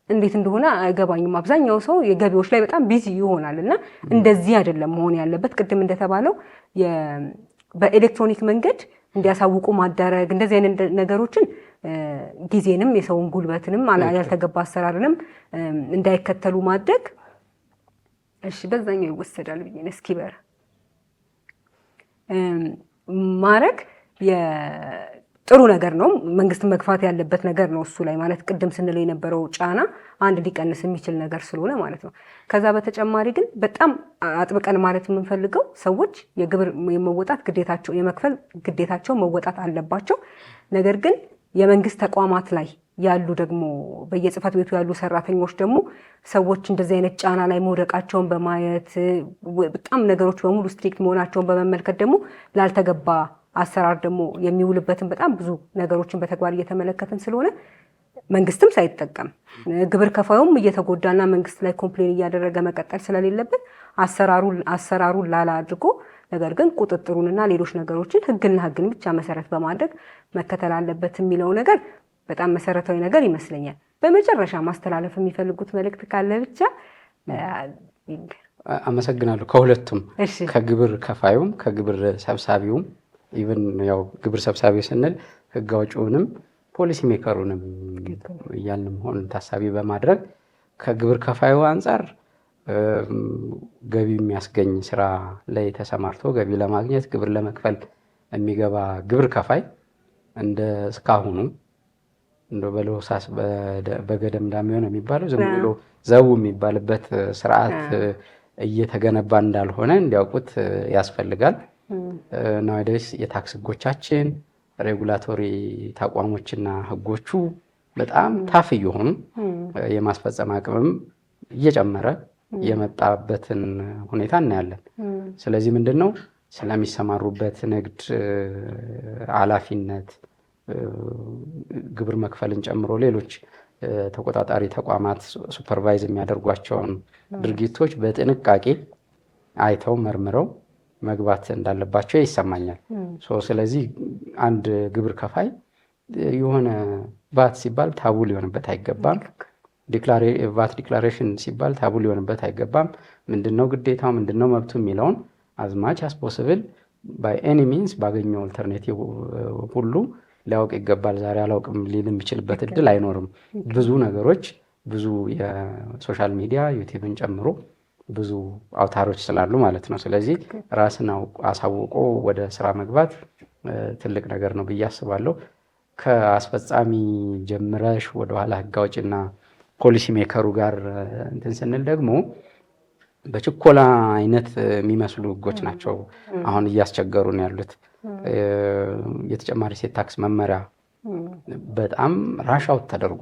እንዴት እንደሆነ አይገባኝም። አብዛኛው ሰው የገቢዎች ላይ በጣም ቢዚ ይሆናል እና እንደዚህ አይደለም መሆን ያለበት። ቅድም እንደተባለው በኤሌክትሮኒክ መንገድ እንዲያሳውቁ ማዳረግ እንደዚህ አይነት ነገሮችን ጊዜንም የሰውን ጉልበትንም ያልተገባ አሰራርንም እንዳይከተሉ ማድረግ በዛኛው ይወሰዳል ብዬ ነው። እስኪበር ማድረግ ጥሩ ነገር ነው። መንግስት መግፋት ያለበት ነገር ነው እሱ ላይ ማለት ቅድም ስንለው የነበረው ጫና አንድ ሊቀንስ የሚችል ነገር ስለሆነ ማለት ነው። ከዛ በተጨማሪ ግን በጣም አጥብቀን ማለት የምንፈልገው ሰዎች የግብር የመወጣት ግዴታቸው የመክፈል ግዴታቸው መወጣት አለባቸው። ነገር ግን የመንግስት ተቋማት ላይ ያሉ ደግሞ በየጽህፈት ቤቱ ያሉ ሰራተኞች ደግሞ ሰዎች እንደዚህ አይነት ጫና ላይ መውደቃቸውን በማየት በጣም ነገሮች በሙሉ ስትሪክት መሆናቸውን በመመልከት ደግሞ ላልተገባ አሰራር ደግሞ የሚውልበትን በጣም ብዙ ነገሮችን በተግባር እየተመለከትን ስለሆነ መንግስትም ሳይጠቀም ግብር ከፋዩም እየተጎዳና መንግስት ላይ ኮምፕሌን እያደረገ መቀጠል ስለሌለበት አሰራሩን ላላ አድርጎ ነገር ግን ቁጥጥሩንና ሌሎች ነገሮችን ህግን ብቻ መሰረት በማድረግ መከተል አለበት የሚለው ነገር በጣም መሰረታዊ ነገር ይመስለኛል። በመጨረሻ ማስተላለፍ የሚፈልጉት መልእክት ካለ ብቻ። አመሰግናለሁ። ከሁለቱም ከግብር ከፋዩም ከግብር ሰብሳቢውም ኢቭን ያው ግብር ሰብሳቢው ስንል ህግ አውጪውንም ፖሊሲ ሜከሩንም እያልን መሆኑን ታሳቢ በማድረግ ከግብር ከፋዩ አንጻር ገቢ የሚያስገኝ ስራ ላይ ተሰማርቶ ገቢ ለማግኘት ግብር ለመክፈል የሚገባ ግብር ከፋይ እንደ እስካሁኑ እንደ በለሆሳስ በገደምዳም ነው የሚባለው ዝም ብሎ ዘው የሚባልበት ስርዓት እየተገነባ እንዳልሆነ እንዲያውቁት ያስፈልጋል። ናይደስ የታክስ ህጎቻችን ሬጉላቶሪ ተቋሞችና ህጎቹ በጣም ታፍ እየሆኑ የማስፈጸም አቅምም እየጨመረ የመጣበትን ሁኔታ እናያለን። ስለዚህ ምንድነው ስለሚሰማሩበት ንግድ ኃላፊነት ግብር መክፈልን ጨምሮ ሌሎች ተቆጣጣሪ ተቋማት ሱፐርቫይዝ የሚያደርጓቸውን ድርጊቶች በጥንቃቄ አይተው መርምረው መግባት እንዳለባቸው ይሰማኛል። ስለዚህ አንድ ግብር ከፋይ የሆነ ቫት ሲባል ታቡ ሊሆንበት አይገባም። ቫት ዲክላሬሽን ሲባል ታቡ ሊሆንበት አይገባም። ምንድነው ግዴታው ምንድነው መብቱ የሚለውን አዝማች አስፖስብል ባይ ኤኒ ሚንስ ባገኘው አልተርኔቲቭ ሁሉ ሊያውቅ ይገባል። ዛሬ አላውቅም ሊል የሚችልበት እድል አይኖርም። ብዙ ነገሮች ብዙ የሶሻል ሚዲያ ዩቲዩብን ጨምሮ ብዙ አውታሮች ስላሉ ማለት ነው። ስለዚህ ራስን አሳውቆ ወደ ስራ መግባት ትልቅ ነገር ነው ብዬ አስባለሁ። ከአስፈጻሚ ጀምረሽ ወደኋላ ህግ አውጪና ፖሊሲ ሜከሩ ጋር እንትን ስንል ደግሞ በችኮላ አይነት የሚመስሉ ህጎች ናቸው አሁን እያስቸገሩን ያሉት። የተጨማሪ እሴት ታክስ መመሪያ በጣም ራሻውት ተደርጎ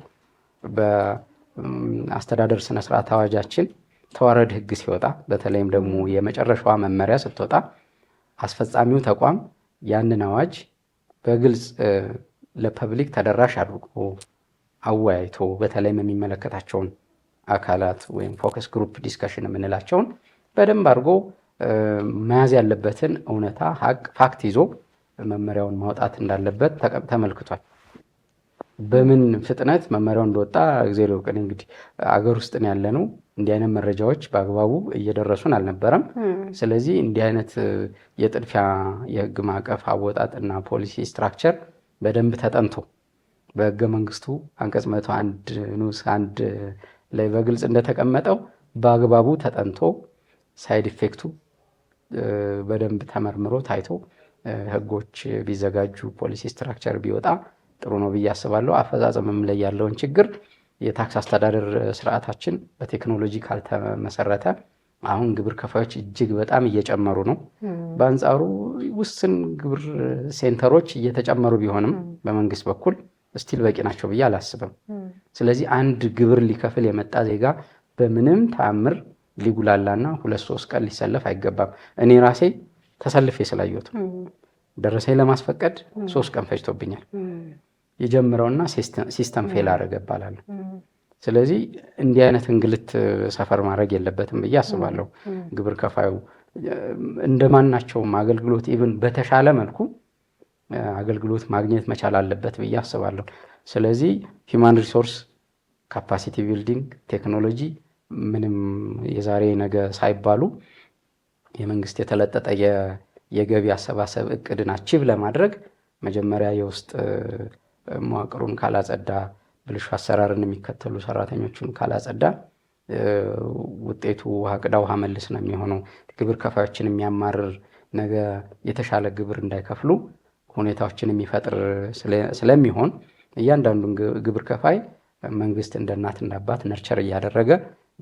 በአስተዳደር ስነ ስርዓት አዋጃችን ተዋረድ ህግ ሲወጣ በተለይም ደግሞ የመጨረሻዋ መመሪያ ስትወጣ አስፈጻሚው ተቋም ያንን አዋጅ በግልጽ ለፐብሊክ ተደራሽ አድርጎ አወያይቶ በተለይም የሚመለከታቸውን አካላት ወይም ፎከስ ግሩፕ ዲስከሽን የምንላቸውን በደንብ አድርጎ መያዝ ያለበትን እውነታ ፋክት ይዞ መመሪያውን ማውጣት እንዳለበት ተመልክቷል። በምን ፍጥነት መመሪያው እንደወጣ እግዚአብሔር ይወቅ። እንግዲህ አገር ውስጥ ነው ያለነው። እንዲህ አይነት መረጃዎች በአግባቡ እየደረሱን አልነበረም። ስለዚህ እንዲህ አይነት የጥድፊያ የህግ ማዕቀፍ አወጣጥና ፖሊሲ ስትራክቸር በደንብ ተጠንቶ በህገ መንግስቱ አንቀጽ 101 ንዑስ 1 ላይ በግልጽ እንደተቀመጠው በአግባቡ ተጠንቶ ሳይድ ኢፌክቱ በደንብ ተመርምሮ ታይቶ ህጎች ቢዘጋጁ ፖሊሲ ስትራክቸር ቢወጣ ጥሩ ነው ብዬ አስባለሁ። አፈጻጸምም ላይ ያለውን ችግር የታክስ አስተዳደር ስርዓታችን በቴክኖሎጂ ካልተመሰረተ አሁን ግብር ከፋዮች እጅግ በጣም እየጨመሩ ነው። በአንጻሩ ውስን ግብር ሴንተሮች እየተጨመሩ ቢሆንም በመንግስት በኩል ስቲል በቂ ናቸው ብዬ አላስብም። ስለዚህ አንድ ግብር ሊከፍል የመጣ ዜጋ በምንም ተአምር ሊጉላላና 2-3 ቀን ሊሰለፍ አይገባም። እኔ ራሴ ተሰልፌ ስላየሁት ደረሰኝ ለማስፈቀድ 3 ቀን ፈጅቶብኛል። የጀመረውና ሲስተም ፌል አደረገ ይባላል። ስለዚህ እንዲህ አይነት እንግልት ሰፈር ማድረግ የለበትም ብዬ አስባለሁ። ግብር ከፋዩ እንደማናቸውም አገልግሎት ኢቭን በተሻለ መልኩ አገልግሎት ማግኘት መቻል አለበት ብዬ አስባለሁ። ስለዚህ ሂውማን ሪሶርስ ካፓሲቲ ቢልዲንግ ቴክኖሎጂ ምንም የዛሬ ነገ ሳይባሉ የመንግስት የተለጠጠ የገቢ አሰባሰብ እቅድን አቺቭ ለማድረግ መጀመሪያ የውስጥ መዋቅሩን ካላጸዳ ብልሹ አሰራርን የሚከተሉ ሰራተኞችን ካላጸዳ ውጤቱ ውሃ ቅዳ ውሃ መልስ ነው የሚሆነው። ግብር ከፋዮችን የሚያማርር ነገ የተሻለ ግብር እንዳይከፍሉ ሁኔታዎችን የሚፈጥር ስለሚሆን እያንዳንዱን ግብር ከፋይ መንግስት እንደ እናት እንደ አባት ነርቸር እያደረገ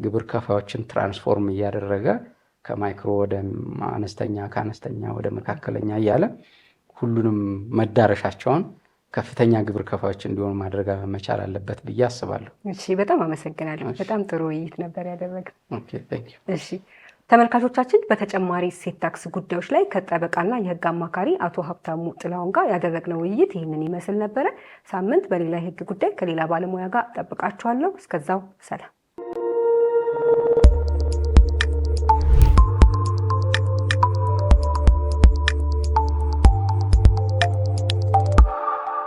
ግብር ከፋዮችን ትራንስፎርም እያደረገ ከማይክሮ ወደ አነስተኛ ከአነስተኛ ወደ መካከለኛ እያለ ሁሉንም መዳረሻቸውን ከፍተኛ ግብር ከፋዮች እንዲሆኑ ማድረግ መቻል አለበት ብዬ አስባለሁ። እሺ፣ በጣም አመሰግናለሁ። በጣም ጥሩ ውይይት ነበር ያደረግነው። ኦኬ፣ ቴንክ ዩ። እሺ፣ ተመልካቾቻችን በተጨማሪ እሴት ታክስ ጉዳዮች ላይ ከጠበቃና የህግ አማካሪ አቶ ሀብታሙ ጥላሁን ጋር ያደረግነው ውይይት ይህንን ይመስል ነበረ። ሳምንት በሌላ የህግ ጉዳይ ከሌላ ባለሙያ ጋር ጠብቃችኋለሁ። እስከዛው ሰላም።